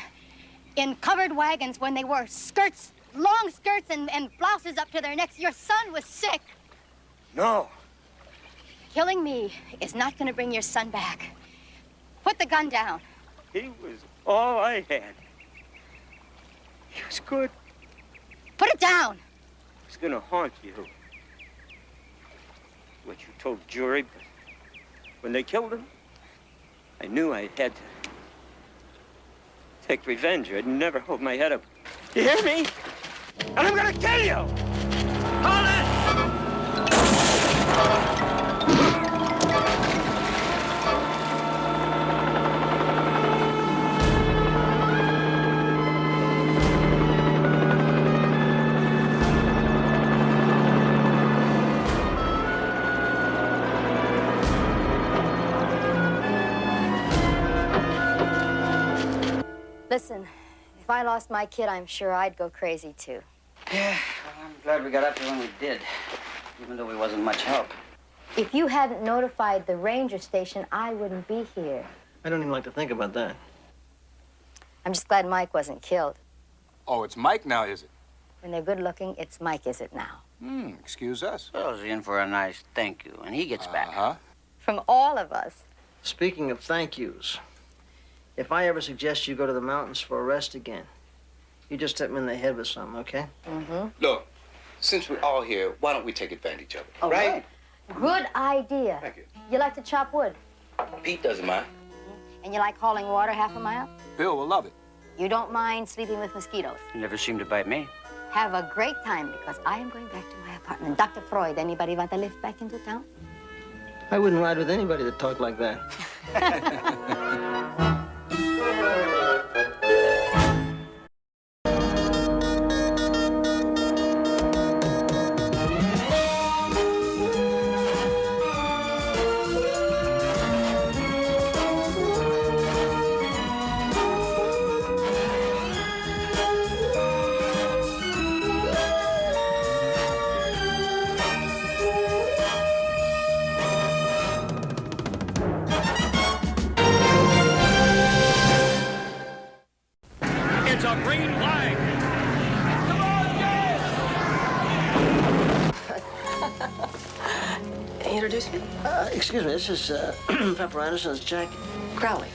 in covered wagons when they wore skirts, long skirts and blouses up to their necks. Your son was sick. No. Killing me is not going to bring your son back. Put the gun down. He was all I had. He was good. Put it down. He was gonna haunt you. What you told the jury, but when they killed him, I knew I had to take revenge. I'd never hold my head up. You hear me? And I'm gonna kill you! Hold it! Listen, if I lost my kid, I'm sure I'd go crazy too. Yeah, well, I'm glad we got up here when we did, even though we wasn't much help. If you hadn't notified the ranger station, I wouldn't be here. I don't even like to think about that. I'm just glad Mike wasn't killed. Oh, it's Mike now, is it? When they're good looking, it's Mike, is it now? Excuse us. Well, he's in for a nice thank you, and he gets back. From all of us. Speaking of thank yous, if I ever suggest you go to the mountains for a rest again, you just hit me in the head with something, okay? Mm-hmm. Look, since we're all here, why don't we take advantage of it, Oh, right? Good idea. Thank you. You like to chop wood? Pete doesn't mind. And you like hauling water half a mile? Bill will love it. You don't mind sleeping with mosquitoes? He never seemed to bite me. Have a great time, because I am going back to my apartment. Dr. Freud, anybody want to lift back into town? I wouldn't ride with anybody that talked like that. introduce me? Excuse me, this is Pepper Anderson's Jack Crowley.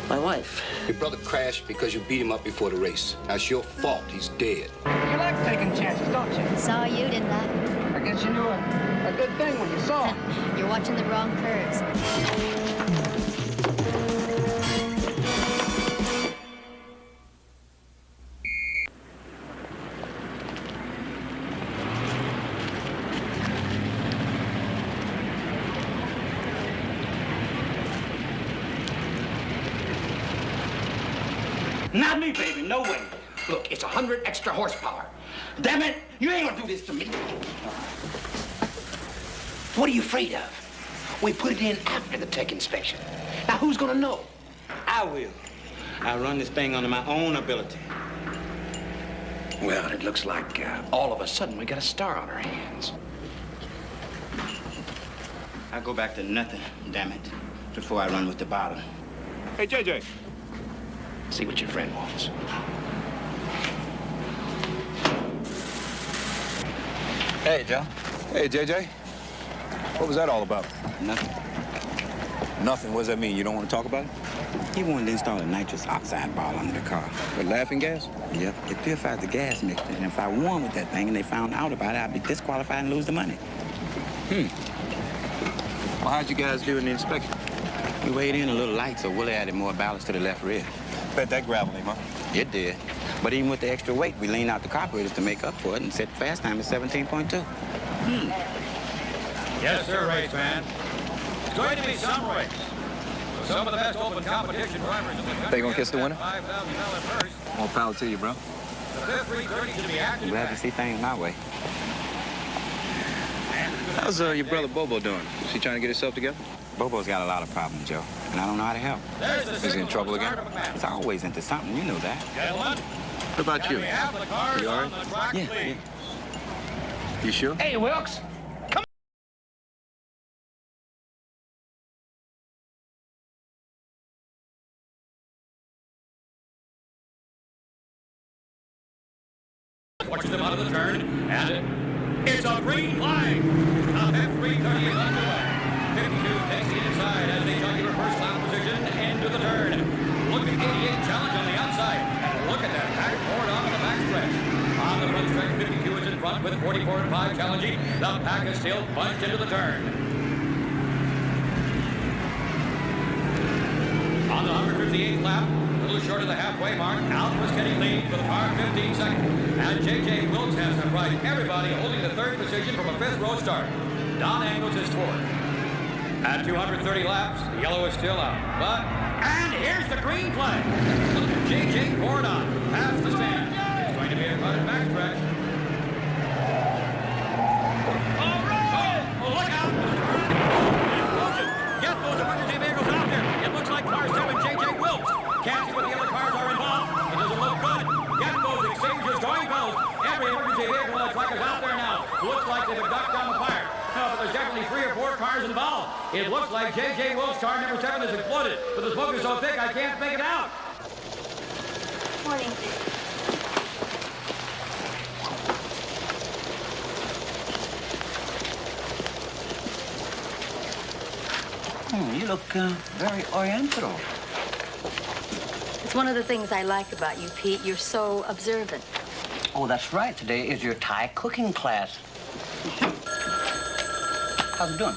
My wife. Your brother crashed because you beat him up before the race. Now, it's your fault he's dead. You like taking chances, don't you? Saw you, didn't I? I guess you knew a good thing when you saw it. You're watching the wrong curves. Not me, baby, no way. Look, it's 100 extra horsepower. Damn it, you ain't gonna do this to me. What are you afraid of? We put it in after the tech inspection. Now, who's gonna know? I will. I run this thing under my own ability. Well, it looks like all of a sudden we got a star on our hands. I go back to nothing, damn it, before I run with the bottom. Hey, JJ. See what your friend wants. Hey, Joe. Hey, JJ. What was that all about? Nothing. Nothing? What does that mean? You don't want to talk about it? He wanted to install a nitrous oxide ball under the car. With laughing gas? Yep. It purifies the gas mixture. And if I won with that thing and they found out about it, I'd be disqualified and lose the money. Well, how'd you guys do in the inspection? We weighed in a little light, so Willie added more ballast to the left rear. Bet that graveled him, huh? It did. But even with the extra weight, we leaned out the carburetors to make up for it and set the fast time at 17.2. Yes, sir, race fan. It's going to be some race. With some of the best open competition drivers in the country. They gonna kiss the winner? $5,000 purse. More power to you, bro. The fifth 330 should be active. I'm glad to see things my way. How's your brother Bobo doing? Is he trying to get himself together? Bobo's got a lot of problems, Joe, and I don't know how to help. Is he in trouble again? He's always into something, you know that. Gentlemen, What about you? You all right? Yeah. You sure? Hey, Wilkes. Watches them out of the turn, and it's a green flag. The fifth 330 is underway. 52 takes the inside as they jockey reverse lap position into the turn. Look at 88 challenge on the outside, and look at that pack poured on the back stretch. On the front stretch, 52 is in front with 44 and 5 challenging. The pack is still bunched into the turn. On the 158th lap, a little short of the halfway mark, Alpha's getting lead with car 15 seconds. And J.J. Wilkes has surprised everybody, holding the third position from a fifth row start. Don Angles is fourth. At 230 laps, the yellow is still out. And here's the green flag. Look at J.J. Gordon past the stand. It's going to be a crowded backstretch. All right! Oh, look out! Get those emergency vehicles out there. It looks like car 7, J.J. Wilkes. Can't see what the other cars are involved. It doesn't look good. Get those extinguishers going, fellas. Every emergency vehicle on the track is out there now. Looks like they've ducked down the fire. No, but there's definitely 3 or 4 cars involved. It looks like J.J. Wilkes' car number 7 has exploded, but the smoke is so thick I can't make it out. Morning. You look very oriental. It's one of the things I like about you, Pete. You're so observant. Oh, that's right. Today is your Thai cooking class. How's it doing?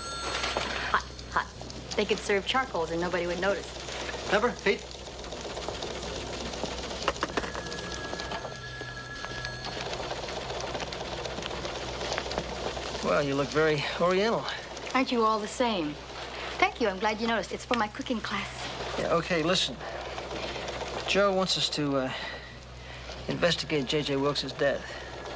Hot, hot. They could serve charcoals and nobody would notice. Pepper, Pete. Well, you look very oriental. Aren't you all the same? Thank you. I'm glad you noticed. It's for my cooking class. Yeah, okay, listen. Joe wants us to investigate J.J. Wilkes' death.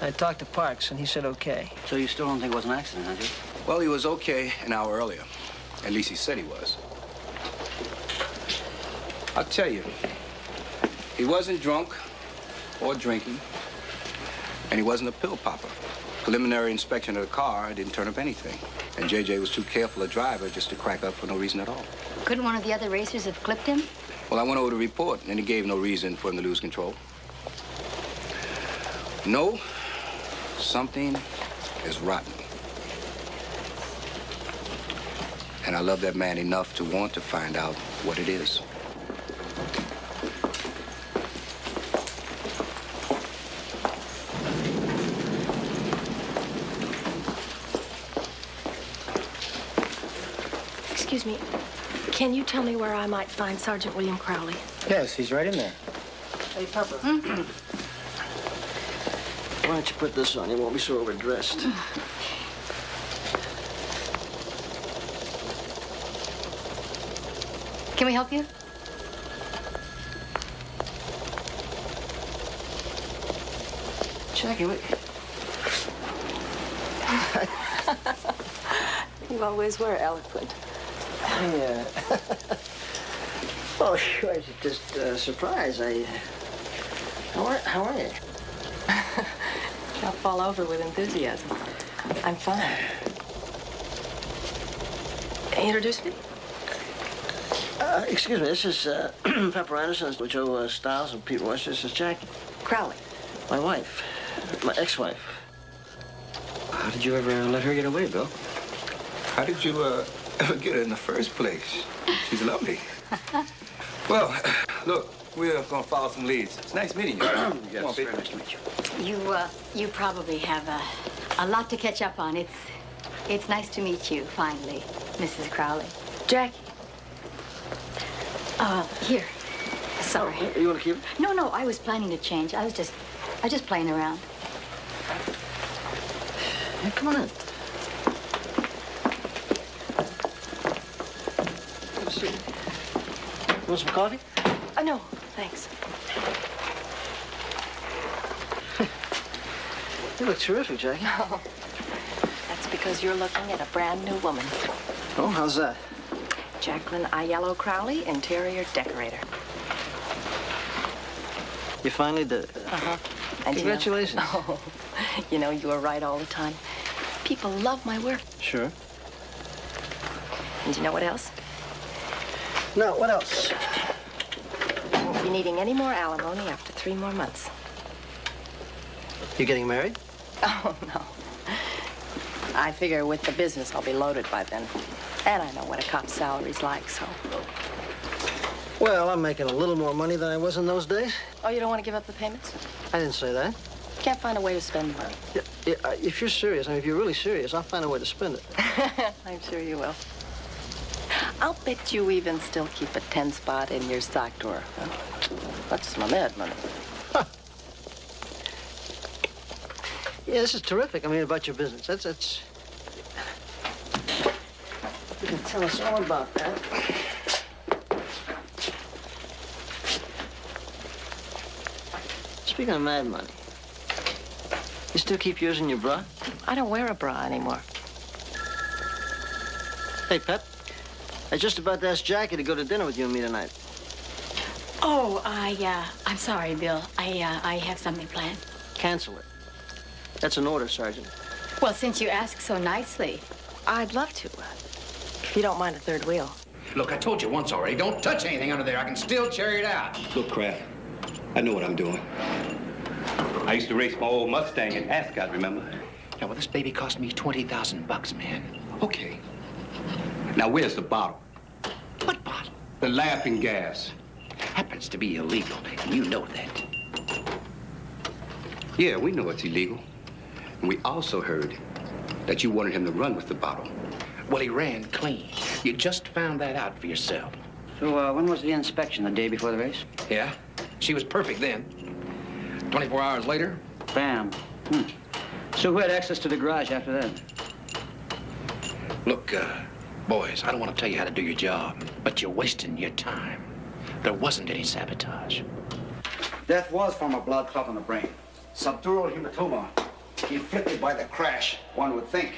I talked to Parks, and he said okay. So you still don't think it was an accident, huh, Jake? Well, he was okay an hour earlier. At least he said he was. I'll tell you, he wasn't drunk or drinking, and he wasn't a pill popper. Preliminary inspection of the car didn't turn up anything. And J.J. was too careful a driver just to crack up for no reason at all. Couldn't one of the other racers have clipped him? Well, I went over the report, and he gave no reason for him to lose control. No, something is rotten. And I love that man enough to want to find out what it is. Excuse me. Can you tell me where I might find Sergeant William Crowley? Yes, he's right in there. Hey, Papa. Why don't you put this on? You won't be so overdressed. Can we help you? Jackie, what? You always were eloquent. Yeah. Oh, sure. It's just a surprise. How are you? I'll fall over with enthusiasm. I'm fine. Introduce me? Excuse me. This is Pepper Anderson, Joe Stiles, and Pete Rush. This is Jackie. Crowley. My wife. My ex-wife. How did you ever let her get away, Bill? How did you ever get her in the first place? She's lovely. Well, look, we're gonna follow some leads. It's nice meeting you. Yes, Come on, Pete. very nice to meet you. You probably have a lot to catch up on. It's nice to meet you, finally, Mrs. Crowley. Jackie. Here. Sorry. Oh, you want to keep it? No, I was planning to change. I was just playing around. Yeah, come on in. Have a seat. Want some coffee? No, thanks. You look terrific, Jackie. Oh, that's because you're looking at a brand new woman. Oh, how's that? Jacqueline Aiello Crowley, interior decorator. You finally did it. Uh-huh. And Congratulations. You know, you were right all the time. People love my work. Sure. And you know what else? No, what else? You won't be needing any more alimony after 3 more months. You getting married? Oh, no. I figure with the business, I'll be loaded by then. And I know what a cop's salary's like, so. Well, I'm making a little more money than I was in those days. Oh, you don't want to give up the payments? I didn't say that. Can't find a way to spend money. Yeah, if you're serious, I mean, if you're really serious, I'll find a way to spend it. I'm sure you will. I'll bet you even still keep a 10 spot in your sock drawer. Huh? That's my mad money. Huh. Yeah, this is terrific. I mean, about your business. That's... You can tell us all about that. Speaking of mad money, you still keep yours in your bra? I don't wear a bra anymore. Hey, Pep. I just about to ask Jackie to go to dinner with you and me tonight. Oh, I'm sorry, Bill. I have something planned. Cancel it. That's an order, Sergeant. Well, since you ask so nicely. I'd love to, if you don't mind a third wheel. Look, I told you once already, don't touch anything under there. I can still cherry it out. Look, Kraft, I know what I'm doing. I used to race my old Mustang in Ascot, remember? Yeah, well, this baby cost me $20,000, man. Okay. Now, where's the bottle? What bottle? The laughing gas. Happens to be illegal, and you know that. Yeah, we know it's illegal. And we also heard that you wanted him to run with the bottle. Well, he ran clean. You just found that out for yourself. So, when was the inspection? The day before the race? Yeah, she was perfect then. 24 hours later. Bam. So who had access to the garage after that? Look, boys, I don't want to tell you how to do your job, but you're wasting your time. There wasn't any sabotage. Death was from a blood clot on the brain. Subdural hematoma. Inflicted by the crash, one would think.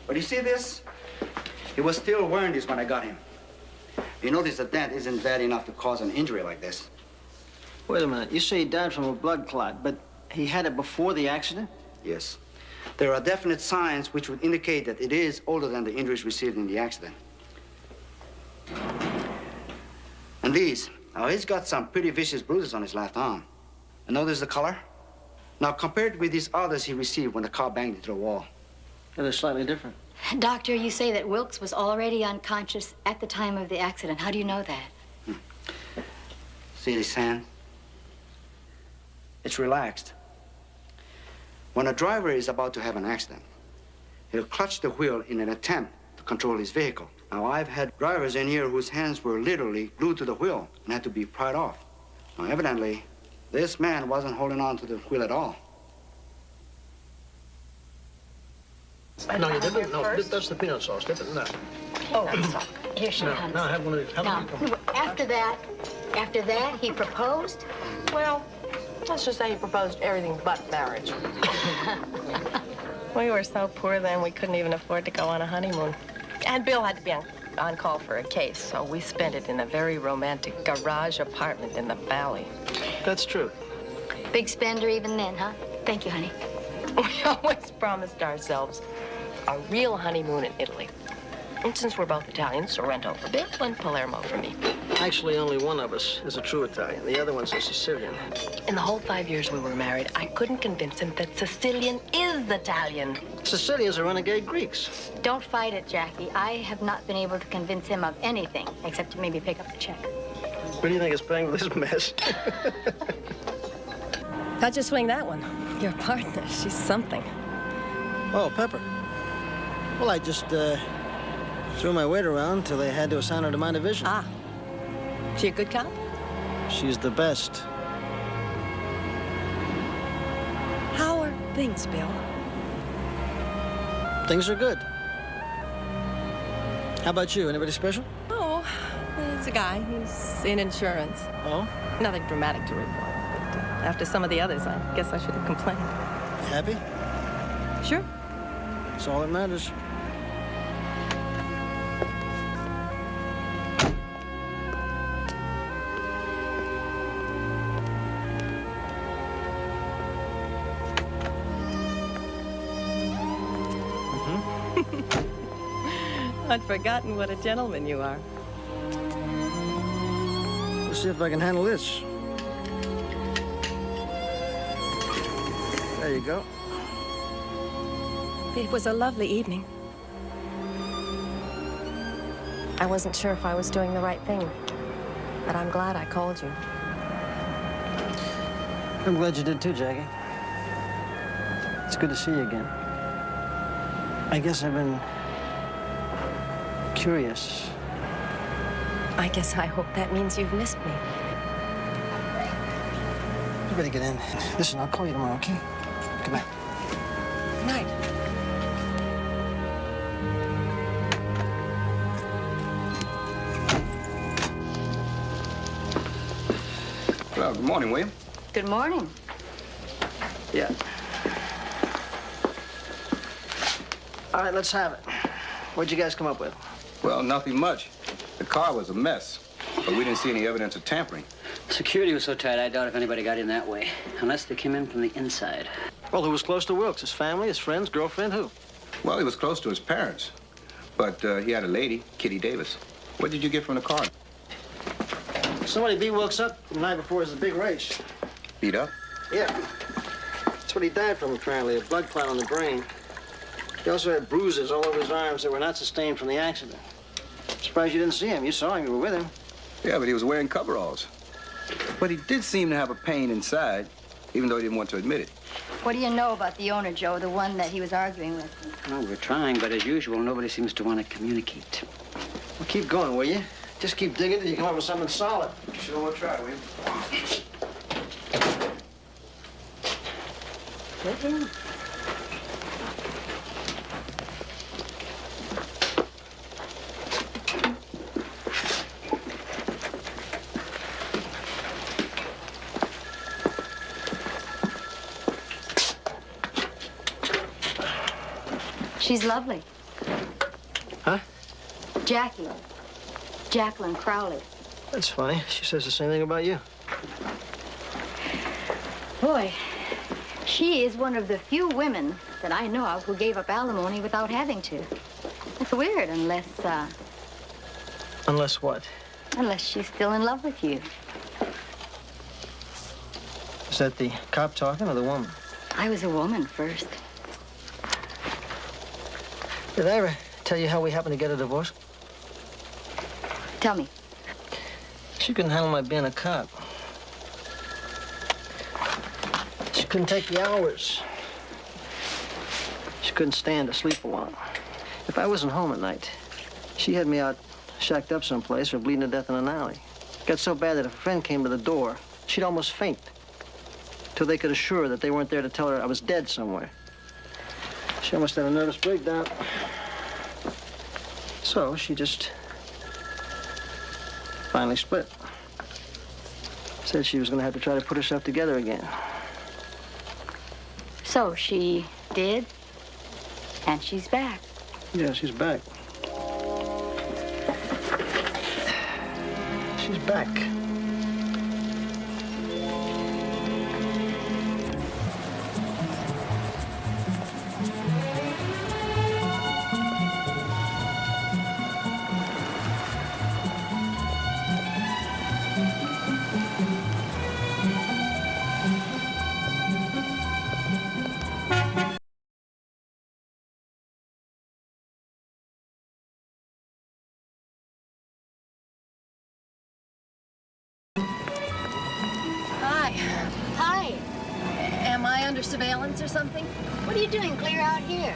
But you see this? He was still wearing this when I got him. You notice the dent isn't bad enough to cause an injury like this. Wait a minute. You say he died from a blood clot, but he had it before the accident? Yes. There are definite signs which would indicate that it is older than the injuries received in the accident. And these. Now, he's got some pretty vicious bruises on his left arm. And notice the color? Now, compared with these others he received when the car banged into the wall. Yeah, they're slightly different. Doctor, you say that Wilkes was already unconscious at the time of the accident. How do you know that? See this hand? It's relaxed. When a driver is about to have an accident, he'll clutch the wheel in an attempt to control his vehicle. Now, I've had drivers in here whose hands were literally glued to the wheel and had to be pried off. Now, evidently, this man wasn't holding on to the wheel at all. No, you didn't. No, that's the peanut sauce. Dip it in that. Oh, that's all. Here she comes. Now, have one of these. Now, after that, he proposed? Well, let's just say he proposed everything but marriage. We were so poor then, we couldn't even afford to go on a honeymoon. And Bill had to be on call for a case, so we spent it in a very romantic garage apartment in the valley. That's true. Big spender even then, huh? Thank you, honey. We always promised ourselves a real honeymoon in Italy. And since we're both Italians, Sorrento for Bill and Palermo for me. Actually, only one of us is a true Italian. The other one's a Sicilian. In the whole 5 years we were married, I couldn't convince him that Sicilian is Italian. Sicilians are renegade Greeks. Don't fight it, Jackie. I have not been able to convince him of anything, except to maybe pick up the check. What do you think is paying for this mess? How'd you swing that one? Your partner, she's something. Oh, Pepper. Well, I just, threw my weight around till they had to assign her to my division. Ah. She a good cop? She's the best. How are things, Bill? Things are good. How about you? Anybody special? Oh, there's a guy who's in insurance. Oh? Nothing dramatic to report. But after some of the others, I guess I should have complained. You happy? Sure. That's all that matters. I'd forgotten what a gentleman you are. Let's see if I can handle this. There you go. It was a lovely evening. I wasn't sure if I was doing the right thing, but I'm glad I called you. I'm glad you did too, Jackie. It's good to see you again. I guess I've been curious. I guess I hope that means you've missed me. You better get in. Listen, I'll call you tomorrow, okay? Come back. Good night. Well, good morning, William. Good morning. Yeah. All right, let's have it. What'd you guys come up with? Well, nothing much. The car was a mess, but we didn't see any evidence of tampering. Security was so tight, I doubt if anybody got in that way. Unless they came in from the inside. Well, who was close to Wilkes? His family, his friends, girlfriend, who? Well, he was close to his parents, but he had a lady, Kitty Davis. What did you get from the car? Somebody beat Wilkes up the night before his big race. Beat up? Yeah. That's what he died from, apparently, a blood clot on the brain. He also had bruises all over his arms that were not sustained from the accident. Surprised you didn't see him. You saw him. You were with him. Yeah, but he was wearing coveralls. But he did seem to have a pain inside, even though he didn't want to admit it. What do you know about the owner, Joe, the one that he was arguing with? Well, we're trying, but as usual, nobody seems to want to communicate. Well, keep going, will you? Just keep digging till you come up with something solid. Sure, we'll try, will you? She's lovely. Huh? Jackie. Jacqueline Crowley. That's funny. She says the same thing about you. Boy, she is one of the few women that I know of who gave up alimony without having to. It's weird unless, Unless what? unless she's still in love with you. Is that the cop talking or the woman? I was a woman first. Did I ever tell you how we happened to get a divorce? Tell me. She couldn't handle my being a cop. She couldn't take the hours. She couldn't stand to sleep a while. If I wasn't home at night, she had me out shacked up someplace or bleeding to death in an alley. It got so bad that if a friend came to the door, she'd almost faint till they could assure her that they weren't there to tell her I was dead somewhere. She almost had a nervous breakdown. So she just finally split. Said she was going to have to try to put herself together again. So she did, and she's back. Yeah, she's back. She's back. Hi. Am I under surveillance or something? What are you doing clear out here?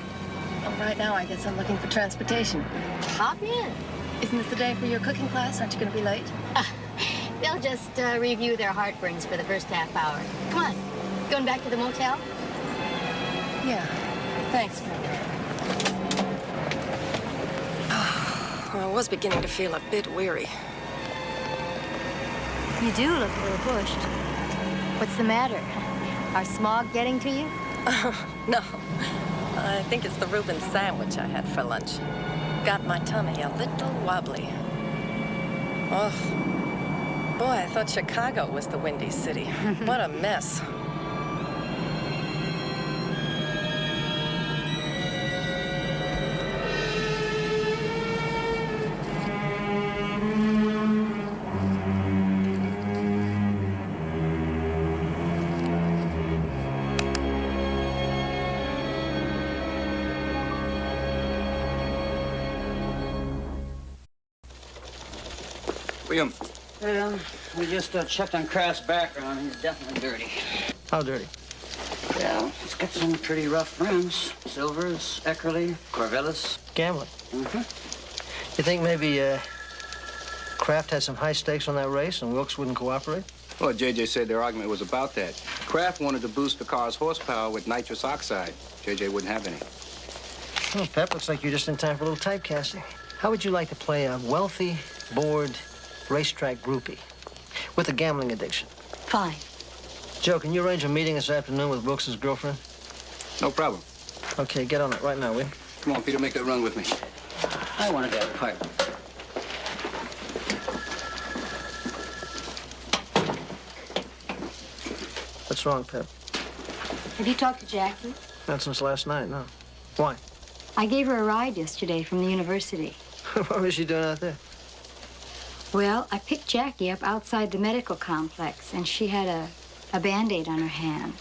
Well, right now, I guess I'm looking for transportation. Hop in. Isn't this the day for your cooking class? Aren't you going to be late? They'll just review their heartburns for the first half hour. Come on. Going back to the motel? Yeah. Thanks, Pepper. I was beginning to feel a bit weary. You do look a little pushed. What's the matter? Are smog getting to you? No. I think it's the Reuben sandwich I had for lunch. Got my tummy a little wobbly. Oh, boy, I thought Chicago was the Windy City. What a mess. William. Well, we just checked on Kraft's background. He's definitely dirty. How dirty? Well, he's got some pretty rough friends. Silvers, Eckerly, Corvallis. Gambling. Mm-hmm. You think maybe Kraft had some high stakes on that race and Wilkes wouldn't cooperate? Well, J.J. said their argument was about that. Kraft wanted to boost the car's horsepower with nitrous oxide. J.J. wouldn't have any. Oh, Pep, looks like you're just in time for a little typecasting. How would you like to play a wealthy, bored racetrack groupie with a gambling addiction? Fine. Joe, can you arrange a meeting this afternoon with Wilkes' girlfriend? No problem. Okay, get on it right now, will you? Come on, Peter, make that run with me. I wanted that part. What's wrong, Pep? Have you talked to Jackie? Not since last night, no. Why? I gave her a ride yesterday from the university. What was she doing out there? Well, I picked Jackie up outside the medical complex, and she had a Band-Aid on her hand,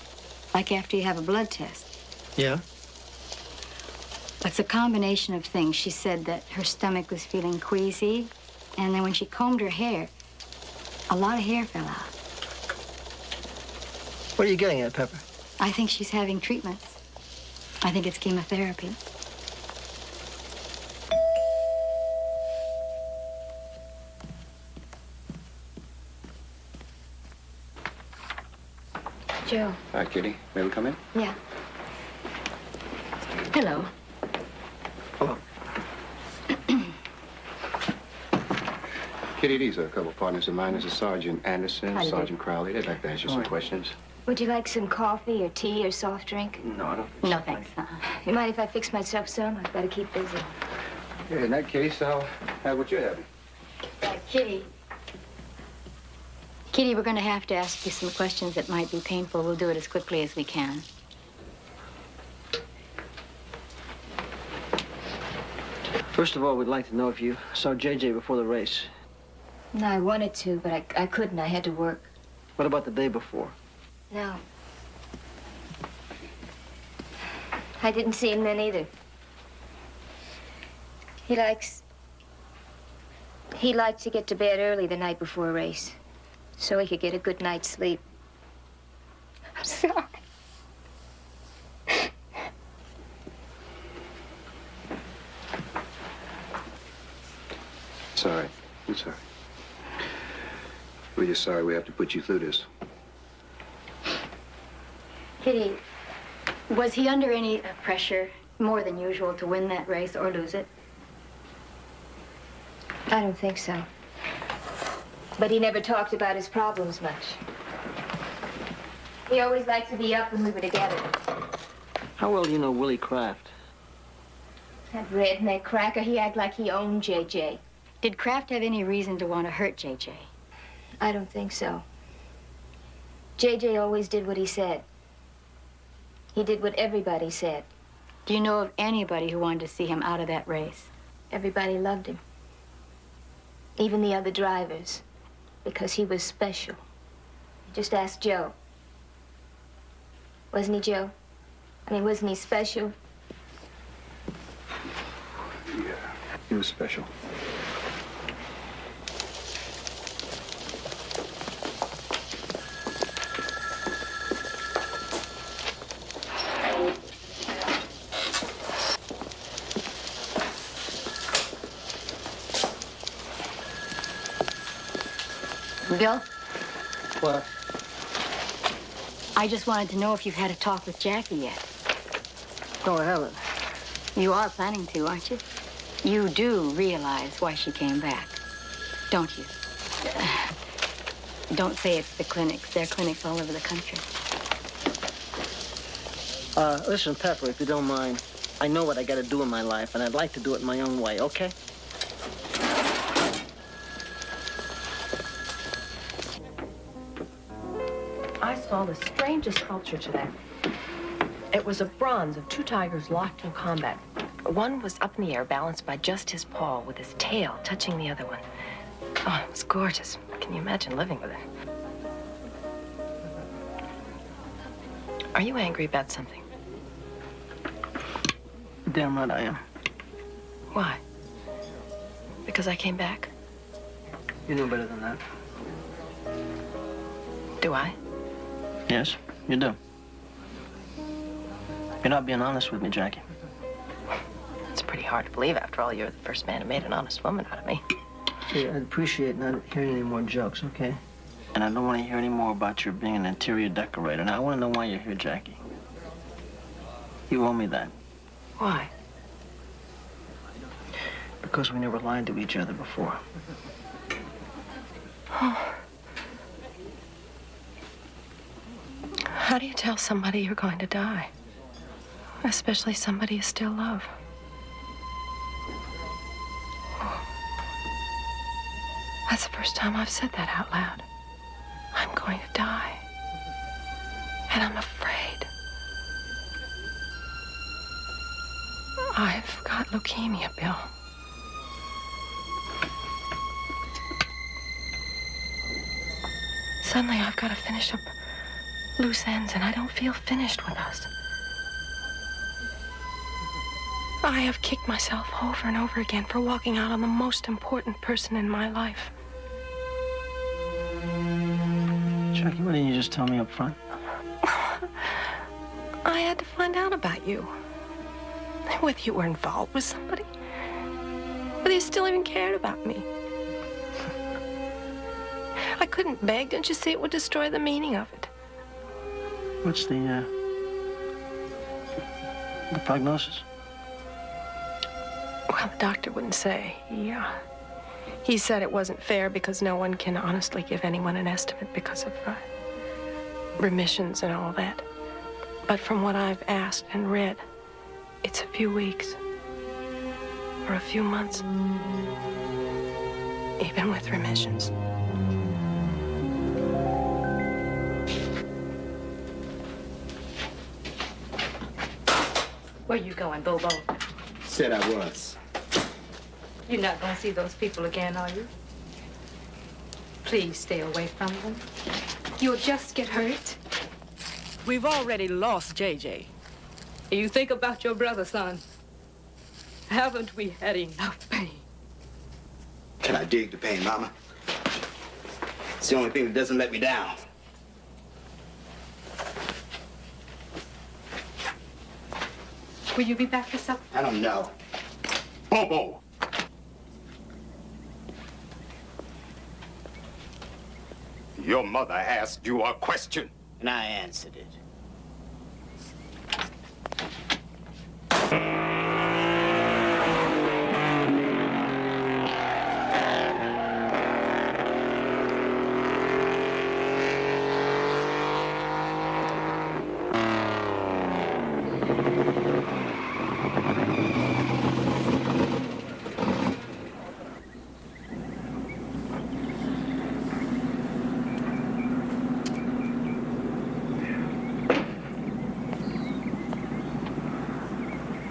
like after you have a blood test. Yeah? It's a combination of things. She said that her stomach was feeling queasy, and then when she combed her hair, a lot of hair fell out. What are you getting at, Pepper? I think she's having treatments. I think it's chemotherapy. Joe. Hi, Kitty. May we come in? Yeah. Hello. Hello. Kitty, these are a couple of partners of mine. This is Sergeant Anderson, Hi, Sergeant Crowley. They'd like to ask you some questions. Would you like some coffee or tea or soft drink? No, I don't think No, thanks. You mind if I fix myself some? I've got to keep busy. Yeah, in that case, I'll have what you're having. Kitty. Kitty, we're going to have to ask you some questions that might be painful. We'll do it as quickly as we can. First of all, we'd like to know if you saw J.J. before the race. No, I wanted to, but I couldn't. I had to work. What about the day before? No. I didn't see him then either. He likes to get to bed early the night before a race, so he could get a good night's sleep. I'm sorry. Sorry. I'm sorry. We're just sorry we have to put you through this. Kitty, was he under any pressure, more than usual, to win that race or lose it? I don't think so. But he never talked about his problems much. He always liked to be up when we were together. How well do you know Willie Kraft? That redneck cracker, he acted like he owned J.J. Did Kraft have any reason to want to hurt J.J.? I don't think so. J.J. always did what he said. He did what everybody said. Do you know of anybody who wanted to see him out of that race? Everybody loved him. Even the other drivers, because he was special. Just ask Joe. Wasn't he, Joe? I mean, wasn't he special? Yeah, he was special. Bill? What? I just wanted to know if you've had a talk with Jackie yet. No, I haven't. You are planning to, aren't you? You do realize why she came back, don't you? Don't say it's the clinics. There are clinics all over the country. Listen, Pepper, if you don't mind, I know what I gotta do in my life, and I'd like to do it my own way, okay? I saw the strangest sculpture today. It was a bronze of two tigers locked in combat. One was up in the air, balanced by just his paw, with his tail touching the other one. Oh, it was gorgeous. Can you imagine living with it? Are you angry about something? Damn right I am. Why? Because I came back? You know better than that. Do I? Yes, you do. You're not being honest with me, Jackie. It's pretty hard to believe. After all, you're the first man who made an honest woman out of me. See, I'd appreciate not hearing any more jokes, okay? And I don't want to hear any more about your being an interior decorator. Now, I want to know why you're here, Jackie. You owe me that. Why? Because we never lied to each other before. Oh. How do you tell somebody you're going to die? Especially somebody you still love. That's the first time I've said that out loud. I'm going to die. And I'm afraid. I've got leukemia, Bill. Suddenly I've got to finish up loose ends, and I don't feel finished with us. I have kicked myself over and over again for walking out on the most important person in my life. Jackie, why didn't you just tell me up front? I had to find out about you. Whether you were involved with somebody, whether you still even cared about me. I couldn't beg. Don't you see? It would destroy the meaning of it. What's the prognosis? Well, the doctor wouldn't say. He said it wasn't fair because no one can honestly give anyone an estimate because of remissions and all that. But from what I've asked and read, it's a few weeks or a few months, even with remissions. Where you going, Bobo? Said I was. You're not gonna see those people again, are you? Please stay away from them. You'll just get hurt. We've already lost JJ. You think about your brother, son. Haven't we had enough pain? Can I dig the pain, Mama? It's the only thing that doesn't let me down. Will you be back for supper? I don't know. Bobo! Your mother asked you a question. And I answered it.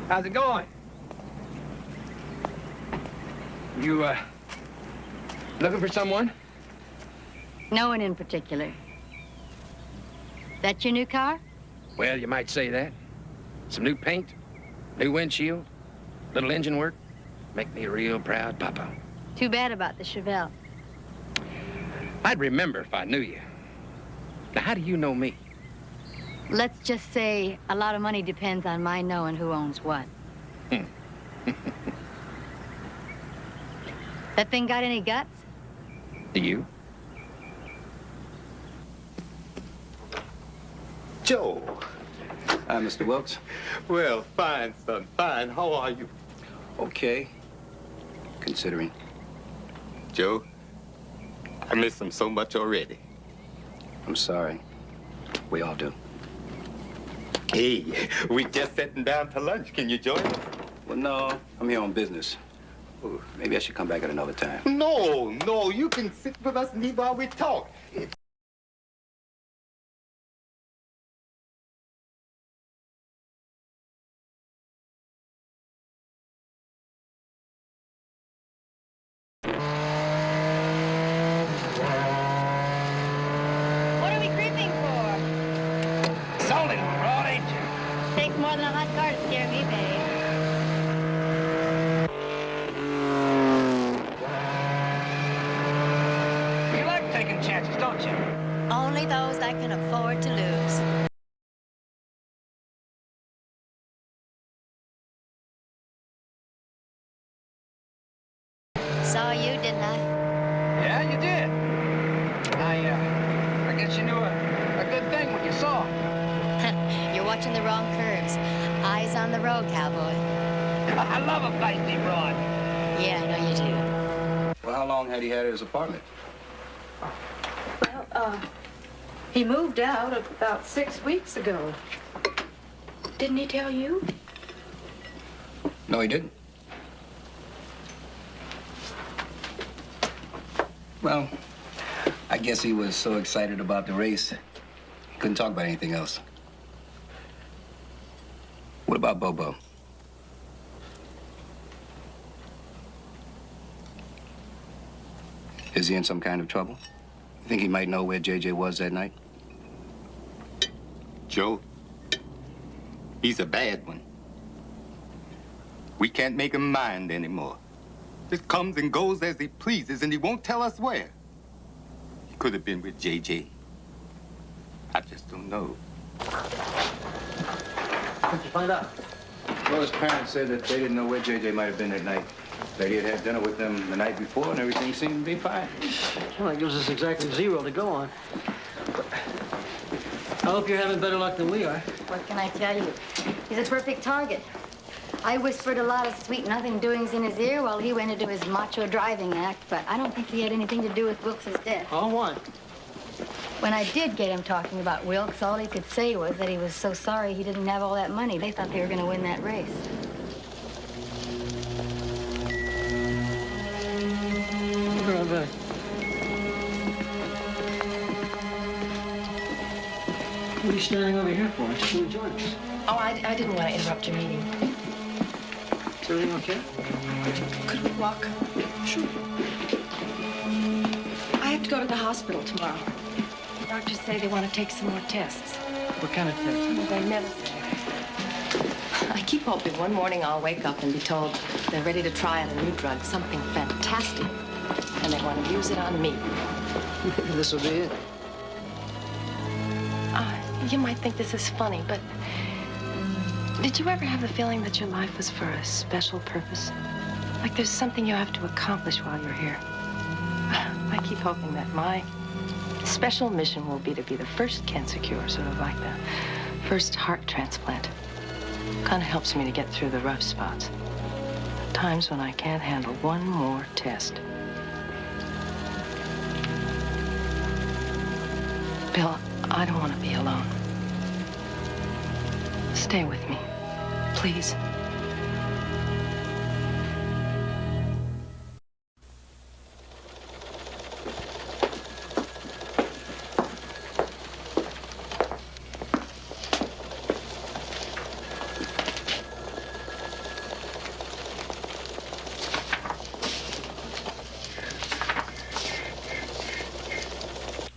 How's it going? You, looking for someone? No one in particular. That your new car? Well, you might say that. Some new paint, new windshield, little engine work. Make me real proud, Papa. Too bad about the Chevelle. I'd remember if I knew you. Now, how do you know me? Let's just say a lot of money depends on my knowing who owns what. That thing got any guts? Do you? Joe. Hi, Mr. Wilkes. Well, fine, son, fine. How are you? Okay. Considering. Joe, I miss him so much already. I'm sorry. We all do. Hey, we just sitting down to lunch. Can you join us? Well, no. I'm here on business. Ooh, maybe I should come back at another time. No, you can sit with us and eat while we talk. What are we creeping for? It's only a raw danger. Takes more than a hot car to scare me, babe. You like taking chances, don't you? Only those I can afford to lose. Saw you, didn't I? Yeah, you did. I guess you knew a good thing when you saw. You're watching the wrong curves. Eyes on the road, cowboy. I love a feisty broad. Yeah, I know you do. Well, how long had he had his apartment? Well, he moved out about 6 weeks ago. Didn't he tell you? No, he didn't. Well, I guess he was so excited about the race, he couldn't talk about anything else. What about Bobo? Is he in some kind of trouble? You think he might know where JJ was that night? Joe, he's a bad one. We can't make him mind anymore. Just comes and goes as he pleases, and he won't tell us where. He could have been with JJ. I just don't know. What'd you find out? Well, his parents said that they didn't know where JJ might have been that night. That he had had dinner with them the night before, and everything seemed to be fine. Well, that gives us exactly 0 to go on. I hope you're having better luck than we are. What can I tell you? He's a perfect target. I whispered a lot of sweet nothing doings in his ear while he went into his macho driving act, but I don't think he had anything to do with Wilkes' death. Oh, what? When I did get him talking about Wilkes, all he could say was that he was so sorry he didn't have all that money. They thought they were going to win that race. We'll be right back. What are you standing over here for? Just come and join us. Oh, I didn't want to interrupt your meeting. Is everything okay? Could we walk? Sure. I have to go to the hospital tomorrow. The doctors say they want to take some more tests. What kind of test? They never say. I keep hoping one morning I'll wake up and be told they're ready to try out a new drug, something fantastic, and they want to use it on me. You think this will be it? You might think this is funny, but did you ever have the feeling that your life was for a special purpose? Like there's something you have to accomplish while you're here. I keep hoping that my special mission will be to be the first cancer cure, sort of like the first heart transplant. Kind of helps me to get through the rough spots. Times when I can't handle one more test. Bill, I don't want to be alone. Stay with me, please.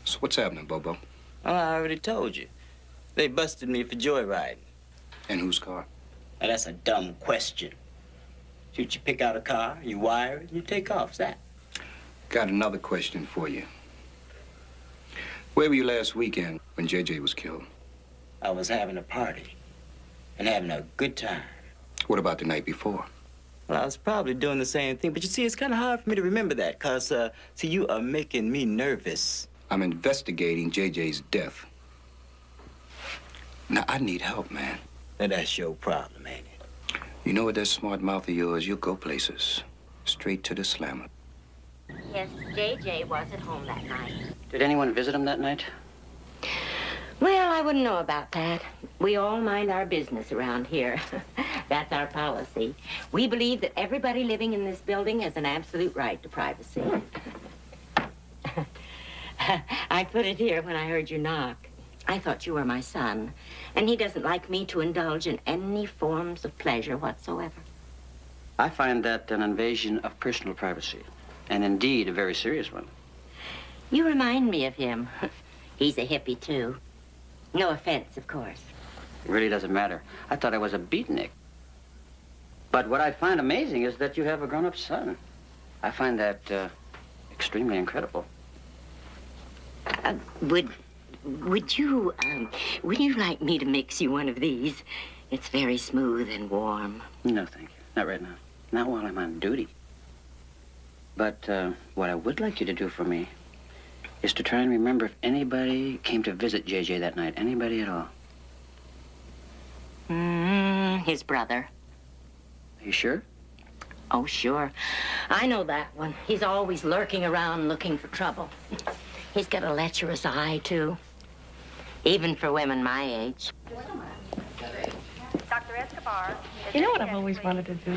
So what's happening, Bobo? Oh, I already told you. They busted me for joyriding. In whose car? Now, that's a dumb question. Should you pick out a car, you wire it, and you take off, is that? Got another question for you. Where were you last weekend when JJ was killed? I was having a party and having a good time. What about the night before? Well, I was probably doing the same thing, but you see, it's kind of hard for me to remember that, because, see, you are making me nervous. I'm investigating JJ's death. Now, I need help, man. Now, that's your problem, ain't it? You know, with that smart mouth of yours, you'll go places. Straight to the slammer. Yes, JJ was at home that night. Did anyone visit him that night? Well, I wouldn't know about that. We all mind our business around here. That's our policy. We believe that everybody living in this building has an absolute right to privacy. I put it here when I heard you knock. I thought you were my son, and he doesn't like me to indulge in any forms of pleasure whatsoever. I find that an invasion of personal privacy, and indeed a very serious one. You remind me of him. He's a hippie, too. No offense, of course. It really doesn't matter. I thought I was a beatnik. But what I find amazing is that you have a grown-up son. I find that extremely incredible. Would you like me to mix you one of these? It's very smooth and warm. No, thank you. Not right now. Not while I'm on duty. But what I would like you to do for me is to try and remember if anybody came to visit JJ that night. Anybody at all. His brother. Are you sure? Oh, sure. I know that one. He's always lurking around looking for trouble. He's got a lecherous eye, too. Even for women my age. Dr. Escobar. You know what I've always wanted to do?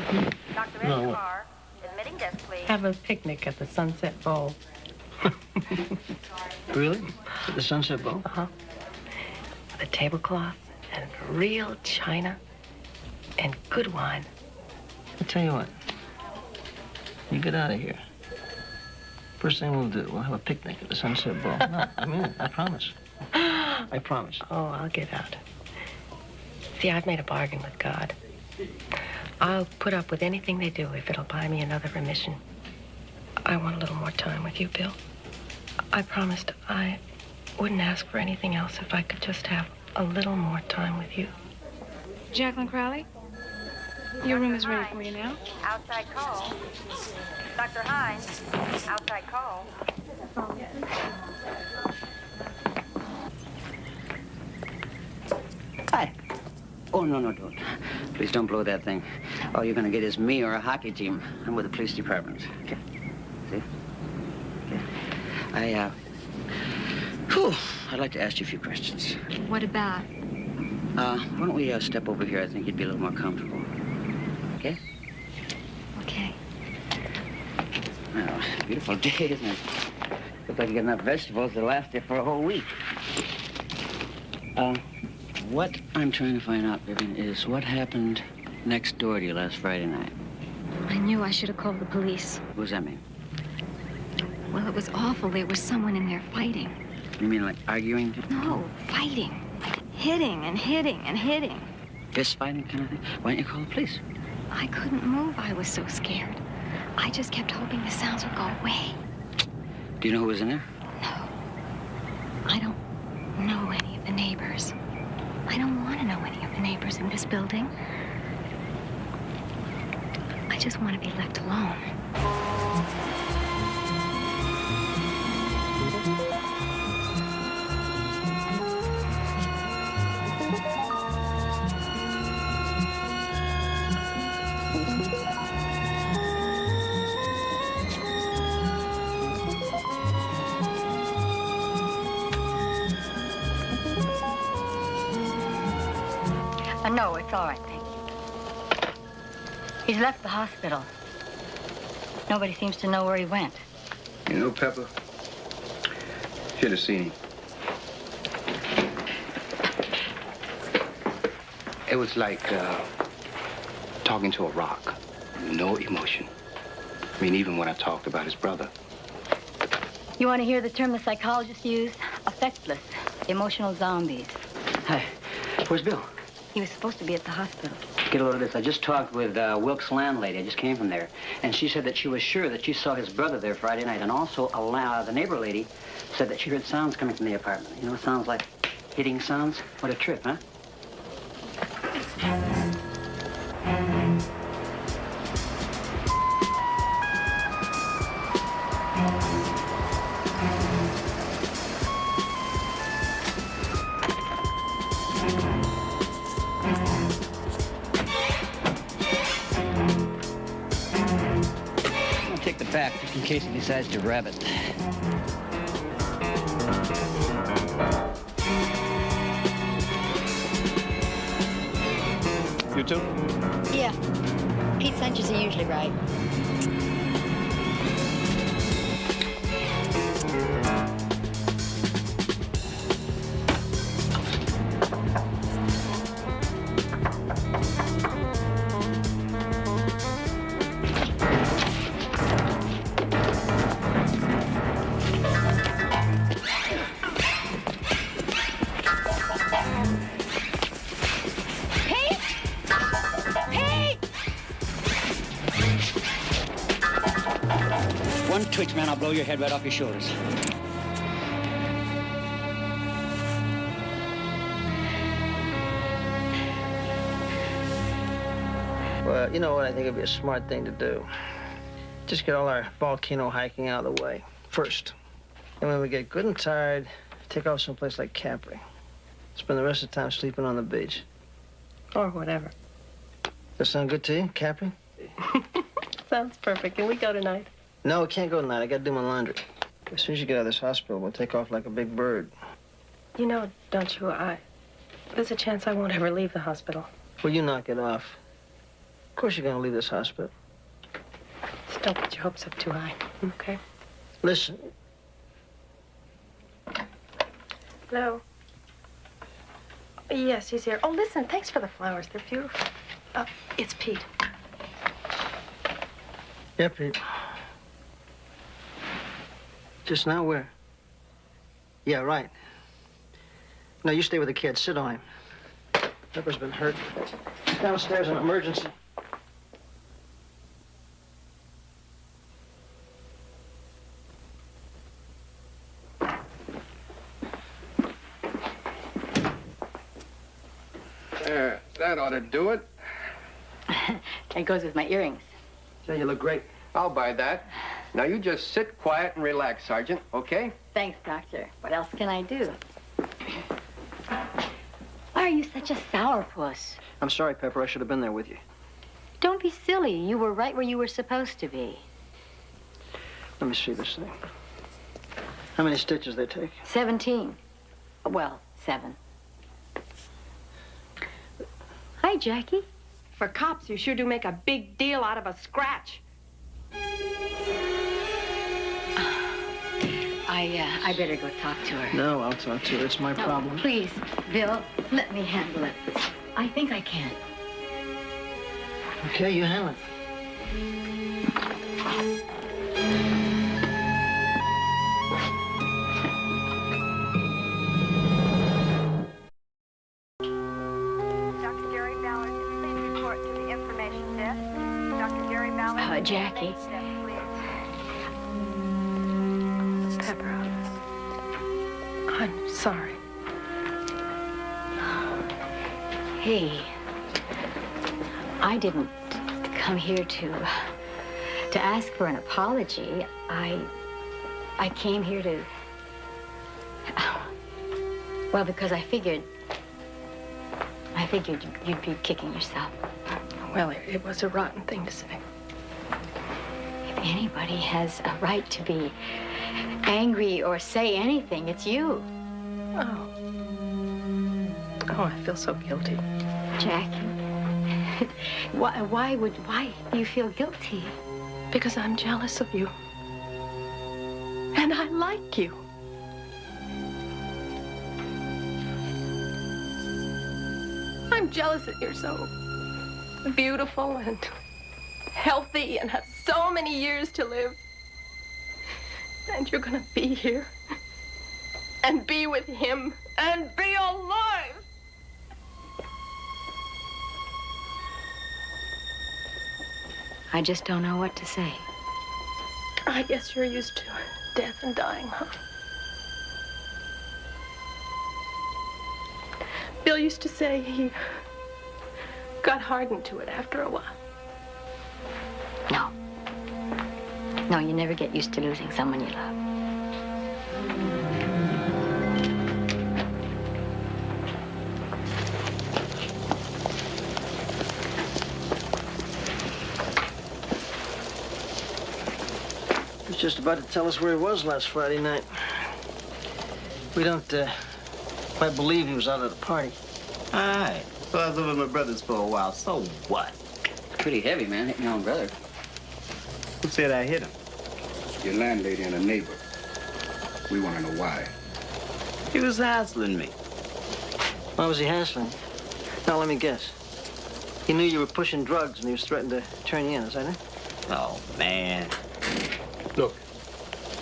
Dr. Escobar, admitting death, please. Have a picnic at the Sunset Bowl. Really? At the Sunset Bowl? Uh-huh. With a tablecloth and real china and good wine. I'll tell you what. You get out of here. First thing we'll do, we'll have a picnic at the Sunset Bowl. No, I mean it. I promise. I promise. Oh, I'll get out. See, I've made a bargain with God. I'll put up with anything they do if it'll buy me another remission. I want a little more time with you, Bill. I promised I wouldn't ask for anything else if I could just have a little more time with you. Jacqueline Crowley, your room is ready for you now. Outside call. Dr. Hines, outside call. Hi. Oh, no, don't. Please don't blow that thing. All you're gonna get is me or a hockey team. I'm with the police department. Okay. See? Okay. I'd like to ask you a few questions. What about? Why don't we step over here? I think you'd be a little more comfortable. Okay? Okay. Well, it's a beautiful day, isn't it? Looks like you got enough vegetables to last you for a whole week. What I'm trying to find out, Vivian, is what happened next door to you last Friday night. I knew I should have called the police. What does that mean? Well, it was awful. There was someone in there fighting. You mean like arguing? No, fighting. Hitting and hitting and hitting. Fist fighting kind of thing? Why don't you call the police? I couldn't move. I was so scared. I just kept hoping the sounds would go away. Do you know who was in there? I don't know any of the neighbors. I don't want to know any of the neighbors in this building. I just want to be left alone. No, it's all right, thank you. He's left the hospital. Nobody seems to know where he went. You know, Pepper, should have seen him. It was like talking to a rock. No emotion. I mean, even when I talked about his brother. You want to hear the term the psychologists use? Affectless. Emotional zombies. Hi. Where's Bill? He was supposed to be at the hospital. Get a load of this. I just talked with Wilkes' landlady. I just came from there. And she said that she was sure that she saw his brother there Friday night. And also the neighbor lady said that she heard sounds coming from the apartment. You know, sounds like hitting sounds. What a trip, huh? Back, just in case he decides to grab it. You too? Yeah. Pete's hunches are usually right. Twitch, man, I'll blow your head right off your shoulders. Well, you know what? I think it'd be a smart thing to do. Just get all our volcano hiking out of the way first. And when we get good and tired, take off someplace like Capri. Spend the rest of the time sleeping on the beach. Or whatever. That sound good to you, Capri? Sounds perfect. Can we go tonight? No, we can't go tonight. I gotta do my laundry. As soon as you get out of this hospital, we'll take off like a big bird. You know, don't you, there's a chance I won't ever leave the hospital. Will you knock it off? Of course you're gonna leave this hospital. Just don't get your hopes up too high, okay? Listen. Hello? Yes, he's here. Oh, listen, thanks for the flowers. They're beautiful. It's Pete. Yeah, Pete. Just now, where? Yeah, right. No, you stay with the kid. Sit on him. Pepper's been hurt. Downstairs, an emergency. There, that ought to do it. It goes with my earrings. Yeah, you look great. I'll buy that. Now you just sit quiet and relax, Sergeant, okay? Thanks, Doctor. What else can I do? Why are you such a sourpuss? I'm sorry, Pepper. I should have been there with you. Don't be silly. You were right where you were supposed to be. Let me see this thing. How many stitches they take? 17. Well, 7. Hi, Jackie. For cops, you sure do make a big deal out of a scratch. I better go talk to her. No, I'll talk to her. It's my problem. Please, Bill, let me handle it. I think I can. Okay, you handle it. Dr. Gary Jackie. Pepper, I'm sorry. Hey, I didn't come here to ask for an apology. I came here to, well, because I figured you'd be kicking yourself. Well, it was a rotten thing to say. If anybody has a right to be angry or say anything, it's you. Oh. Oh, I feel so guilty. Jackie, why do you feel guilty? Because I'm jealous of you. And I like you. I'm jealous that you're so beautiful and healthy and have so many years to live. And you're gonna be here and be with him and be alive. I just don't know what to say. I guess you're used to death and dying, huh? Bill used to say he got hardened to it after a while. No. No, you never get used to losing someone you love. He was just about to tell us where he was last Friday night. We don't quite believe he was out at the party. All right. Well, I was over at my brother's for a while. So what? Pretty heavy, man, hitting your own brother. Who said I hit him? Your landlady and a neighbor. We want to know why. He was hassling me. Why was he hassling? Now, let me guess. He knew you were pushing drugs and he was threatening to turn you in, is that it? Oh, man. Look,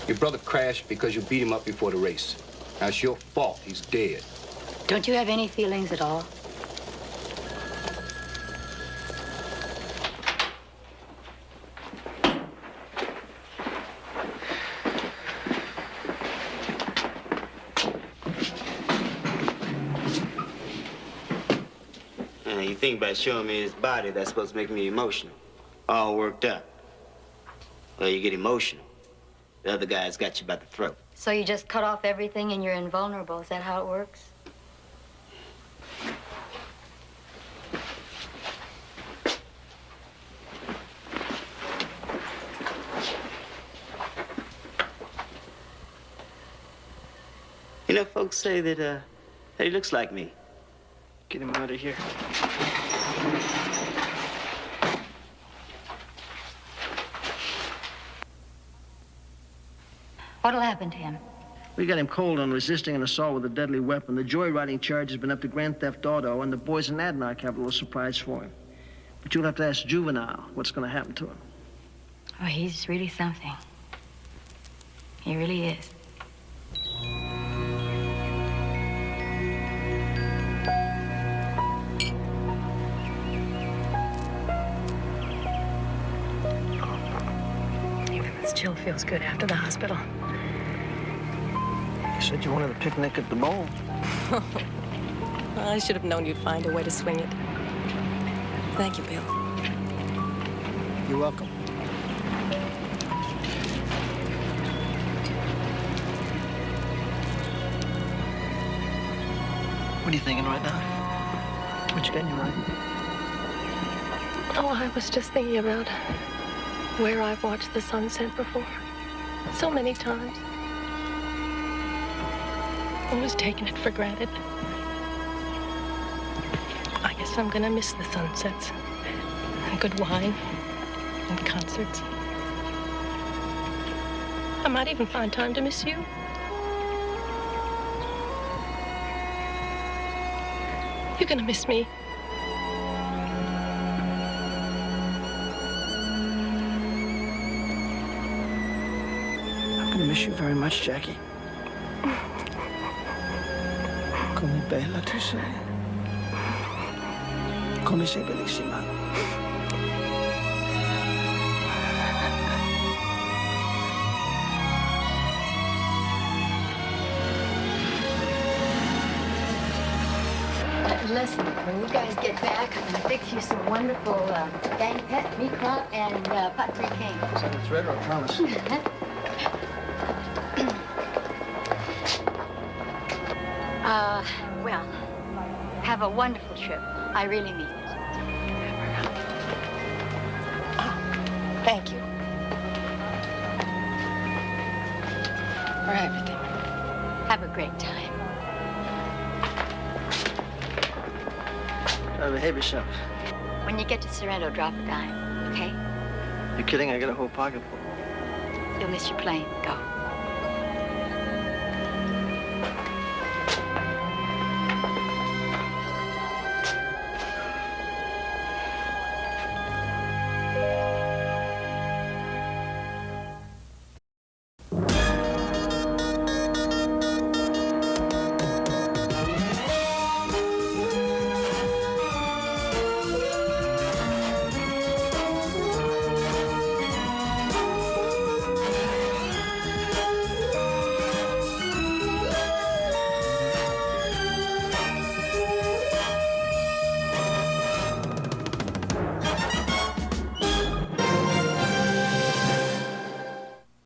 your brother crashed because you beat him up before the race. That's your fault. He's dead. Don't you have any feelings at all? You think by showing me his body, that's supposed to make me emotional. All worked up. Well, you get emotional. The other guy's got you by the throat. So you just cut off everything and you're invulnerable. Is that how it works? You know, folks say that he looks like me. Get him out of here. What'll happen to him? We got him cold on resisting an assault with a deadly weapon. The joyriding charge has been up to grand theft auto, and the boys in Adnock have a little surprise for him. But you'll have to ask Juvenile what's going to happen to him. Oh, he's really something. He really is. Even this chill feels good after the hospital. You said you wanted a picnic at the bowl. I should have known you'd find a way to swing it. Thank you, Bill. You're welcome. What are you thinking right now? What you got in your mind? Oh, I was just thinking about where I've watched the sunset before. So many times. I was taking it for granted. I guess I'm gonna miss the sunsets. And good wine. And concerts. I might even find time to miss you. You're gonna miss me. I'm gonna miss you very much, Jackie. Come bella tu sei. Come sei bellissima. listen, when you guys get back, I'm going to fix you some wonderful dang pet, meat crop, and pot-free cane. Is that a threat or a promise? Well, have a wonderful trip. I really mean it. Thank you. For everything. Have a great time. Behave yourself. When you get to Sorrento, drop a dime, okay? You're kidding? I got a whole pocket full. You'll miss your plane. Go.